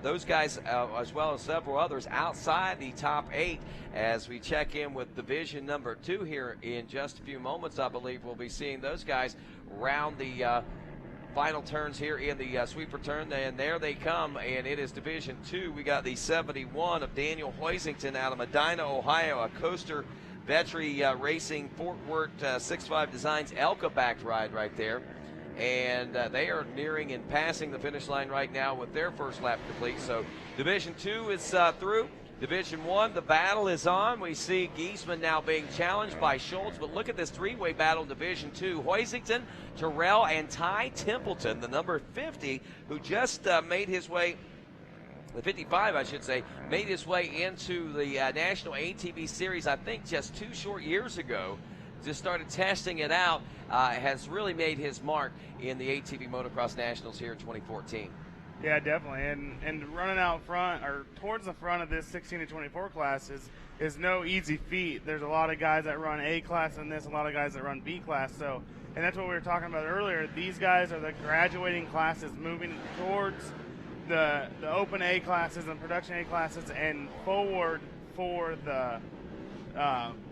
Those guys, as well as several others, outside the top 8 as we check in with Division number 2 here in just a few moments. I believe we'll be seeing those guys round the final turns here in the sweeper turn, and there they come, and it is Division 2. We got the 71 of Daniel Hoisington out of Medina, Ohio, a Coaster Vetri Racing Fort Worth 6.5 Designs Elka-backed ride right there. And they are nearing and passing the finish line right now with their first lap complete. So Division 2 is through. Division 1, the battle is on. We see Giesman now being challenged by Schultz, but look at this 3-way battle in Division 2. Hoisington, Terrell, and Ty Templeton, the number 50, who just made his way, the 55, I should say, made his way into the National ATV Series, I think just 2 short years ago. Just started testing it out, has really made his mark in the ATV Motocross Nationals here in 2014. Yeah, definitely, and running out front or towards the front of this 16 to 24 class is no easy feat. There's a lot of guys that run A class in this, a lot of guys that run B class. So, and that's what we were talking about earlier. These guys are the graduating classes moving towards the open A classes and production A classes and forward for the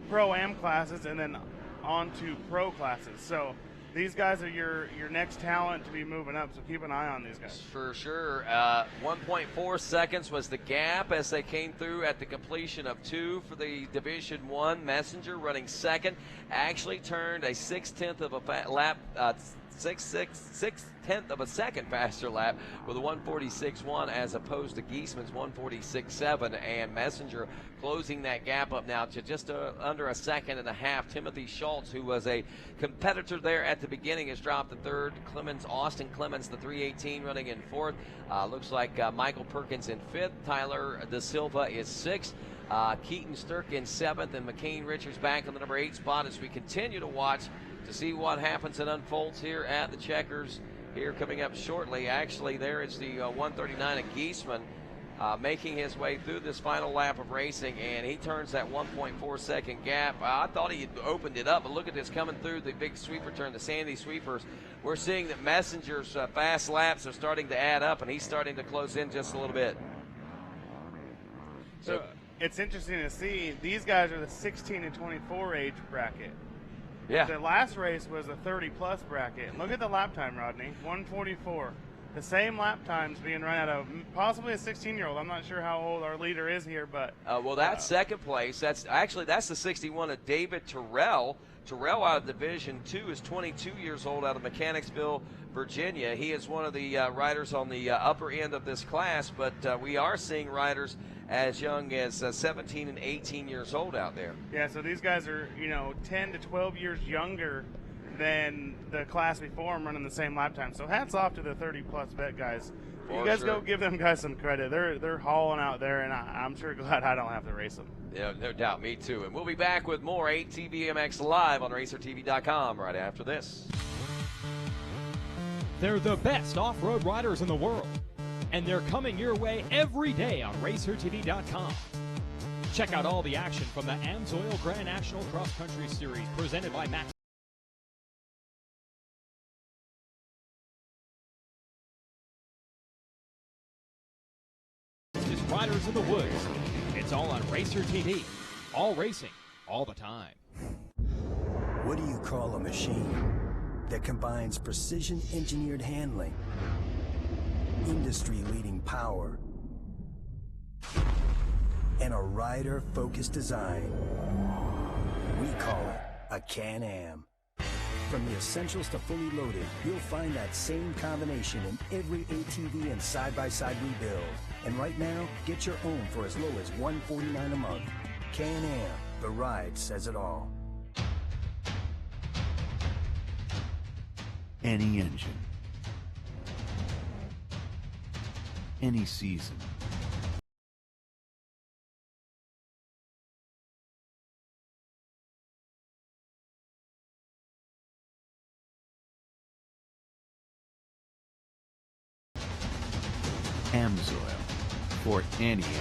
Pro-Am classes and then on to pro classes. So these guys are your next talent to be moving up, so keep an eye on these guys. For sure. 1.4 seconds was the gap as they came through at the completion of 2 for the Division 1. Messenger running 2nd, actually turned a 6/10 of a lap, 6/10 of a second faster lap with a 146.1 as opposed to Giesman's 146.7, and Messenger closing that gap up now to just under a 1.5 seconds. Timothy Schultz, who was a competitor there at the beginning, has dropped to 3rd. Austin Clemens, the 318, running in 4th. Looks like Michael Perkins in 5th. Tyler DeSilva is 6th. Keaton Sturk in 7th, and McCain Richards back on the number 8 spot as we continue to watch to see what happens and unfolds here at the Checkers here coming up shortly. Actually, there is the 139 of Giesman making his way through this final lap of racing, and he turns that 1.4 second gap. I thought he had opened it up, but look at this coming through the big sweeper turn, the Sandy sweepers. We're seeing that Messenger's fast laps are starting to add up, and he's starting to close in just a little bit. So it's interesting to see. These guys are the 16 to 24 age bracket. Yeah. The last race was a 30-plus bracket. And look at the lap time, Rodney, 1:44. The same lap times being run out of possibly a 16-year-old. I'm not sure how old our leader is here, but well, that's second place. That's the 61 of David Terrell. Terrell out of Division 2 is 22 years old, out of Mechanicsville, Virginia. He is one of the riders on the upper end of this class, but we are seeing riders as young as 17 and 18 years old out there. Yeah, so these guys are 10 to 12 years younger than the class before them, running the same lap time. So hats off to the 30-plus vet guys. You guys go give them guys some credit. They're hauling out there, and I'm sure glad I don't have to race them. Yeah, no doubt, me too. And we'll be back with more ATVMX Live on RacerTV.com right after this. They're the best off-road riders in the world, and they're coming your way every day on RacerTV.com. Check out all the action from the AMSOIL Grand National Cross Country Series presented by Max. Riders in the Woods. It's all on Racer TV. All racing, all the time. What do you call a machine that combines precision-engineered handling, industry-leading power, and a rider-focused design? We call it a Can-Am. From the essentials to fully loaded, you'll find that same combination in every ATV and side-by-side we build. And right now, get your own for as low as $149 a month. Can-Am, the ride says it all. Any engine. Any season. AMSOIL for any engine.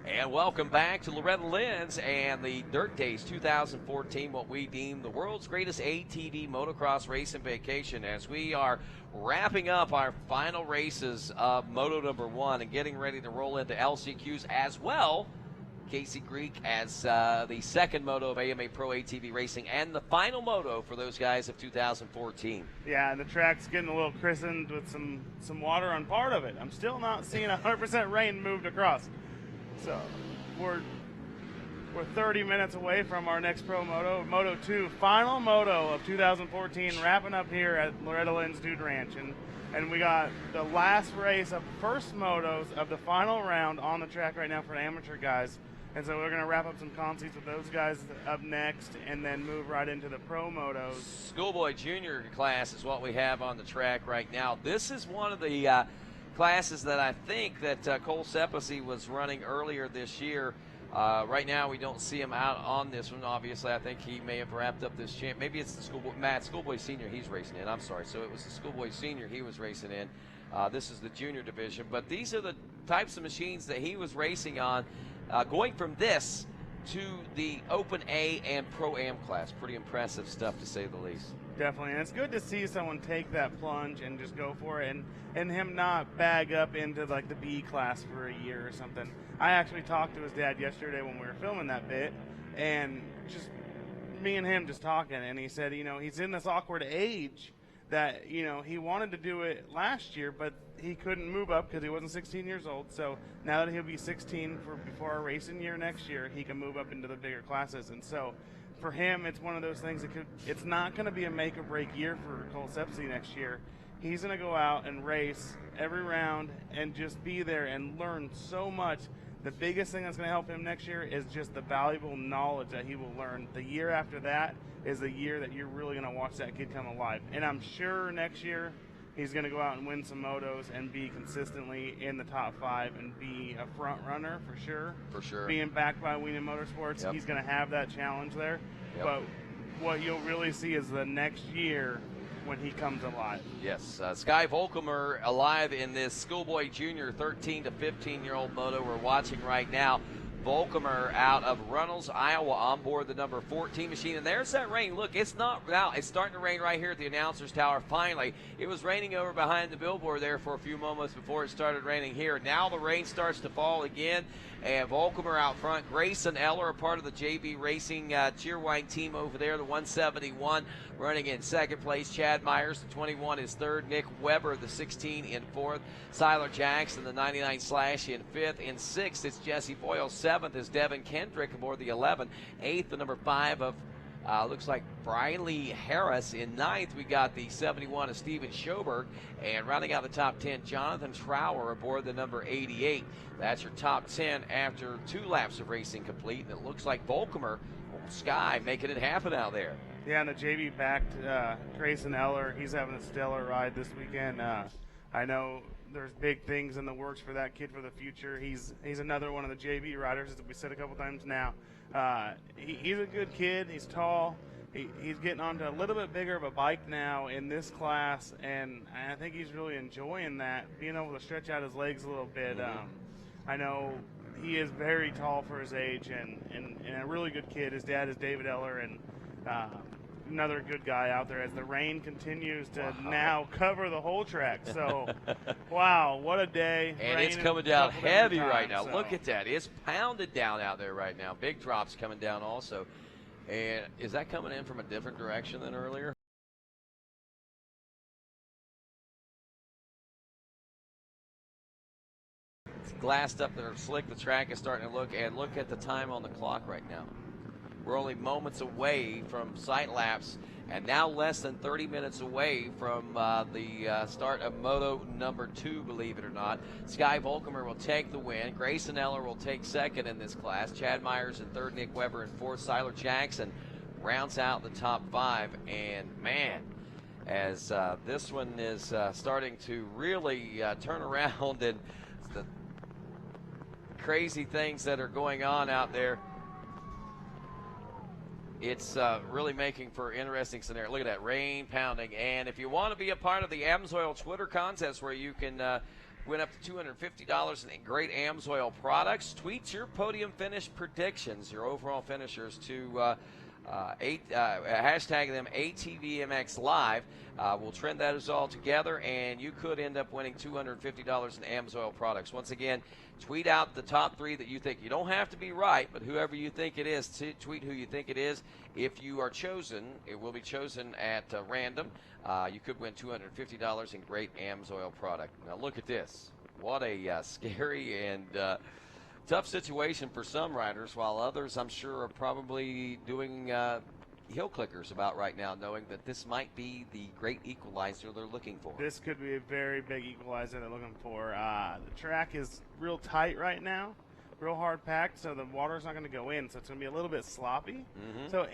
And welcome back to Loretta Lynn's and the Dirt Days 2014, what we deem the world's greatest ATV motocross racing vacation, as we are wrapping up our final races of Moto number 1 and getting ready to roll into LCQs as well. Casey Greek as the second moto of AMA Pro ATV Racing and the final moto for those guys of 2014. Yeah, and the track's getting a little christened with some water on part of it. I'm still not seeing 100% rain moved across. So we're 30 minutes away from our next pro moto, Moto 2, final moto of 2014, wrapping up here at Loretta Lynn's Dude Ranch. And we got the last race of first motos of the final round on the track right now for the amateur guys. And so we're going to wrap up some conceits with those guys up next and then move right into the pro motos. Schoolboy Junior class is what we have on the track right now. This is one of the classes that I think that Cole Cephacy was running earlier this year. Right now we don't see him out on this one. Obviously, I think he may have wrapped up this champ. Maybe it's the Schoolboy Senior he's racing in. I'm sorry. So it was the Schoolboy Senior he was racing in. This is the junior division. But these are the types of machines that he was racing on, going from this to the Open A and Pro-Am class. Pretty impressive stuff, to say the least. Definitely, and it's good to see someone take that plunge and just go for it, and him not bag up into like the B class for a year or something. I actually talked to his dad yesterday when we were filming that bit, and just me and him just talking, and he said, he's in this awkward age that, he wanted to do it last year, but he couldn't move up because he wasn't 16 years old. So now that he'll be 16 before our racing year next year, he can move up into the bigger classes. And so for him, it's one of those things it's not going to be a make or break year for Cole Cephacy next year. He's going to go out and race every round and just be there and learn so much. The biggest thing that's going to help him next year is just the valuable knowledge that he will learn. The year after that is the year that you're really going to watch that kid come alive. And I'm sure next year he's going to go out and win some motos and be consistently in the top 5 and be a front runner for sure. For sure. Being backed by Wiener Motorsports, he's going to have that challenge there. But what you'll really see is the next year when he comes alive. Yes, Sky Volkamer alive in this Schoolboy Junior 13 to 15-year-old moto we're watching right now. Volkamer out of Runnels, Iowa, on board the number 14 machine. And there's that rain. Look, it's not now. It's starting to rain right here at the announcer's tower. Finally, it was raining over behind the billboard there for a few moments before it started raining here. Now the rain starts to fall again. And Volkamer out front. Grayson Eller, a part of the JB Racing Cheerwine team over there, the 171, running in second place. Chad Myers, the 21, is third. Nick Weber, the 16, in fourth. Siler Jackson, the 99 Slash, in fifth. In sixth, it's Jesse Boyle. Seventh is Devin Kendrick aboard the 11. Eighth, the number 5 of looks like Briley Harris. In ninth, we got the 71 of Steven Schoberg. And rounding out the top 10, Jonathan Trower aboard the number 88. That's your top 10 after 2 laps of racing complete. And it looks like Volkamer, Sky, making it happen out there. Yeah, and the JB backed Grayson Eller. He's having a stellar ride this weekend. I know there's big things in the works for that kid for the future. He's another one of the JB riders, as we said a couple times now. He's a good kid. He's tall. He's getting onto a little bit bigger of a bike now in this class, and I think he's really enjoying that, being able to stretch out his legs a little bit. I know he is very tall for his age and a really good kid. His dad is David Eller, and another good guy out there as the rain continues to now cover the whole track. So, wow, what a day. And rain it's coming down heavy right now. So. Look at that. It's pounded down out there right now. Big drops coming down also. And is that coming in from a different direction than earlier? It's glassed up there, slick. The track is starting to look at the time on the clock right now. We're only moments away from sight laps, and now less than 30 minutes away from the start of Moto number 2, believe it or not. Sky Volkamer will take the win. Grayson Eller will take second in this class. Chad Myers in third. Nick Weber in fourth. Siler Jackson rounds out the top 5. And, man, as this one is starting to really turn around and the crazy things that are going on out there, it's really making for an interesting scenario. Look at that rain pounding. And if you want to be a part of the AMSOIL Twitter contest where you can win up to $250 in great AMSOIL products, tweet your podium finish predictions, your overall finishers, to hashtag them ATVMX Live. We'll trend those all together, and you could end up winning $250 in AMSOIL products. Once again, tweet out the top 3 that you think. You don't have to be right, but whoever you think it is, tweet who you think it is. If you are chosen, it will be chosen at random. You could win $250 in great AMSOIL product. Now look at this. What a scary and tough situation for some riders, while others, I'm sure, are probably doing hill clickers about right now, knowing that this might be the great equalizer they're looking for. This could be a very big equalizer they're looking for. The track is real tight right now, real hard packed, so the water's not going to go in, so it's going to be a little bit sloppy. So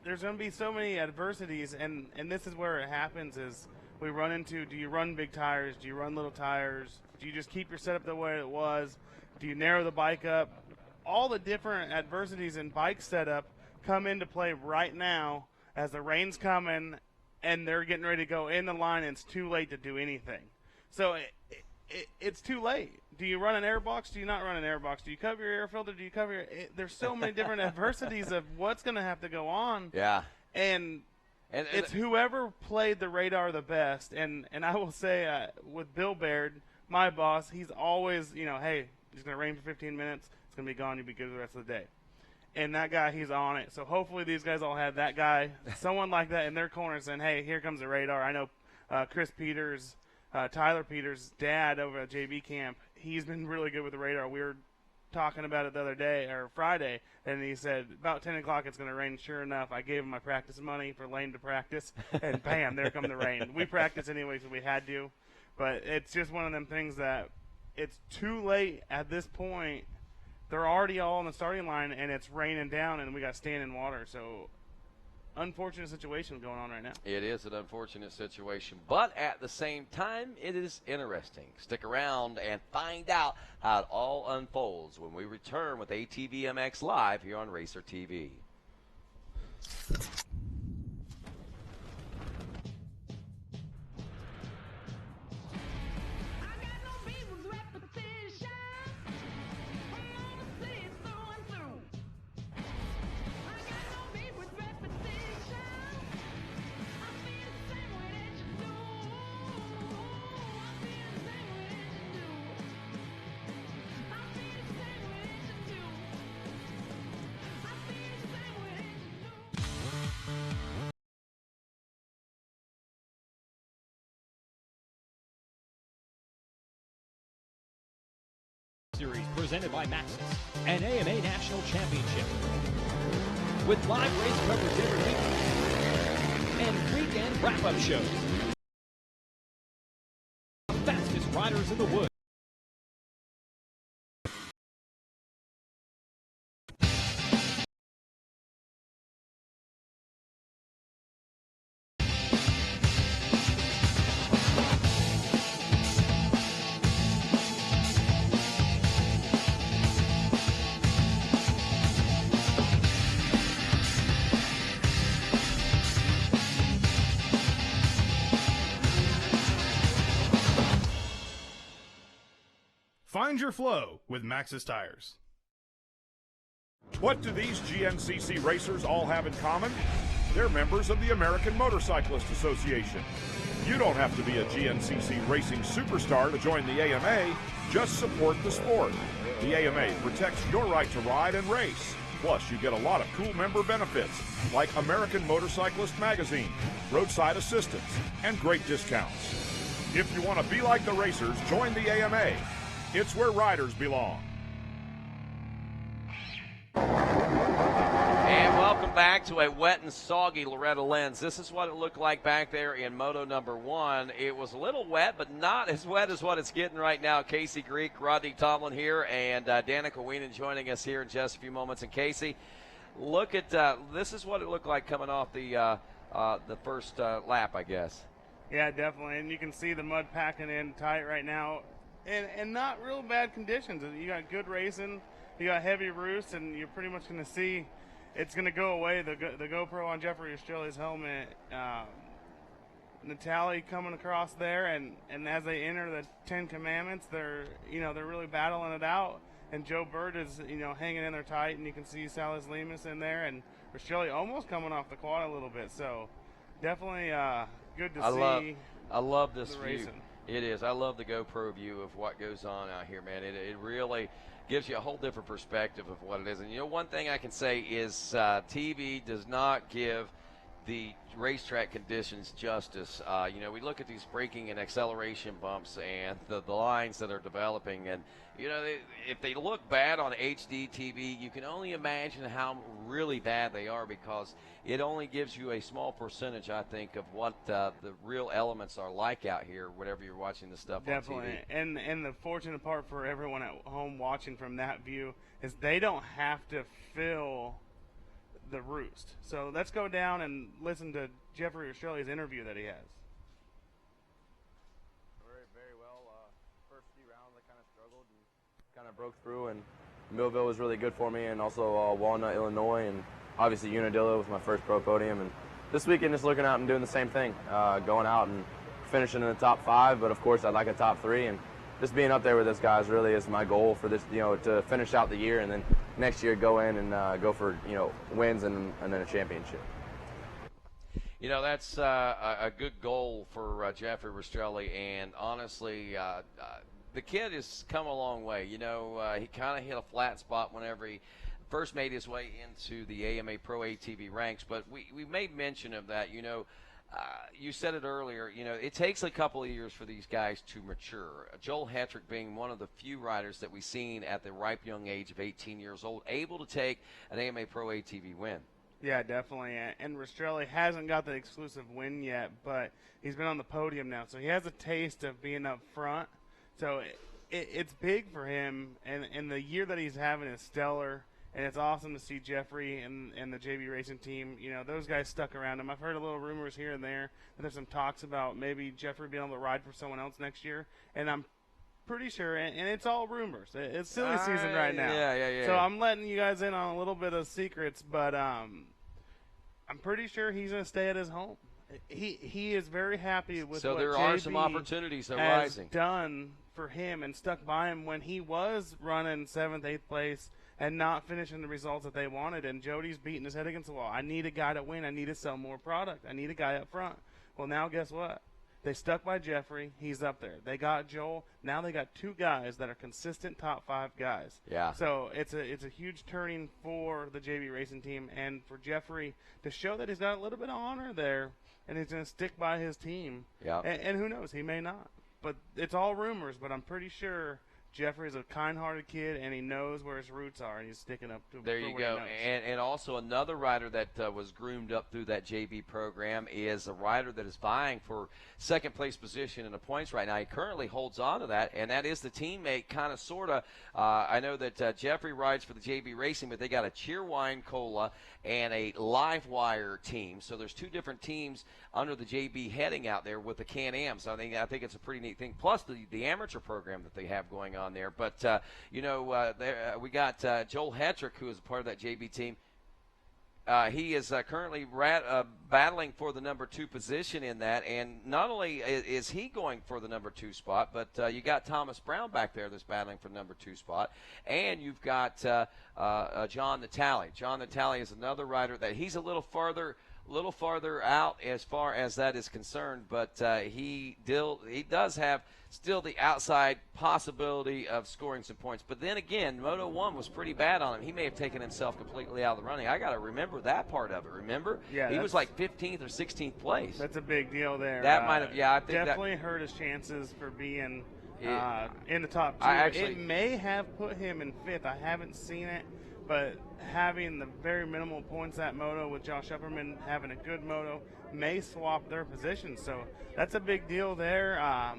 there's going to be so many adversities, and this is where it happens is we run into, do you run big tires? Do you run little tires? Do you just keep your setup the way it was? Do you narrow the bike up? All the different adversities in bike setup come into play right now as the rain's coming and they're getting ready to go in the line and it's too late to do anything. So it's too late. Do you run an airbox? Do you not run an airbox? Do you cover your air filter? Do you cover your there's so many different adversities of what's going to have to go on. Yeah. And it's whoever played the radar the best. And I will say with Bill Baird, my boss, he's always, hey, it's going to rain for 15 minutes. It's going to be gone. You'll be good the rest of the day. And that guy, he's on it. So hopefully these guys all have that guy, someone like that in their corner saying, hey, here comes the radar. I know Chris Peters, Tyler Peters' dad over at JB Camp, he's been really good with the radar. We were talking about it the other day, or Friday, and he said, about 10 o'clock it's going to rain. Sure enough, I gave him my practice money for Lane to practice, and bam, there come the rain. We practiced anyway because we had to, but it's just one of them things that it's too late at this point. They're already all on the starting line, and it's raining down, and we got standing water, so unfortunate situation going on right now. It is an unfortunate situation, but at the same time, it is interesting. Stick around and find out how it all unfolds when we return with ATVMX Live here on Racer TV. Series presented by Maxis, an AMA National Championship. With live race coverage every week and weekend wrap-up shows. Fastest riders in the woods. Find your flow with Maxis Tires. What do these GNCC racers all have in common? They're members of the American Motorcyclist Association. You don't have to be a GNCC racing superstar to join the AMA, just support the sport. The AMA protects your right to ride and race. Plus, you get a lot of cool member benefits, like American Motorcyclist Magazine, roadside assistance, and great discounts. If you want to be like the racers, join the AMA. It's where riders belong. And welcome back to a wet and soggy Loretta Lens. This is what it looked like back there in Moto number 1. It was a little wet, but not as wet as what it's getting right now. Casey Greek, Rodney Tomlin here, and Danica Weenan joining us here in just a few moments. And Casey, look at this is what it looked like coming off the first lap, I guess. Yeah, definitely, and you can see the mud packing in tight right now. And not real bad conditions. You got good racing, you got heavy roost, and you're pretty much going to see it's going to go away. The GoPro on Jeffrey Australia's helmet, Natalie coming across there, and as they enter the 10 Commandments, they're really battling it out. And Joe Bird is hanging in there tight, and you can see Salas Lemus in there, and Australia almost coming off the quad a little bit. So definitely good to see. I love this the view. racing. It is. I love the GoPro view of what goes on out here, man. It really gives you a whole different perspective of what it is. And, one thing I can say is TV does not give the racetrack conditions justice. We look at these braking and acceleration bumps and the lines that are developing. And, if they look bad on HD TV, you can only imagine how really bad they are, because it only gives you a small percentage, I think, of what the real elements are like out here whenever you're watching this stuff on TV. And the fortunate part for everyone at home watching from that view is they don't have to feel the roost. So let's go down and listen to Jeffrey Australia's interview that he has. Very well. First few rounds I kind of struggled and kind of broke through, and Millville was really good for me, and also Walnut, Illinois, and obviously Unadilla was my first pro podium. And this weekend just looking out and doing the same thing, going out and finishing in the top 5, but of course I'd like a top 3, and just being up there with those guys really is my goal for this, to finish out the year, and then next year go in and go for, wins and then a championship. That's a good goal for Jeffrey Rastrelli, and honestly, the kid has come a long way. He kind of hit a flat spot whenever he first made his way into the AMA Pro ATV ranks, but we made mention of that. you said it earlier, it takes a couple of years for these guys to mature. Joel Hetrick being one of the few riders that we've seen at the ripe young age of 18 years old, able to take an AMA Pro ATV win. Yeah, definitely. And Rastrelli hasn't got the exclusive win yet, but he's been on the podium now, so he has a taste of being up front. So it's big for him, and the year that he's having is stellar. And it's awesome to see Jeffrey and the JB Racing team. Those guys stuck around him. I've heard a little rumors here and there that there's some talks about maybe Jeffrey being able to ride for someone else next year. And I'm pretty sure, and it's all rumors. It's silly season right now. Yeah. So I'm letting you guys in on a little bit of secrets, but I'm pretty sure he's going to stay at his home. He is very happy with so what there JB are some opportunities arising. Done for him and stuck by him when he was running 7th, 8th place and not finishing the results that they wanted. And Jody's beating his head against the wall. I need a guy to win. I need to sell more product. I need a guy up front. Well, now guess what? They stuck by Jeffrey. He's up there. They got Joel. Now they got 2 guys that are consistent top 5 guys. Yeah. So it's a huge turning for the JB Racing team and for Jeffrey to show that he's got a little bit of honor there and he's going to stick by his team. Yeah. And who knows? He may not. But it's all rumors, but I'm pretty sure Jeffrey's a kind-hearted kid, and he knows where his roots are, and he's sticking up to There you go. And also another rider that was groomed up through that JB program is a rider that is vying for second-place position in the points right now. He currently holds on to that, and that is the teammate kind of sort of. I know that Jeffrey rides for the JB Racing, but they got a Cheerwine Cola and a Livewire team. So there's 2 different teams under the JB heading out there with the Can-Am. So I think it's a pretty neat thing. Plus the amateur program that they have going on there. But, we got Joel Hetrick, who is a part of that JB team. He is currently battling for the number 2 position in that. And not only is he going for the number 2 spot, but you got Thomas Brown back there that's battling for the number 2 spot. And you've got John Natale. John Natale is another rider that he's a little farther out as far as that is concerned, but he does have still the outside possibility of scoring some points. But then again, Moto 1 was pretty bad on him. He may have taken himself completely out of the running. I got to remember that part of it. Remember? Yeah, he was like 15th or 16th place. That's a big deal there. That might have, I think definitely hurt his chances for being in the top 2. It may have put him in 5th. I haven't seen it, but having the very minimal points at Moto with Josh Upperman having a good Moto may swap their positions. So that's a big deal there.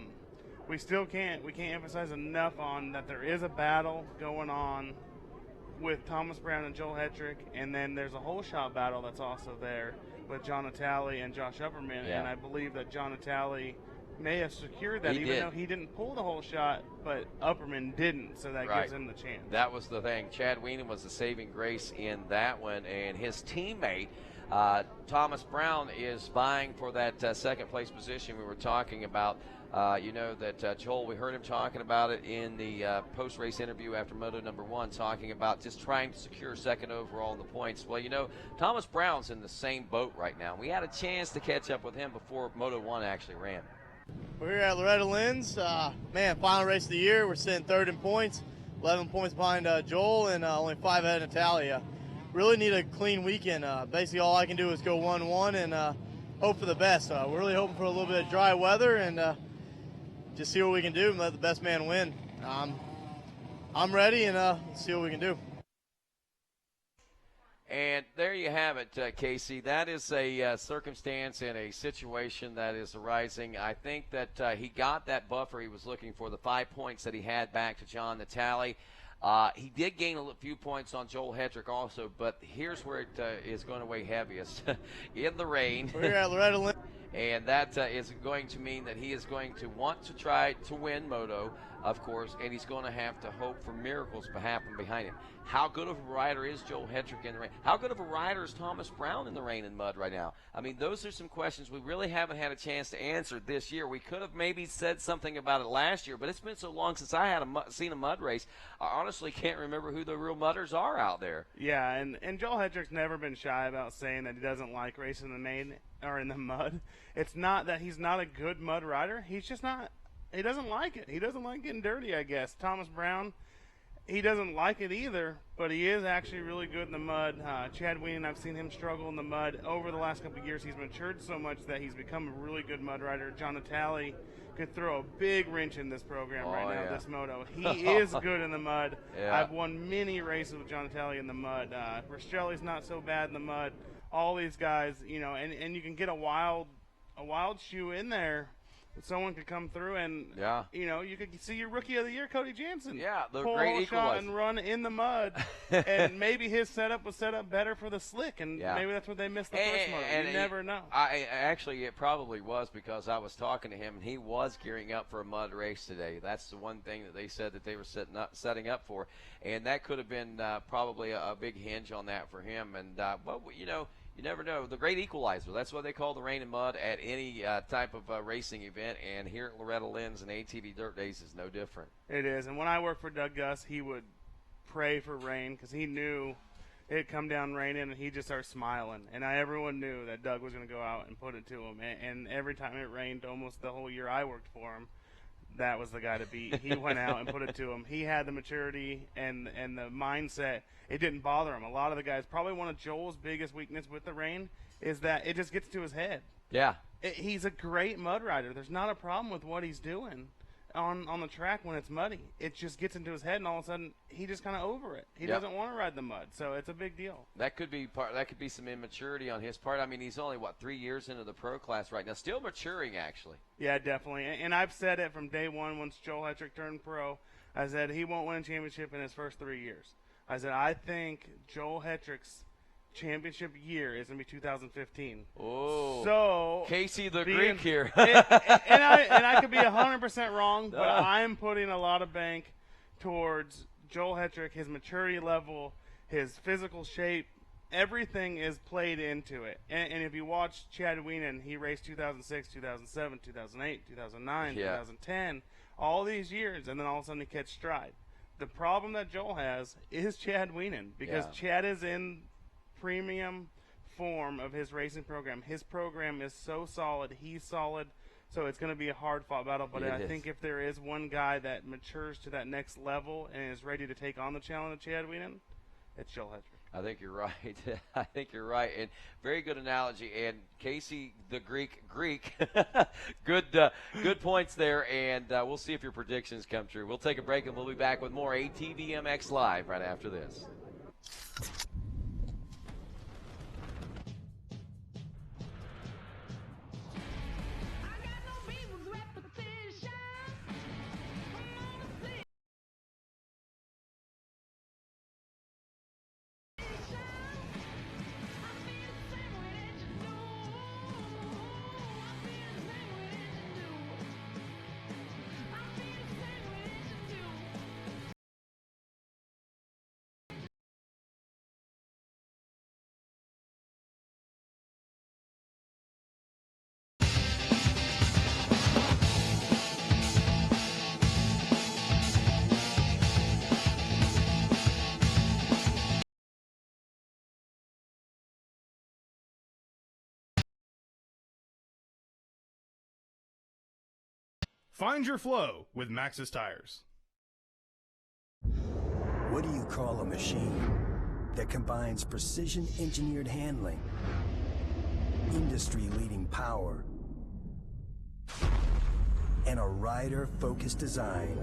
We can't emphasize enough on that there is a battle going on with Thomas Brown and Joel Hetrick, and then there's a whole shot battle that's also there with John Natale and Josh Upperman. Yeah. And I believe that John Natale may have secured that, even though he didn't pull the whole shot, but Upperman didn't, so that gives him the chance. That was the thing. Chad Wienen was the saving grace in that one, and his teammate, Thomas Brown, is vying for that second place position we were talking about. Joel, we heard him talking about it in the post-race interview after Moto number 1, talking about just trying to secure second overall in the points. Well, Thomas Brown's in the same boat right now. We had a chance to catch up with him before Moto 1 actually ran. We're here at Loretta Lynn's. Final race of the year. We're sitting 3rd in points, 11 points behind Joel, and only 5 ahead of Natalia. Really need a clean weekend. Basically, all I can do is go 1-1 and hope for the best. We're really hoping for a little bit of dry weather and just see what we can do and let the best man win. I'm ready, and see what we can do. And there you have it, Casey. That is a circumstance and a situation that is arising. I think that he got that buffer he was looking for, the 5 points that he had back to John Natale. He did gain a few points on Joel Hetrick also, but here's where it is going to weigh heaviest. In the rain. We're here at Loretta Lynn. And that is going to mean that he is going to want to try to win Moto, of course, and he's going to have to hope for miracles to happen behind him. How good of a rider is Joel Hetrick in the rain? How good of a rider is Thomas Brown in the rain and mud right now? I mean, those are some questions we really haven't had a chance to answer this year. We could have maybe said something about it last year, but it's been so long since I had seen a mud race. I honestly can't remember who the real mudders are out there. Yeah, and Joel Hetrick's never been shy about saying that he doesn't like racing in the main or in the mud. It's not that he's not a good mud rider. He's just not. He doesn't like it. He doesn't like getting dirty, I guess. Thomas Brown, he doesn't like it either, but he is actually really good in the mud. Chad Weenan, I've seen him struggle in the mud. Over the last couple of years, he's matured so much that he's become a really good mud rider. John Natale could throw a big wrench in this program right now, this moto. He is good in the mud. Yeah. I've won many races with John Natale in the mud. Rastrelli's not so bad in the mud. All these guys, you know, and you can get a wild shoe in there. Someone could come through and, you know, you could see your Rookie of the Year, Cody Jansen. Yeah, the pull great a shot equalizer. and run in the mud. And maybe his setup was set up better for the slick, and maybe that's what they missed the first moto. You never know. Actually, it probably was because I was talking to him, and he was gearing up for a mud race today. That's the one thing that they said that they were setting up for, and that could have been probably a big hinge on that for him. And, well, you know, you never know. The great equalizer, that's what they call the rain and mud at any type of racing event, and here at Loretta Lynn's and ATV Dirt Days is no different. It is, and when I worked for Doug Gus, he would pray for rain because he knew it'd come down raining, and he'd just start smiling. And everyone knew that Doug was going to go out and put it to him. And every time it rained, almost the whole year I worked for him, that was the guy to beat. He went out and put it to him. He had the maturity and the mindset. It didn't bother him. A lot of the guys, probably one of Joel's biggest weakness with the rain is that it just gets to his head. Yeah. He's a great mud rider. There's not a problem with what he's doing on the track when it's muddy. It just gets into his head, and all of a sudden he just kind of over it. He doesn't want to ride the mud, so it's a big deal. That could be that could be some immaturity on his part. I mean, he's only 3 years into the pro class right now, still maturing actually. Yeah, definitely. And I've said it from day one once Joel Hetrick turned pro. I said he won't win a championship in his first 3 years. I said I think Joel Hetrick's championship year is going to be 2015. Oh, so Casey the Greek here. and I could be 100% wrong, but I'm putting a lot of bank towards Joel Hetrick, his maturity level, his physical shape. Everything is played into it. And if you watch Chad Weenan, he raced 2006, 2007, 2008, 2009, 2010, all these years, and then all of a sudden he catch stride. The problem that Joel has is Chad Weenan, because Chad is in premium form of his racing program. His program is so solid. He's solid. So it's going to be a hard-fought battle. But I think if there is one guy that matures to that next level and is ready to take on the challenge of Chad Weenan, it's Joel Hetrick. I think you're right. I think you're right. And very good analogy. And Casey the Greek, good points there. And we'll see if your predictions come true. We'll take a break, and we'll be back with more ATVMX Live right after this. Find your flow with Maxxis Tires. What do you call a machine that combines precision-engineered handling, industry-leading power, and a rider-focused design?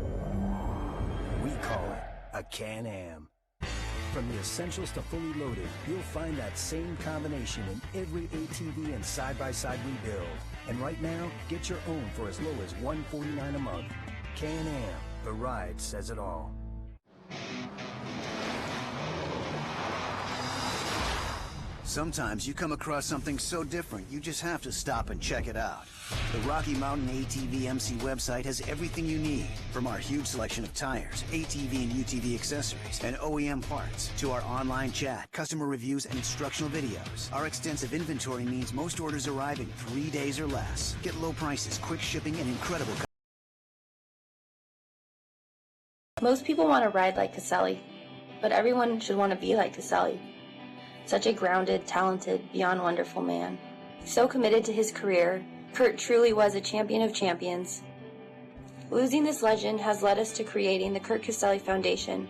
We call it a Can-Am. From the essentials to fully loaded, you'll find that same combination in every ATV and side-by-side we build. And right now, get your own for as low as $149 a month. Can-Am, the ride says it all. Sometimes you come across something so different, you just have to stop and check it out. The Rocky Mountain ATVMC website has everything you need, from our huge selection of tires, ATV and UTV accessories, and OEM parts, to our online chat, customer reviews, and instructional videos. Our extensive inventory means most orders arrive in 3 days or less. Get low prices, quick shipping, and incredible... Most people want to ride like Castelli, but everyone should want to be like Castelli. Such a grounded, talented, beyond wonderful man. So committed to his career, Kirk truly was a champion of champions. Losing this legend has led us to creating the Kirk Castelli Foundation,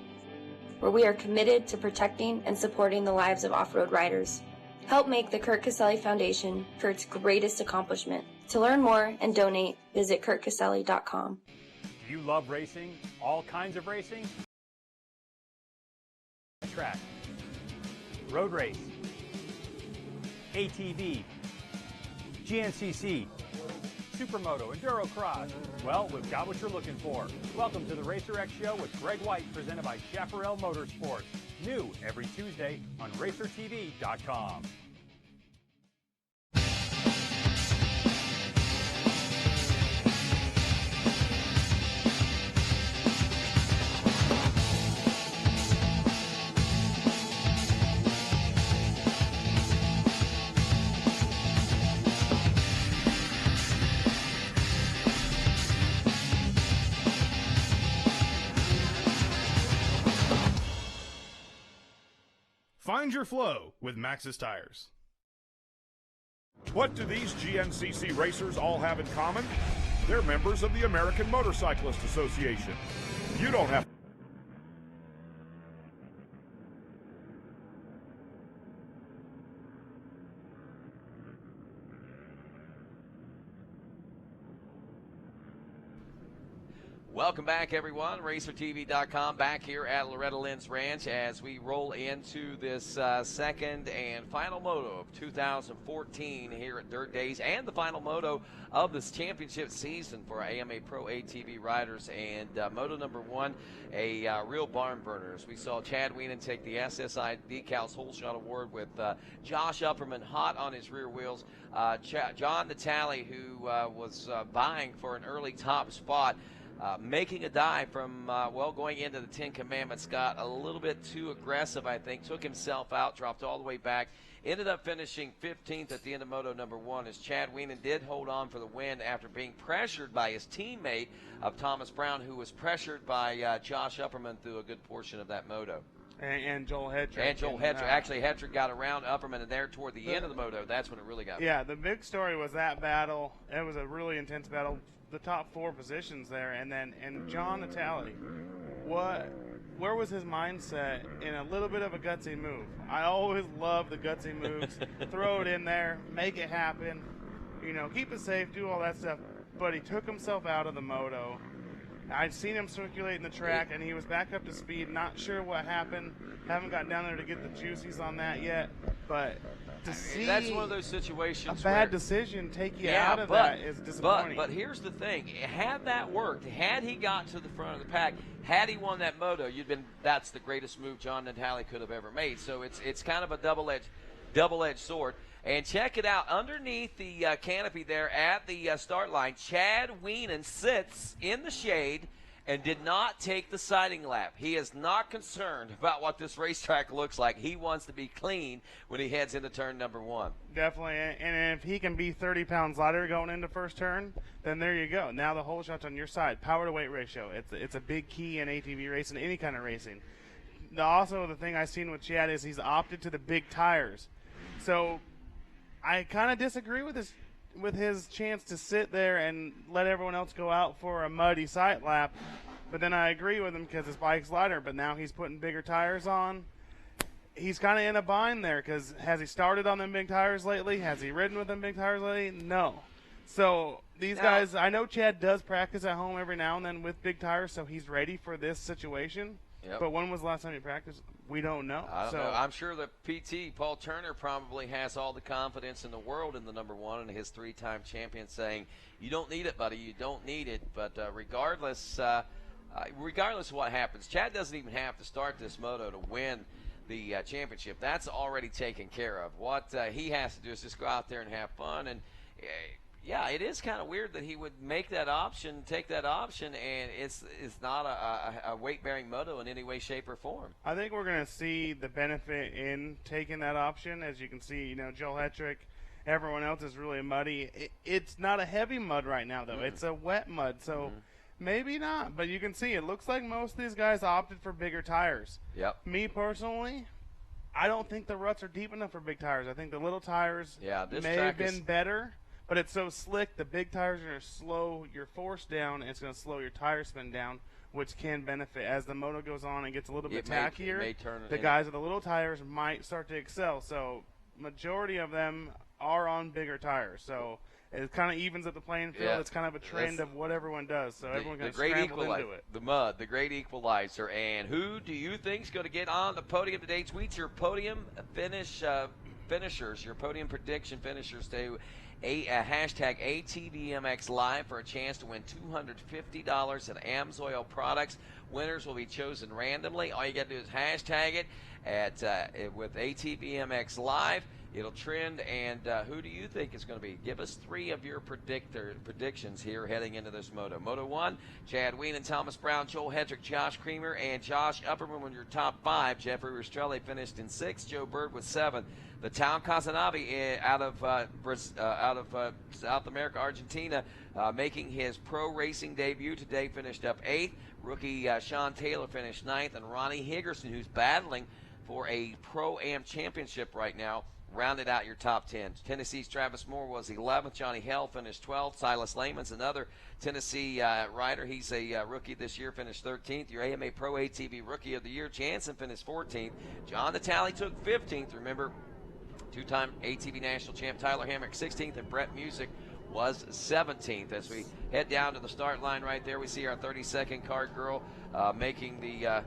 where we are committed to protecting and supporting the lives of off-road riders. Help make the Kirk Castelli Foundation Kurt's greatest accomplishment. To learn more and donate, visit KirkCastelli.com. Do you love racing? All kinds of racing? Track, road race, ATV, GNCC, Supermoto, Enduro Cross. Well, we've got what you're looking for. Welcome to the Racer X Show with Greg White, presented by Chaparral Motorsports. New every Tuesday on RacerTV.com. Find your flow with Maxxis Tires. What do these GNCC racers all have in common? They're members of the American Motorcyclist Association. You don't have Welcome back, everyone. RacerTV.com back here at Loretta Lynn's Ranch as we roll into this second and final moto of 2014 here at Dirt Days, and the final moto of this championship season for AMA Pro ATV riders. And moto number one, a real barn burner. As we saw Chad Wienen take the SSI Decals Whole Shot Award with Josh Upperman hot on his rear wheels. John Natale, who was vying for an early top spot, making a dive from, going into the 10 Commandments, got a little bit too aggressive, I think, took himself out, dropped all the way back, ended up finishing 15th at the end of moto number one, as Chad Wienen did hold on for the win after being pressured by his teammate of Thomas Brown, who was pressured by Josh Upperman through a good portion of that moto. And Joel Hedrick. And Joel Hedrick. Actually, Hedrick got around Upperman, and there toward the end of the moto, that's when it really got. Yeah, the big story was that battle. It was a really intense battle. The top four positions there, and John Natale, where was his mindset in a little bit of a gutsy move? I always love the gutsy moves. Throw it in there, make it happen, keep it safe, do all that stuff. But he took himself out of the moto. I'd seen him circulating the track, and he was back up to speed. Not sure what happened. Haven't got down there to get the juices on that yet, but to see that's one of those situations a bad decision take you out of that is disappointing. But here's the thing: had that worked, had he got to the front of the pack, had he won that moto, that's the greatest move John Natale could have ever made. So it's kind of a double-edged sword. And check it out, underneath the canopy there at the start line, Chad Wienen sits in the shade and did not take the sighting lap. He is not concerned about what this racetrack looks like. He wants to be clean when he heads into turn number one. Definitely, and if he can be 30 pounds lighter going into first turn, then there you go. Now the whole shot's on your side. Power to weight ratio. It's a big key in ATV racing, any kind of racing. Also, the thing I've seen with Chad is he's opted to the big tires. So I kind of disagree with his chance to sit there and let everyone else go out for a muddy sight lap. But then I agree with him because his bike's lighter, but now he's putting bigger tires on. He's kind of in a bind there because has he started on them big tires lately? Has he ridden with them big tires lately? No. So these guys, I know Chad does practice at home every now and then with big tires, so he's ready for this situation. Yep. But when was the last time he practiced? We don't know. I don't know. I'm sure the PT, Paul Turner, probably has all the confidence in the world in the number one and his three-time champion, saying, you don't need it, buddy. You don't need it. But regardless of what happens, Chad doesn't even have to start this moto to win the championship. That's already taken care of. What he has to do is just go out there and have fun. And yeah, it is kind of weird that he would make that option, take that option, and it's not a weight-bearing moto in any way, shape, or form. I think we're going to see the benefit in taking that option. As you can see, Joel Hedrick, everyone else is really muddy. It's not a heavy mud right now, though. It's a wet mud, so maybe not. But you can see it looks like most of these guys opted for bigger tires. Yep. Me personally, I don't think the ruts are deep enough for big tires. I think the little tires may have been better. But it's so slick, the big tires are going to slow your force down, and it's going to slow your tire spin down. which can benefit. As the moto goes on and gets a little bit tackier, turn the guys with the little tires might start to excel. So majority of them are on bigger tires. So it kind of evens up the playing field. Yeah. It's kind of a trend of what everyone does. So everyone kind of great scrambles into it. The mud, the great equalizer. And who do you think is going to get on the podium today? Tweet your podium finishers, your podium prediction finishers to hashtag ATVMX Live for a chance to win $250 in AMSOIL products. Winners will be chosen randomly. All you got to do is hashtag it with ATVMX Live. It'll trend, and who do you think is going to be? Give us 3 of your predictions here heading into this moto. Moto 1, Chad Ween and Thomas Brown, Joel Hedrick, Josh Creamer, and Josh Upperman were your top 5. Jeffrey Rastrelli finished in 6th, Joe Bird with 7th. The Town Casanave out of South America, Argentina, making his pro racing debut today, finished up 8th. Rookie Sean Taylor finished 9th, and Ronnie Higgerson, who's battling for a Pro-Am championship right now, rounded out your top 10. Tennessee's Travis Moore was 11th. Johnny Hell finished 12th. Silas Lehman's another Tennessee rider. He's a rookie this year, finished 13th. Your AMA Pro ATV Rookie of the Year, Jansen, finished 14th. John Natale took 15th. Remember, two-time ATV national champ Tyler Hamrick 16th, and Brett Music was 17th. As we head down to the start line right there, we see our 32nd card girl making the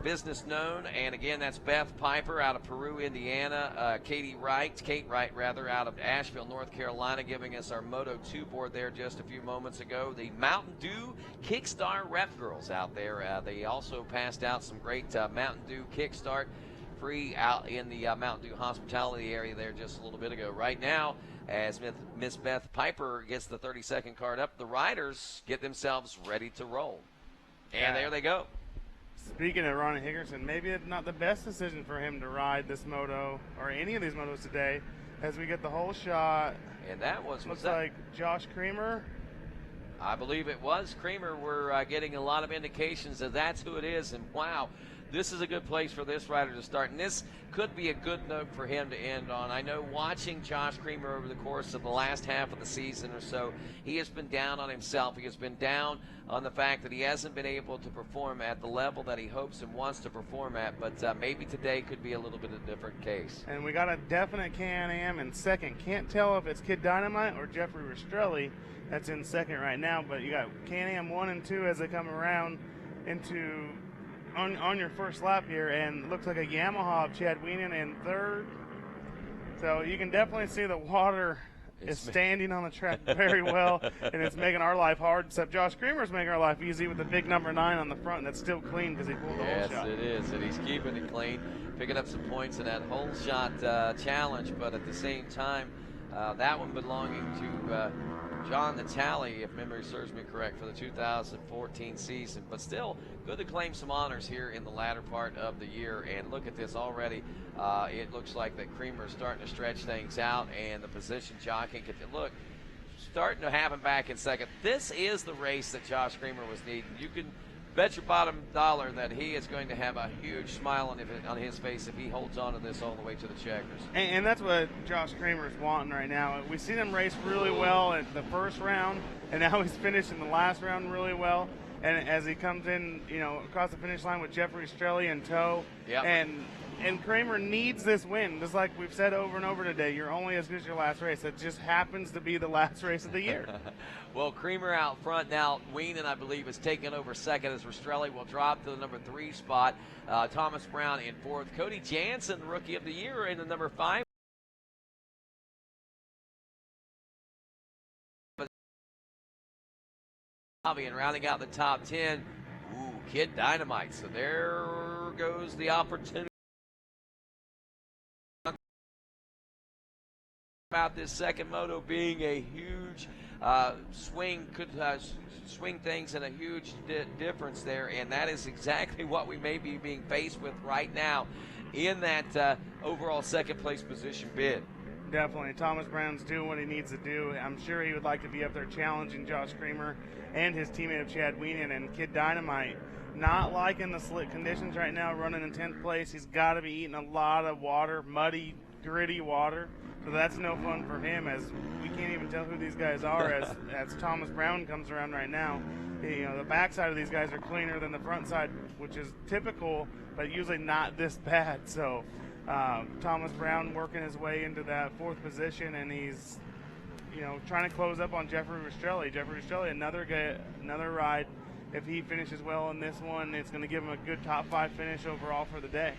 business known, and again, that's Beth Piper out of Peru, Indiana. Kate Wright, out of Asheville, North Carolina, giving us our Moto 2 board there just a few moments ago. The Mountain Dew Kickstart Rep Girls out there. They also passed out some great Mountain Dew Kickstart free out in the Mountain Dew hospitality area there just a little bit ago. Right now, as Miss Beth Piper gets the 32nd card up, the riders get themselves ready to roll. And there they go. Speaking of Ronnie Higgerson, maybe it's not the best decision for him to ride this moto or any of these motos today, as we get the whole shot. And that was looks like Josh Creamer. I believe it was Creamer. We're getting a lot of indications that that's who it is, and wow, this is a good place for this rider to start, and this could be a good note for him to end on. I know watching Josh Creamer over the course of the last half of the season or so, he has been down on himself. He has been down on the fact that he hasn't been able to perform at the level that he hopes and wants to perform at, but maybe today could be a little bit of a different case. And we got a definite Can-Am in second. Can't tell if it's Kid Dynamite or Jeffrey Rastrelli that's in second right now, but you got Can-Am 1 and 2 as they come around into on your first lap here, and it looks like a Yamaha of Chad Wienen in third. So you can definitely see the water is standing on the track very well, and it's making our life hard, except Josh Creamer's making our life easy with the big number 9 on the front that's still clean because he pulled the whole shot. Yes, it is, and he's keeping it clean, picking up some points in that whole shot challenge, but at the same time, that one belonging to John Natale, if memory serves me correct, for the 2014 season. But still, good to claim some honors here in the latter part of the year. And look at this already. It looks like that Creamer's starting to stretch things out, and the position jockeying. Look, starting to happen back in second. This is the race that Josh Creamer was needing. You can bet your bottom dollar that he is going to have a huge smile on his face if he holds on to this all the way to the checkers. And that's what Josh Creamer is wanting right now. We've seen him race really well at the first round, and now he's finishing the last round really well. And as he comes in, across the finish line with Jeffrey Rastrelli in tow, and Creamer needs this win. Just like we've said over and over today, you're only as good as your last race. It just happens to be the last race of the year. Well, Creamer out front now. Wienen, I believe, is taking over second as Rastrelli will drop to the number 3 spot. Thomas Brown in 4th. Cody Jansen, Rookie of the Year, in the number 5. And rounding out the top 10, Kid Dynamite. So there goes the opportunity. About this second moto being a huge swing, could swing things in a huge difference there, and that is exactly what we may be being faced with right now in that overall second place position bid. Definitely. Thomas Brown's doing what he needs to do. I'm sure he would like to be up there challenging Josh Creamer and his teammate of Chad Wienen. And Kid Dynamite, not liking the slick conditions right now, running in 10th place. He's got to be eating a lot of water, muddy gritty water. So that's no fun for him, as we can't even tell who these guys are as Thomas Brown comes around right now. You know, the backside of these guys are cleaner than the front side, which is typical, but usually not this bad. So Thomas Brown working his way into that 4th position, and he's, you know, trying to close up on Jeffrey Rastrelli. Jeffrey Rastrelli, another ride. If he finishes well in this one, it's going to give him a good top 5 finish overall for the day.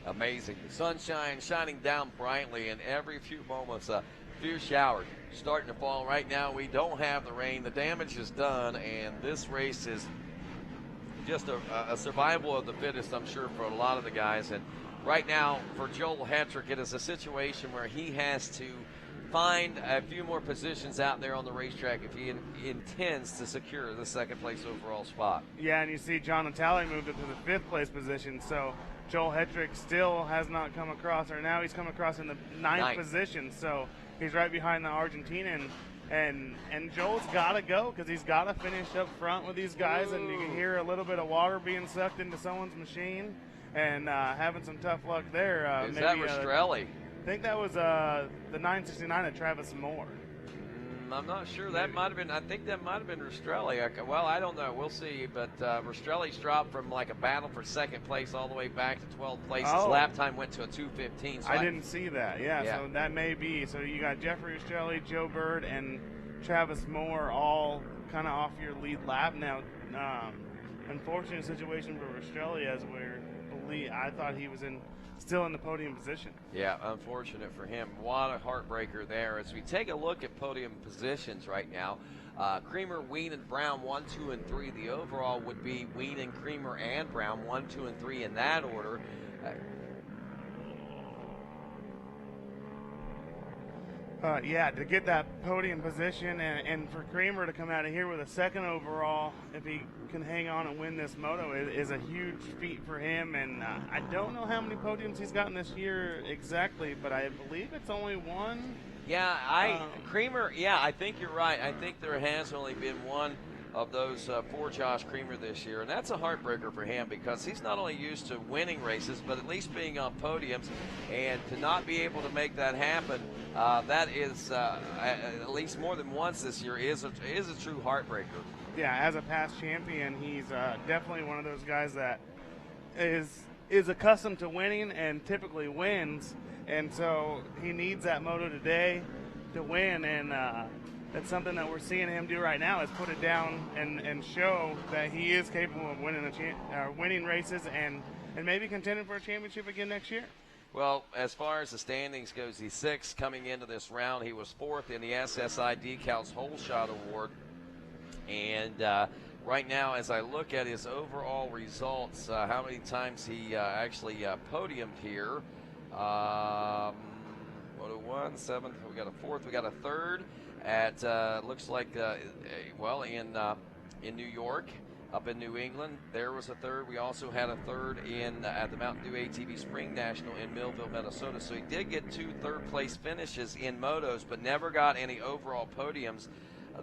Amazing. The sunshine shining down brightly, and every few moments a few showers starting to fall. Right now we don't have the rain. The damage is done, and this race is just a survival of the fittest, I'm sure, for a lot of the guys. And right now for Joel Hetrick, it is a situation where he has to find a few more positions out there on the racetrack if he intends to secure the 2nd place overall spot. Yeah, and you see John Natale moved up to the 5th place position, so Joel Hetrick still has not come across, or now he's come across in the 9th position, so he's right behind the Argentinian. And Joel's got to go because he's got to finish up front with these guys. And you can hear a little bit of water being sucked into someone's machine, and having some tough luck there. Is that Rastrelli? I think that was the 969 of Travis Moore. I'm not sure. That might have been. I think that might have been Rastrelli. Well, I don't know. We'll see. But Rastrelli's dropped from like a battle for 2nd place all the way back to 12th place. His lap time went to a 2:15. So I didn't see that. Yeah, so that may be. So you got Jeffrey Rastrelli, Joe Bird, and Travis Moore all kind of off your lead lap now. Unfortunate situation for Rastrelli, as I thought he was still in the podium position. Yeah, unfortunate for him. What a heartbreaker there. As we take a look at podium positions right now, Creamer, Ween, and Brown 1, 2, and 3. The overall would be Ween and Creamer and Brown 1, 2, and 3 in that order. Yeah, to get that podium position and for Creamer to come out of here with a 2nd overall, if he can hang on and win this moto, is a huge feat for him. And I don't know how many podiums he's gotten this year exactly, but I believe it's only 1. Yeah, Creamer, yeah, I think you're right. I think there has only been 1 of those for Josh Creamer this year, and that's a heartbreaker for him because he's not only used to winning races, but at least being on podiums, and to not be able to make that happen, that is at least more than once this year is a true heartbreaker. Yeah, as a past champion, he's definitely one of those guys that is accustomed to winning and typically wins, and so he needs that moto today to win, and that's something that we're seeing him do right now, is put it down and show that he is capable of winning races and maybe contending for a championship again next year. Well, as far as the standings goes, he's 6th coming into this round. He was 4th in the SSI Decals Whole Shot Award. And right now, as I look at his overall results, how many times he actually podiumed here. 1, 7th, we got a 4th, we got a 3rd. At looks like in New York, up in New England, there was a 3rd. We also had a 3rd at the Mountain Dew ATV Spring National in Millville, Minnesota. So he did get 2 third-place finishes in motos, but never got any overall podiums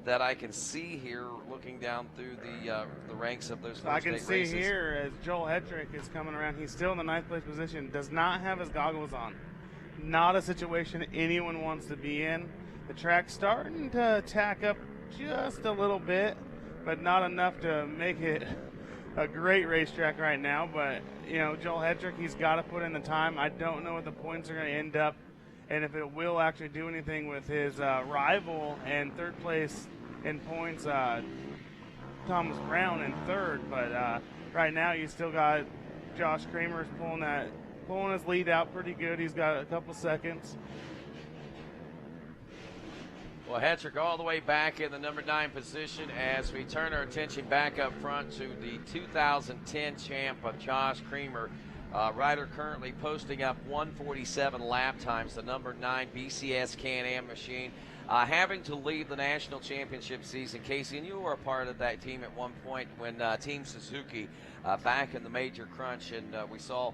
that I can see here looking down through the ranks of those I can see races. Here as Joel Hetrick is coming around. He's still in the 9th place position, does not have his goggles on. Not a situation anyone wants to be in. The track's starting to tack up just a little bit, but not enough to make it a great racetrack right now. But, you know, Joel Hetrick, he's got to put in the time. I don't know what the points are going to end up, and if it will actually do anything with his rival and 3rd place in points, Thomas Brown in 3rd. But right now you still got Josh Creamer pulling his lead out pretty good. He's got a couple seconds. Well, Hetrick all the way back in the number 9 position as we turn our attention back up front to the 2010 champ of Josh Creamer. Rider currently posting up 1:47 lap times, the number 9 BCS Can-Am machine. Having to lead the national championship season, Casey, and you were a part of that team at one point when Team Suzuki back in the major crunch, and we saw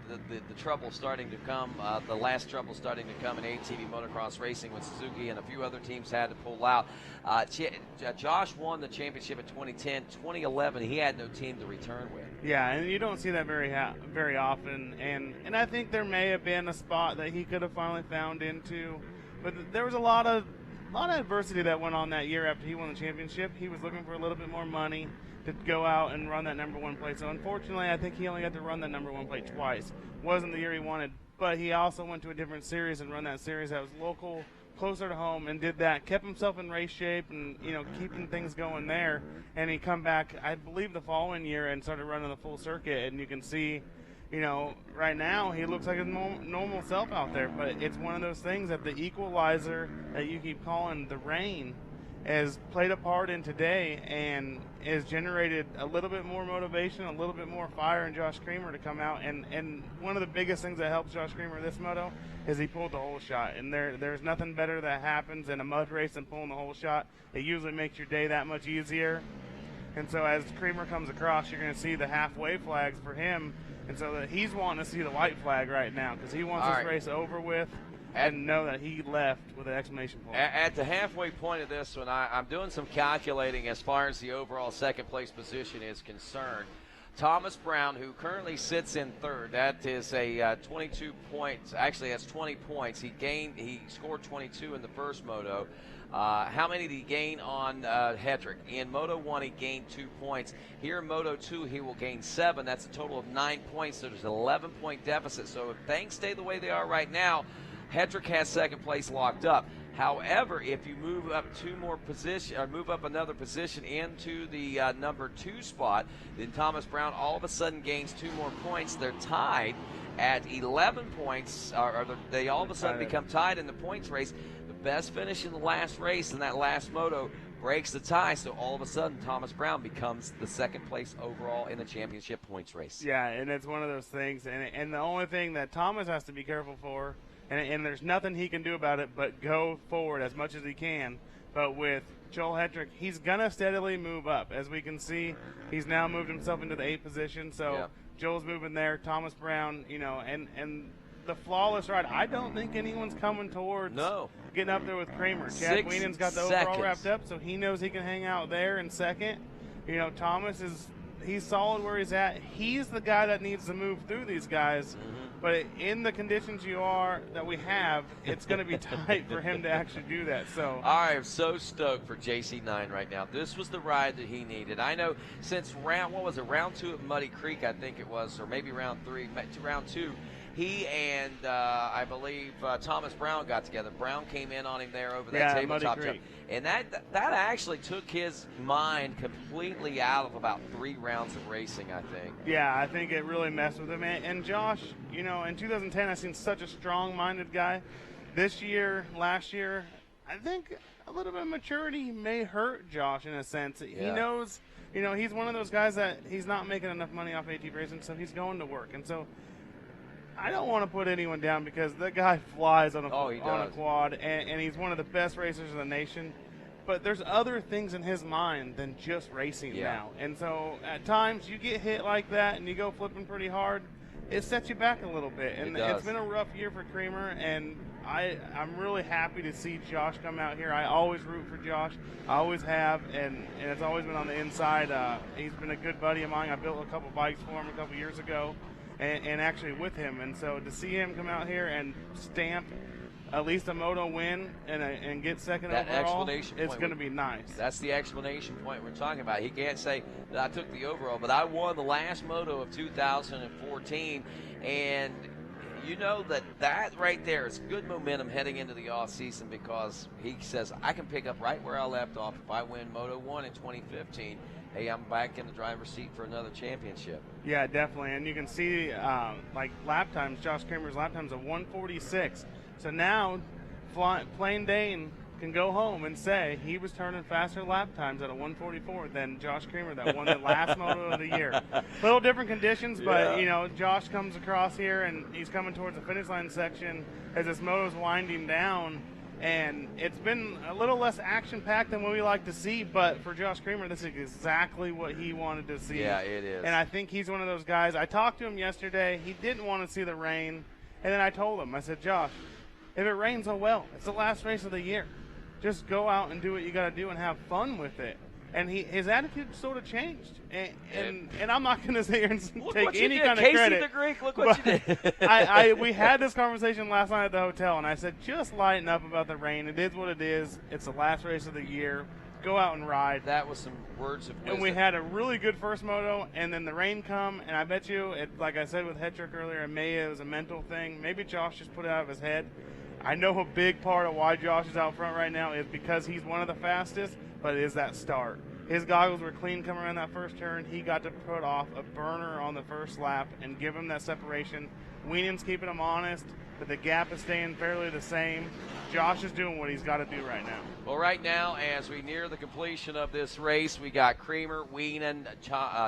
the trouble starting to come, the last trouble starting to come in ATV motocross racing when Suzuki and a few other teams had to pull out. Josh won the championship in 2010. 2011, he had no team to return with. Yeah, and you don't see that very often. And I think there may have been a spot that he could have finally found into, but there was a lot of adversity that went on that year after he won the championship. He was looking for a little bit more money to go out and run that number one plate. So unfortunately, I think he only got to run that number one plate twice. Wasn't the year he wanted, but he also went to a different series and run that series that was local, closer to home, and did that. Kept himself in race shape and, keeping things going there. And he come back, I believe, the following year and started running the full circuit. And you can see, right now he looks like his normal self out there. But it's one of those things that the equalizer that you keep calling the rain has played a part in today and has generated a little bit more motivation, a little bit more fire in Josh Creamer to come out. And one of the biggest things that helps Josh Creamer this moto is he pulled the whole shot. And there's nothing better that happens in a mud race than pulling the whole shot. It usually makes your day that much easier. And so as Creamer comes across, you're going to see the halfway flags for him. And so that he's wanting to see the white flag right now because he wants this race over with. And know that he left with an exclamation point. At the halfway point of this one, I'm doing some calculating as far as the overall second place position is concerned. Thomas Brown, who currently sits in third, that is a 22 points. Actually, that's 20 points. He scored 22 in the first moto. How many did he gain on Hedrick? In Moto 1, he gained 2 points. Here in Moto 2, he will gain 7. That's a total of 9 points. So there's an 11-point deficit. So if things stay the way they are right now, Hedrick has second place locked up. However, if you move up move up another position into the number 2 spot, then Thomas Brown all of a sudden gains 2 more points. They're tied at 11 points, they all of a sudden become tied in the points race. The best finish in the last race in that last moto breaks the tie, so all of a sudden Thomas Brown becomes the second place overall in the championship points race. Yeah, and it's one of those things, and the only thing that Thomas has to be careful for, and there's nothing he can do about it but go forward as much as he can. But with Joel Hedrick, he's going to steadily move up. As we can see, he's now moved himself into the 8th position. So Joel's moving there. Thomas Brown, and the flawless ride. I don't think anyone's coming towards getting up there with Kramer. Chad Wienen's got the overall wrapped up, so he knows he can hang out there in second. Thomas he's solid where he's at. He's the guy that needs to move through these guys. But in the conditions that we have, it's going to be tight for him to actually do that. So I am so stoked for JC9 right now. This was the ride that he needed. I know since round 2 at Muddy Creek, I think it was, or maybe round 3, round 2, he and I believe Thomas Brown got together. Brown came in on him there over that tabletop jump. And that actually took his mind completely out of about 3 rounds of racing, I think. Yeah, I think it really messed with him. And Josh, in 2010, I've seen such a strong-minded guy. This year, last year, I think a little bit of maturity may hurt Josh in a sense. He knows, he's one of those guys that he's not making enough money off ATV racing, so he's going to work. And so I don't want to put anyone down because the guy flies on a quad, and he's one of the best racers in the nation. But there's other things in his mind than just racing now. And so at times you get hit like that and you go flipping pretty hard, it sets you back a little bit. And it's been a rough year for Creamer, and I'm really happy to see Josh come out here. I always root for Josh. I always have, and it's always been on the inside. He's been a good buddy of mine. I built a couple bikes for him a couple years ago. And actually with him, and so to see him come out here and stamp at least a moto win and get second overall, it's going to be nice. That's the explanation point we're talking about. He can't say that I took the overall, but I won the last moto of 2014, and that right there is good momentum heading into the off season because he says I can pick up right where I left off if I win Moto 1 in 2015. Hey, I'm back in the driver's seat for another championship. Yeah, definitely. And you can see, lap times, Josh Kramer's lap times of 146. So now, Plain Dane can go home and say he was turning faster lap times at a 144 than Josh Creamer that won the last moto of the year. Little different conditions, but, Josh comes across here and he's coming towards the finish line section as this moto's winding down. And it's been a little less action-packed than what we like to see, but for Josh Creamer, this is exactly what he wanted to see. Yeah, it is. And I think he's one of those guys. I talked to him yesterday. He didn't want to see the rain. And then I told him, I said, Josh, if it rains, oh well. It's the last race of the year. Just go out and do what you got to do and have fun with it. and his attitude sort of changed. And I'm not going to sit here and take any did. kind of Casey credit. the Greek, look what you did. We had this conversation last night at the hotel, and I said, just lighten up about the rain. It is what it is. It's the last race of the year. Go out and ride. That was some words of wisdom. And we had a really good first moto, and then the rain come, and I bet you, like I said with Hetrick earlier, it was a mental thing. Maybe Josh just put it out of his head. I know a big part of why Josh is out front right now is because he's one of the fastest, but it is that start. His goggles were clean coming around that first turn. He got to put off a burner on the first lap and give him that separation. Wienen's keeping him honest, but the gap is staying fairly the same. Josh is doing what he's got to do right now. Well, right now, as we near the completion of this race, we got Creamer, Wienen,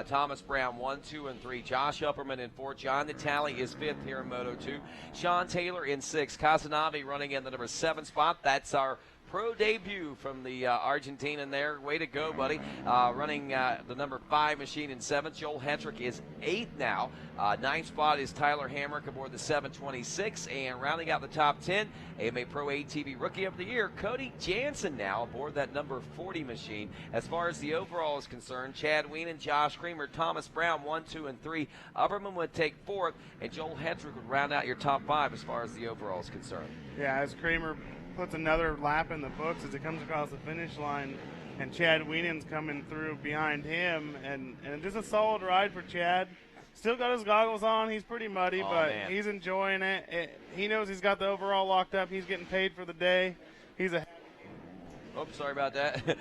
Thomas Brown 1, 2, and 3. Josh Upperman in 4. John Natale is 5th here in Moto 2. Sean Taylor in 6. Casanave running in the number 7 spot. That's our pro debut from the Argentinian there. Way to go, buddy. Running the number 5 machine in 7th. Joel Hetrick is 8th now. 9th spot is Tyler Hamrick aboard the 726. And rounding out the top 10, AMA Pro ATV Rookie of the Year, Cody Jansen now aboard that number 40 machine. As far as the overall is concerned, Chad Wienen, Josh Creamer, Thomas Brown 1, 2, and 3. Upperman would take 4th, and Joel Hetrick would round out your top 5 as far as the overall is concerned. Yeah, as Creamer puts another lap in the books as he comes across the finish line, and Chad Wienen's coming through behind him, and just a solid ride for Chad. Still got his goggles on. He's pretty muddy, but he's enjoying it. He knows he's got the overall locked up. He's getting paid for the day. He's a Oops, sorry about that.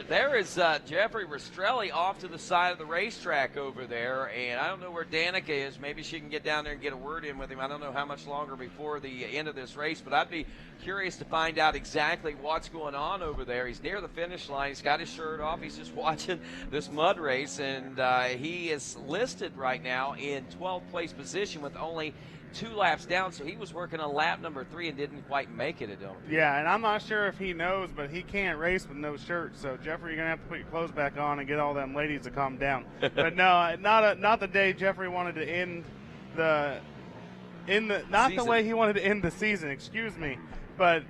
There is Jeffrey Rastrelli off to the side of the racetrack over there, and I don't know where Danica is. Maybe she can get down there and get a word in with him. I don't know how much longer before the end of this race, but I'd be curious to find out exactly what's going on over there. He's near the finish line. He's got his shirt off. He's just watching this mud race, and he is listed right now in 12th place position with only 2 laps down, so he was working on lap number 3 and didn't quite make it, I don't think. Yeah, and I'm not sure if he knows, but he can't race with no shirt. So, Jeffrey, you're going to have to put your clothes back on and get all them ladies to calm down. But no, not the day Jeffrey wanted to end the way he wanted to end the season, excuse me. But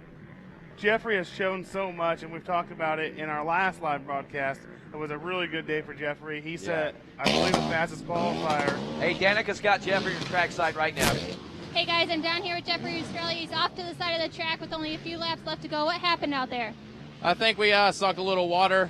Jeffrey has shown so much, and we've talked about it in our last live broadcast. It was a really good day for Jeffrey. He set, I believe, the fastest qualifier. Hey, Danica's got Jeffrey on trackside right now. Hey, guys, I'm down here with Jeffrey Rastrelli. He's off to the side of the track with only a few laps left to go. What happened out there? I think we sunk a little water.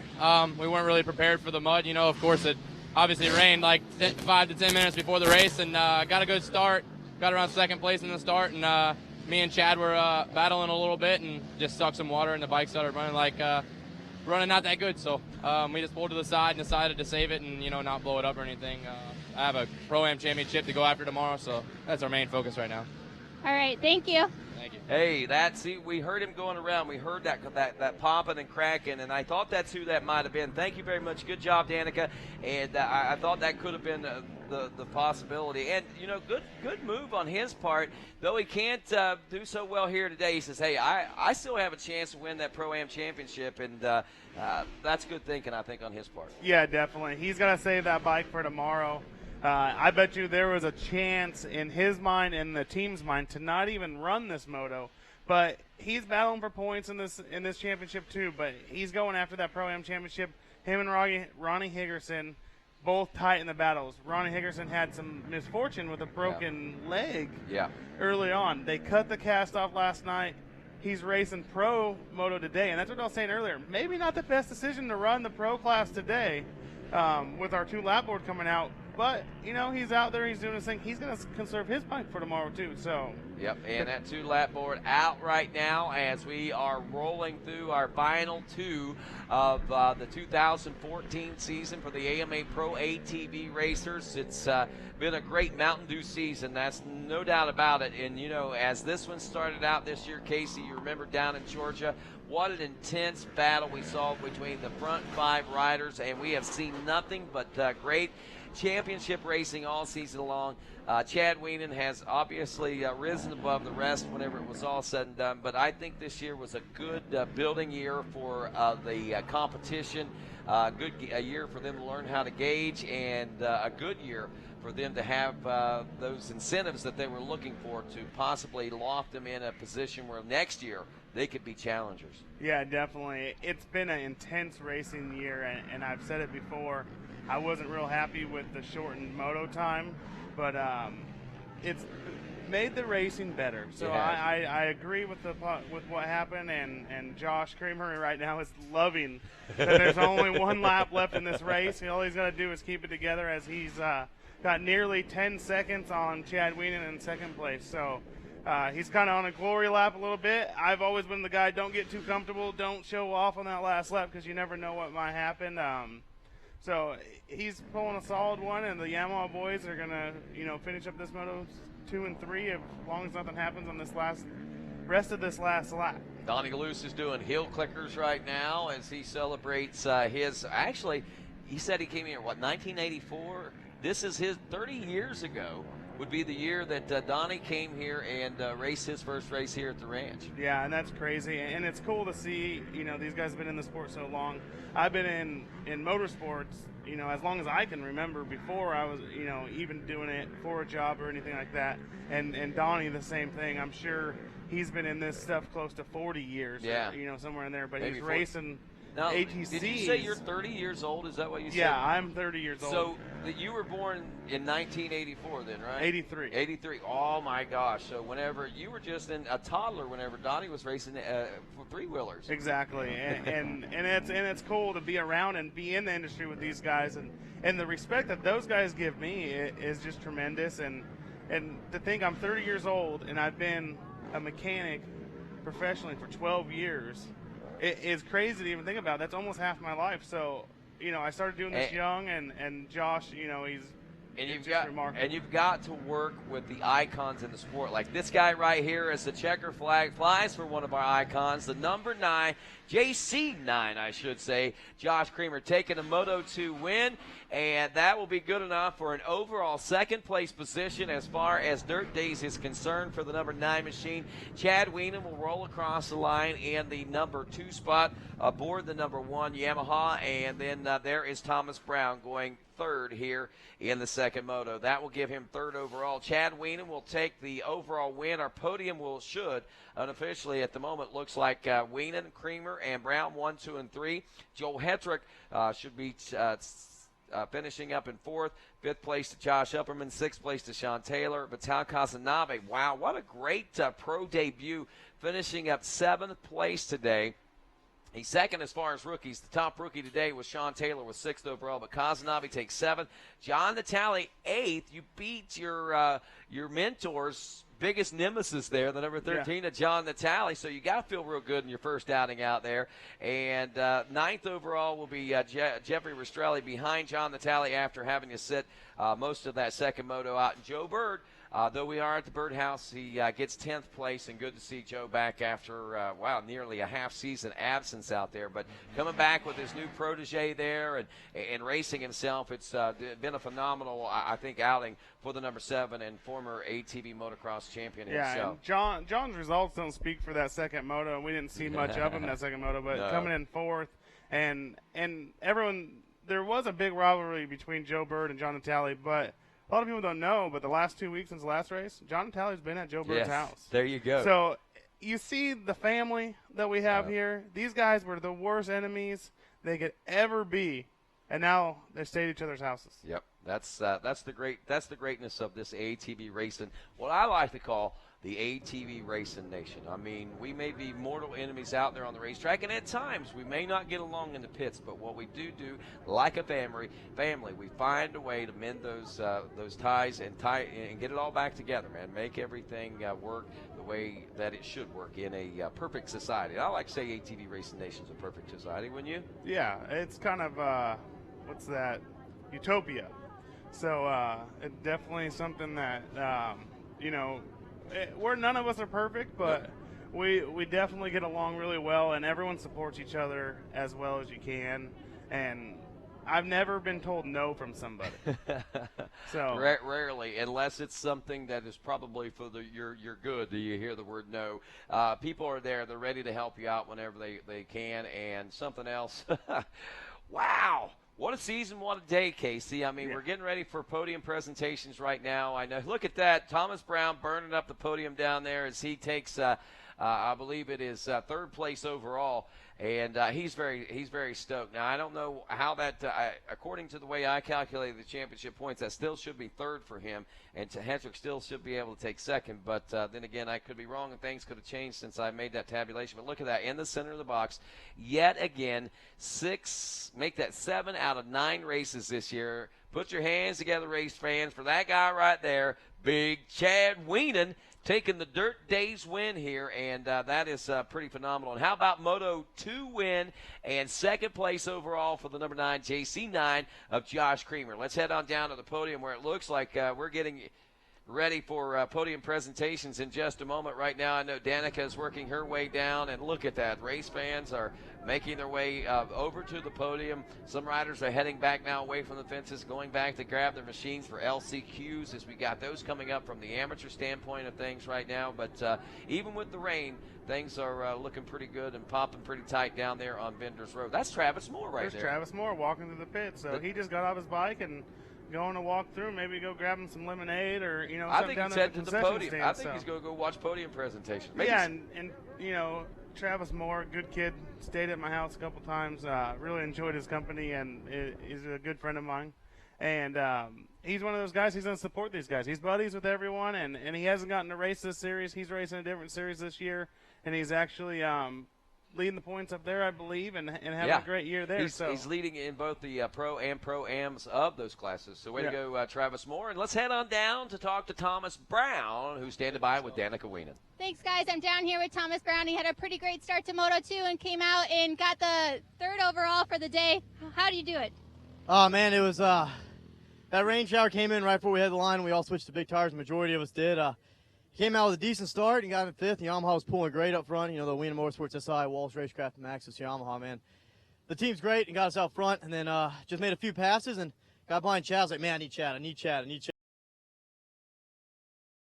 We weren't really prepared for the mud. You know, of course, it obviously rained like 5 to 10 minutes before the race, and got a good start. Got around second place in the start, and me and Chad were battling a little bit and just sucked some water, and the bike started running not that good. So we just pulled to the side and decided to save it and, you know, not blow it up or anything. I have a Pro-Am championship to go after tomorrow, so that's our main focus right now. All right, thank you. Thank you. Hey, we heard him going around. We heard that popping and cracking, and I thought that's who that might have been. Thank you very much. Good job, Danica. And I thought that could have been the possibility. And, you know, good move on his part. Though he can't do so well here today, he says, hey, I still have a chance to win that Pro-Am championship, and that's good thinking, I think, on his part. Yeah, definitely. He's got to save that bike for tomorrow. I bet you there was a chance in his mind and the team's mind to not even run this moto, but he's battling for points in this championship too. But he's going after that Pro-Am championship. Him and Ronnie Higgerson both tight in the battles. Ronnie Higgerson had some misfortune with a broken leg early on. They cut the cast off last night. He's racing pro moto today, and that's what I was saying earlier. Maybe not the best decision to run the pro class today with our 2 lap board coming out. But, you know, he's out there, he's doing his thing. He's going to conserve his bike for tomorrow, too. So. Yep, and that 2 lap board out right now as we are rolling through our final 2 of the 2014 season for the AMA Pro ATV Racers. It's been a great Mountain Dew season, that's no doubt about it. And, you know, as this one started out this year, Casey, you remember down in Georgia, what an intense battle we saw between the front 5 riders, and we have seen nothing but great championship racing all season long. Chad Wienen has obviously risen above the rest whenever it was all said and done, but I think this year was a good building year for the competition, a year for them to learn how to gauge, and a good year for them to have those incentives that they were looking for to possibly loft them in a position where next year they could be challengers. Yeah, definitely. It's been an intense racing year, and I've said it before. I wasn't real happy with the shortened moto time, but it's made the racing better. So I agree with what happened, and Josh Creamery right now is loving that there's only one lap left in this race. All he's got to do is keep it together, as he's got nearly 10 seconds on Chad Wienen in second place. So he's kind of on a glory lap a little bit. I've always been the guy, don't get too comfortable, don't show off on that last lap because you never know what might happen. So he's pulling a solid one, and the Yamaha boys are going to, finish up this Moto 2 and 3 as long as nothing happens on this rest of this last lap. Donnie Luce is doing heel clickers right now as he celebrates actually, he said he came here, 1984? This is his 30 years ago would be the year that Donnie came here and raced his first race here at the ranch. Yeah, and that's crazy. And it's cool to see, these guys have been in the sport so long. I've been in motorsports, as long as I can remember before I was, even doing it for a job or anything like that. And Donnie, the same thing. I'm sure he's been in this stuff close to 40 years, yeah. Or, somewhere in there. But maybe he's 40. racing now, ATCs. Did you say you're 30 years old? Is that what you said? Yeah, I'm 30 years old. So you were born in 1984 then, right? 83. 83. Oh, my gosh. So whenever you were just a toddler whenever Donnie was racing for three-wheelers. Exactly. and it's cool to be around and be in the industry with these guys. And the respect that those guys give me is just tremendous. And to think I'm 30 years old and I've been a mechanic professionally for 12 years, it is crazy to even think about. That's almost half my life. So, I started doing this young, and Josh, he's remarkable. And you've got to work with the icons in the sport. Like this guy right here, as the checker flag flies for one of our icons, the number 9, JC9, I should say, Josh Creamer taking a Moto 2 win, and that will be good enough for an overall second-place position as far as Dirt Days is concerned for the number 9 machine. Chad Wienen will roll across the line in the number 2 spot aboard the number 1 Yamaha, and then there is Thomas Brown going third here in the second moto. That will give him third overall. Chad Wienen will take the overall win. Our podium should unofficially at the moment looks like Wienen, Creamer, and Brown 1, 2, and 3. Joel Hetrick should be finishing up in 4th. 5th place to Josh Upperman. 6th place to Sean Taylor. Vital Casanave, wow, what a great pro debut, finishing up 7th place today. He's second as far as rookies. The top rookie today was Sean Taylor with 6th overall, but Casanave takes 7th. John Natale, 8th. You beat your mentor's biggest nemesis there, the number 13 of John Natale, so you got to feel real good in your first outing out there. And 9th overall will be Jeffrey Rastrelli behind John Natale after having to sit most of that second moto out. And Joe Bird, though we are at the Birdhouse, he gets 10th place, and good to see Joe back after, nearly a half-season absence out there. But coming back with his new protege there and racing himself, it's been a phenomenal, I think, outing for the number 7 and former ATV motocross champion himself. And John's results don't speak for that second moto, and we didn't see much of him that second moto, but coming in 4th, and everyone, there was a big rivalry between Joe Bird and John Natale, but a lot of people don't know, but the last 2 weeks since the last race, John Natale's been at Joe Bird's house. There you go. So you see the family that we have here. These guys were the worst enemies they could ever be, and now they stay at each other's houses. Yep, that's the greatness of this ATV racing. What I like to call the ATV racing nation. I mean, we may be mortal enemies out there on the racetrack, and at times we may not get along in the pits, but what we do, like a family, we find a way to mend those ties and get it all back together, man. Make everything work the way that it should work in a perfect society. I like to say ATV racing nation's a perfect society, wouldn't you? Yeah, it's kind of, what's that, utopia. So it's definitely something that, where none of us are perfect, but we definitely get along really well, and everyone supports each other as well as you can. And I've never been told no from somebody. So Rarely, unless it's something that is probably for your good. Do you hear the word no? People are there. They're ready to help you out whenever they can. And something else. Wow. What a season, what a day, Casey. I mean, we're getting ready for podium presentations right now. I know. Look at that. Thomas Brown burning up the podium down there as he takes, I believe it is third place overall. And he's very stoked. Now, I don't know how that, according to the way I calculated the championship points, that still should be third for him, and Hendrick still should be able to take second. But then again, I could be wrong, and things could have changed since I made that tabulation. But look at that, in the center of the box, yet again, make that 7 out of 9 races this year. Put your hands together, race fans, for that guy right there, Big Chad Weenan, taking the Dirt Days win here, and that is pretty phenomenal. And how about Moto 2 win and second place overall for the number 9 JC9 of Josh Creamer. Let's head on down to the podium where it looks like we're getting ready for podium presentations in just a moment. Right now, I know Danica is working her way down, and look at that. Race fans are making their way over to the podium. Some riders are heading back now away from the fences, going back to grab their machines for LCQs as we got those coming up from the amateur standpoint of things right now. But even with the rain, things are looking pretty good and popping pretty tight down there on Bender's Road. That's Travis Moore right there. There's Travis Moore walking through the pit. So he just got off his bike and going to walk through, maybe go grab him some lemonade or, I think he's heading to the podium. Stand, I think he's going to go watch podium presentation. Maybe yeah, and Travis Moore, good kid, stayed at my house a couple times. Really enjoyed his company, and he's a good friend of mine. And he's one of those guys, he's going to support these guys. He's buddies with everyone, and he hasn't gotten to race this series. He's racing a different series this year, and he's actually leading the points up there, I believe, and having a great year there. He's leading in both the Pro and Pro-Ams of those classes. So way to go, Travis Moore. And let's head on down to talk to Thomas Brown, who's standing by with Danica Weenan. Thanks, guys. I'm down here with Thomas Brown. He had a pretty great start to Moto 2 and came out and got the third overall for the day. How do you do it? Oh, man, it was that rain shower came in right before we had the line. We all switched to big tires. The majority of us did. Came out with a decent start and got in fifth. Yamaha was pulling great up front. The Weenan Motorsports SI, Walsh Racecraft, and Maxxis Yamaha, man. The team's great and got us out front, and then just made a few passes and got behind Chad. I was like, man, I need Chad.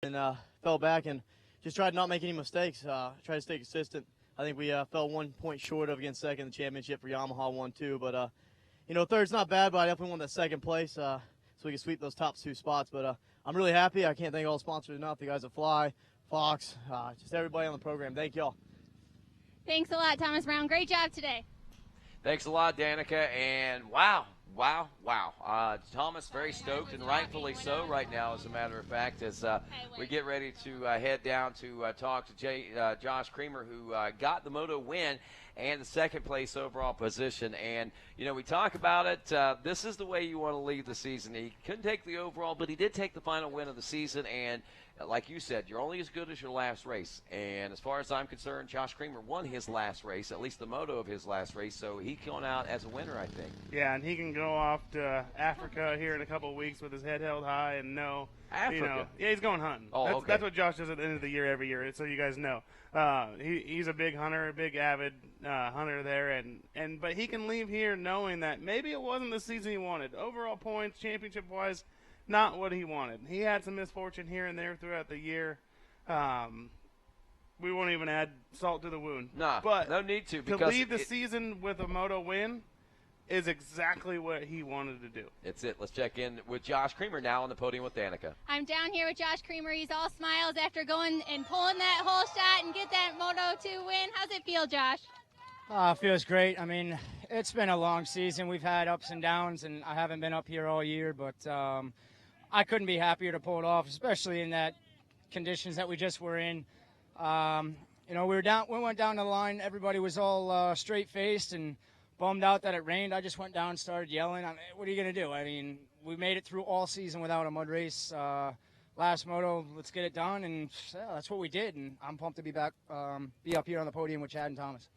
And fell back and just tried to not make any mistakes. Tried to stay consistent. I think we fell 1 point short of against second in the championship for Yamaha 1-2. But, third's not bad, but I definitely won that second place so we can sweep those top 2 spots. But I'm really happy. I can't thank all the sponsors enough. The guys at Fly, Fox, just everybody on the program. Thank y'all. Thanks a lot, Thomas Brown. Great job today. Thanks a lot, Danica. And wow. Thomas very stoked, and rightfully so right now, as a matter of fact, as we get ready to head down to talk to Josh Creamer, who got the Moto win and the second place overall position. And, we talk about it. This is the way you want to lead the season. He couldn't take the overall, but he did take the final win of the season. And like you said, you're only as good as your last race. And as far as I'm concerned, Josh Creamer won his last race, at least the moto of his last race. So he came out as a winner, I think. Yeah, and he can go off to Africa here in a couple of weeks with his head held high and know. Africa? Yeah, he's going hunting. That's what Josh does at the end of the year every year, so you guys know. He's a big hunter, a big avid hunter there, but he can leave here knowing that maybe it wasn't the season he wanted. Overall points, championship-wise, not what he wanted. He had some misfortune here and there throughout the year. We won't even add salt to the wound. Nah, but no need to. To leave the season with a moto win is exactly what he wanted to do. It's it. Let's check in with Josh Creamer now on the podium with Danica. I'm down here with Josh Creamer. He's all smiles after going and pulling that whole shot and get that Moto 2 win. How's it feel, Josh? It feels great. I mean, it's been a long season. We've had ups and downs, and I haven't been up here all year, but I couldn't be happier to pull it off, especially in that conditions that we just were in. We went down the line. Everybody was all straight-faced and bummed out that it rained. I just went down and started yelling. What are you going to do? I mean, we made it through all season without a mud race. Last moto, let's get it done, and that's what we did. And I'm pumped to be back, be up here on the podium with Chad and Thomas.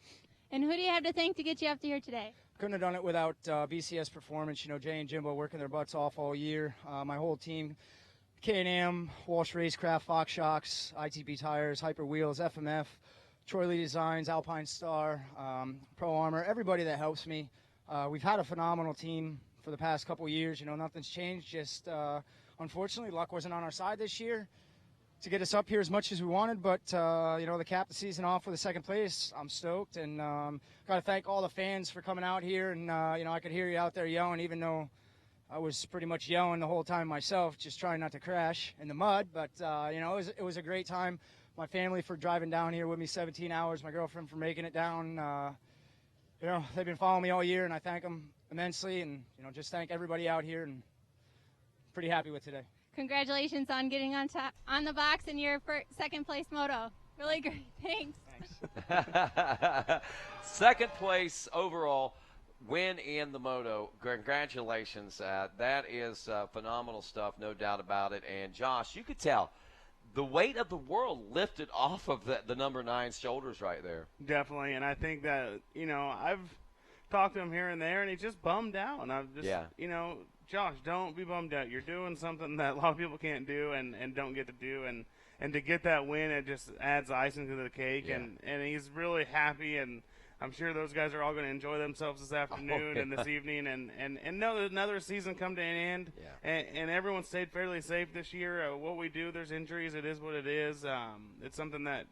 And who do you have to thank to get you up to here today? Couldn't have done it without BCS Performance. Jay and Jimbo working their butts off all year. My whole team, K&M, Walsh Racecraft, Fox Shocks, ITB Tires, Hyper Wheels, FMF, Troy Lee Designs, Alpine Star, Pro Armor, everybody that helps me. We've had a phenomenal team for the past couple years. Nothing's changed. Just unfortunately, luck wasn't on our side this year to get us up here as much as we wanted. But to cap the season off with a second place, I'm stoked, and got to thank all the fans for coming out here. And I could hear you out there yelling, even though I was pretty much yelling the whole time myself, just trying not to crash in the mud. But it was a great time. My family for driving down here with me 17 hours. My girlfriend for making it down. They've been following me all year, and I thank them immensely. And just thank everybody out here, and pretty happy with today. Congratulations on getting on the box in your second place moto. Really great. Thanks. Second place overall win in the moto. Congratulations. That is phenomenal stuff, no doubt about it. And Josh, you could tell the weight of the world lifted off of the number 9's shoulders right there. Definitely. And I think that, I've talked to him here and there, and he's just bummed out. And I've just, Josh, don't be bummed out. You're doing something that a lot of people can't do and don't get to do. And to get that win, it just adds icing to the cake. Yeah. And he's really happy. And I'm sure those guys are all going to enjoy themselves this afternoon and this evening and know that another season come to an end. Yeah. And everyone stayed fairly safe this year. What we do, there's injuries. It is what it is. It's something that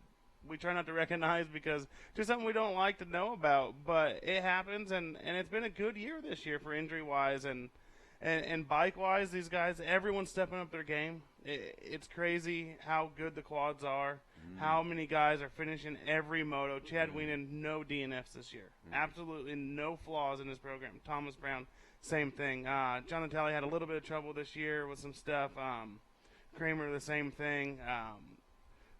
we try not to recognize because it's just something we don't like to know about. But it happens, and it's been a good year this year for injury-wise. And bike-wise, these guys, everyone's stepping up their game. It's crazy how good the quads are, how many guys are finishing every moto. Chad Wienen, no DNFs this year. Absolutely no flaws in his program. Thomas Brown, same thing. John Natale had a little bit of trouble this year with some stuff. Kramer, the same thing.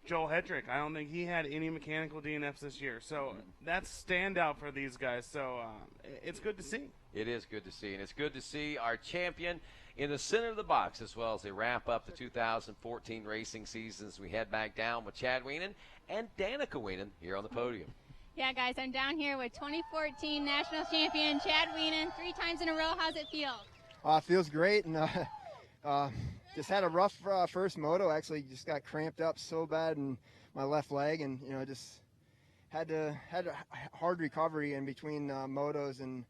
Joel Hetrick, I don't think he had any mechanical DNFs this year. So that's standout for these guys. So it's good to see. It is good to see, and it's good to see our champion in the center of the box as well as they wrap up the 2014 racing seasons. We head back down with Chad Wienen and Danica Wienen here on the podium. Yeah, guys, I'm down here with 2014 national champion Chad Wienen 3 times in a row. How's it feel? It feels great, and just had a rough first moto. Actually, just got cramped up so bad in my left leg, and just had a hard recovery in between motos. And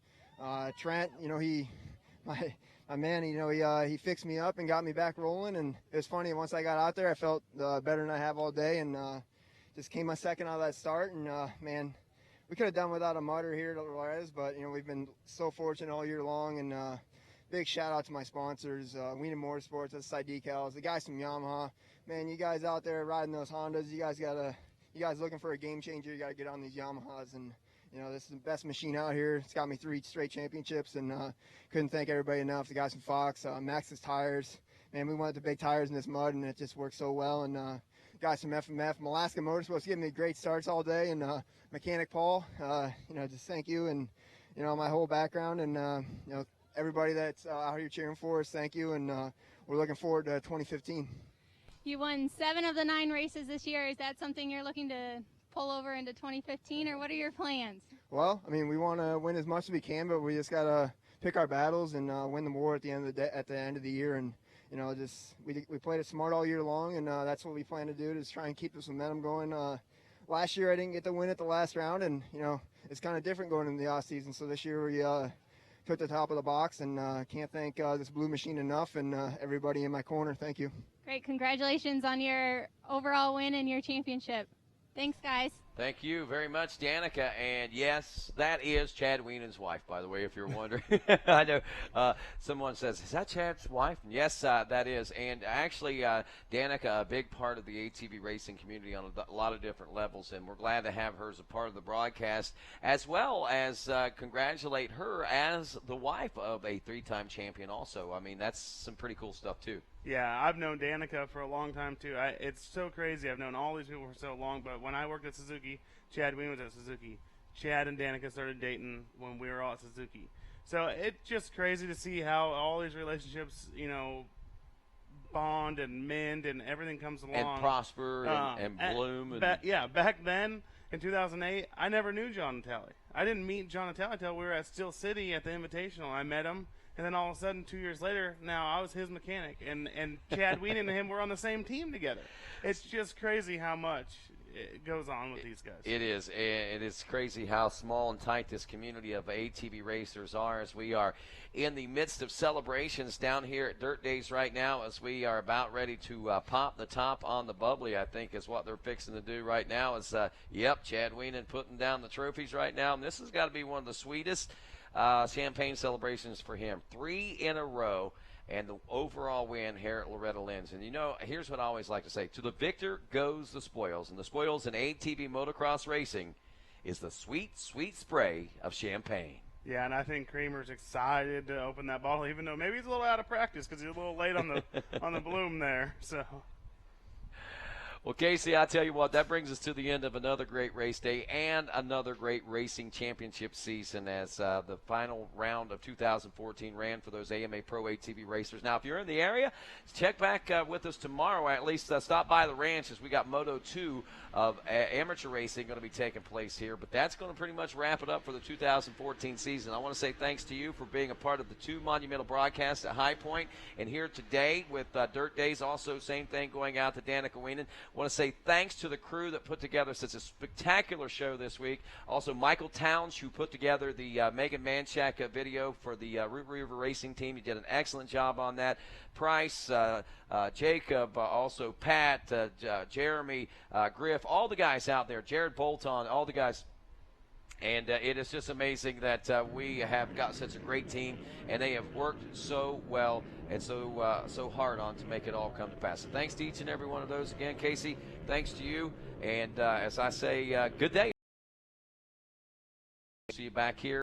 Trent, my man, he fixed me up and got me back rolling. And it was funny, once I got out there, I felt better than I have all day, and just came my second out of that start. And man, we could have done without a mutter here at Loretta's, but we've been so fortunate all year long. And big shout out to my sponsors, Wienen Motorsports, SI Decals, the guys from Yamaha. Man, you guys out there riding those Hondas, you guys looking for a game changer, you got to get on these Yamahas. And this is the best machine out here. It's got me 3 straight championships, and couldn't thank everybody enough. The guys from Fox, Max's tires. Man, we wanted the big tires in this mud, and it just worked so well. And guys from FMF, Alaska Motorsports, giving me great starts all day. And Mechanic Paul, just thank you. And, my whole background, and, everybody that's out here cheering for us, thank you. And we're looking forward to 2015. You won 7 of the 9 races this year. Is that something you're looking to pull over into 2015, or what are your plans? Well, we want to win as much as we can, but we just got to pick our battles and win the war at the end of the year. And we played it smart all year long, and that's what we plan to do, is try and keep this momentum going. Last year I didn't get the win at the last round, and it's kind of different going into the off season. So this year we took the top of the box, and can't thank this blue machine enough, and everybody in my corner. Thank you. Great, congratulations on your overall win and your championship. Thanks, guys. Thank you very much, Danica. And yes, that is Chad Wienen's wife, by the way, if you're wondering. I know someone says, is that Chad's wife? Yes, that is. And actually, Danica, a big part of the ATV racing community on a lot of different levels, and we're glad to have her as a part of the broadcast, as well as congratulate her as the wife of a 3-time champion also. That's some pretty cool stuff, too. Yeah, I've known Danica for a long time, too. It's so crazy. I've known all these people for so long, but when I worked at Suzuki, Chad Wienen was at Suzuki. Chad and Danica started dating when we were all at Suzuki. So it's just crazy to see how all these relationships, bond and mend and everything comes along. And prosper and bloom. Back then, in 2008, I never knew John Natale. I didn't meet John Natale until we were at Steel City at the Invitational. I met him. And then all of a sudden, 2 years later, now I was his mechanic. And Chad Wienen and him were on the same team together. It's just crazy how much it goes on with these guys. It is. It is crazy how small and tight this community of ATV racers are, as we are in the midst of celebrations down here at Dirt Days right now, as we are about ready to pop the top on the bubbly, I think is what they're fixing to do right now. Is Chad Weenan putting down the trophies right now, and this has got to be one of the sweetest champagne celebrations for him. 3 in a row. And the overall win here at Loretta Lynn's. And, here's what I always like to say. To the victor goes the spoils. And the spoils in ATV motocross racing is the sweet, sweet spray of champagne. Yeah, and I think Creamer's excited to open that bottle, even though maybe he's a little out of practice because he's a little late on the on the bloom there. So. Well, Casey, I tell you what, that brings us to the end of another great race day and another great racing championship season as the final round of 2014 ran for those AMA Pro ATV racers. Now, if you're in the area, check back with us tomorrow, or at least stop by the ranch, as we got Moto 2 of amateur racing going to be taking place here. But that's going to pretty much wrap it up for the 2014 season. I want to say thanks to you for being a part of the 2 monumental broadcasts at High Point and here today with Dirt Days. Also, same thing going out to Danica Weenan. I want to say thanks to the crew that put together such a spectacular show this week. Also, Michael Towns, who put together the Megan Manchak video for the Root River Racing team. You did an excellent job on that. Price, Jacob, also Pat, Jeremy, Griff, all the guys out there, Jared Bolton, all the guys. And it is just amazing that we have got such a great team, and they have worked so well and so hard on to make it all come to pass. So thanks to each and every one of those. Again, Casey, thanks to you. And as I say, good day. See you back here.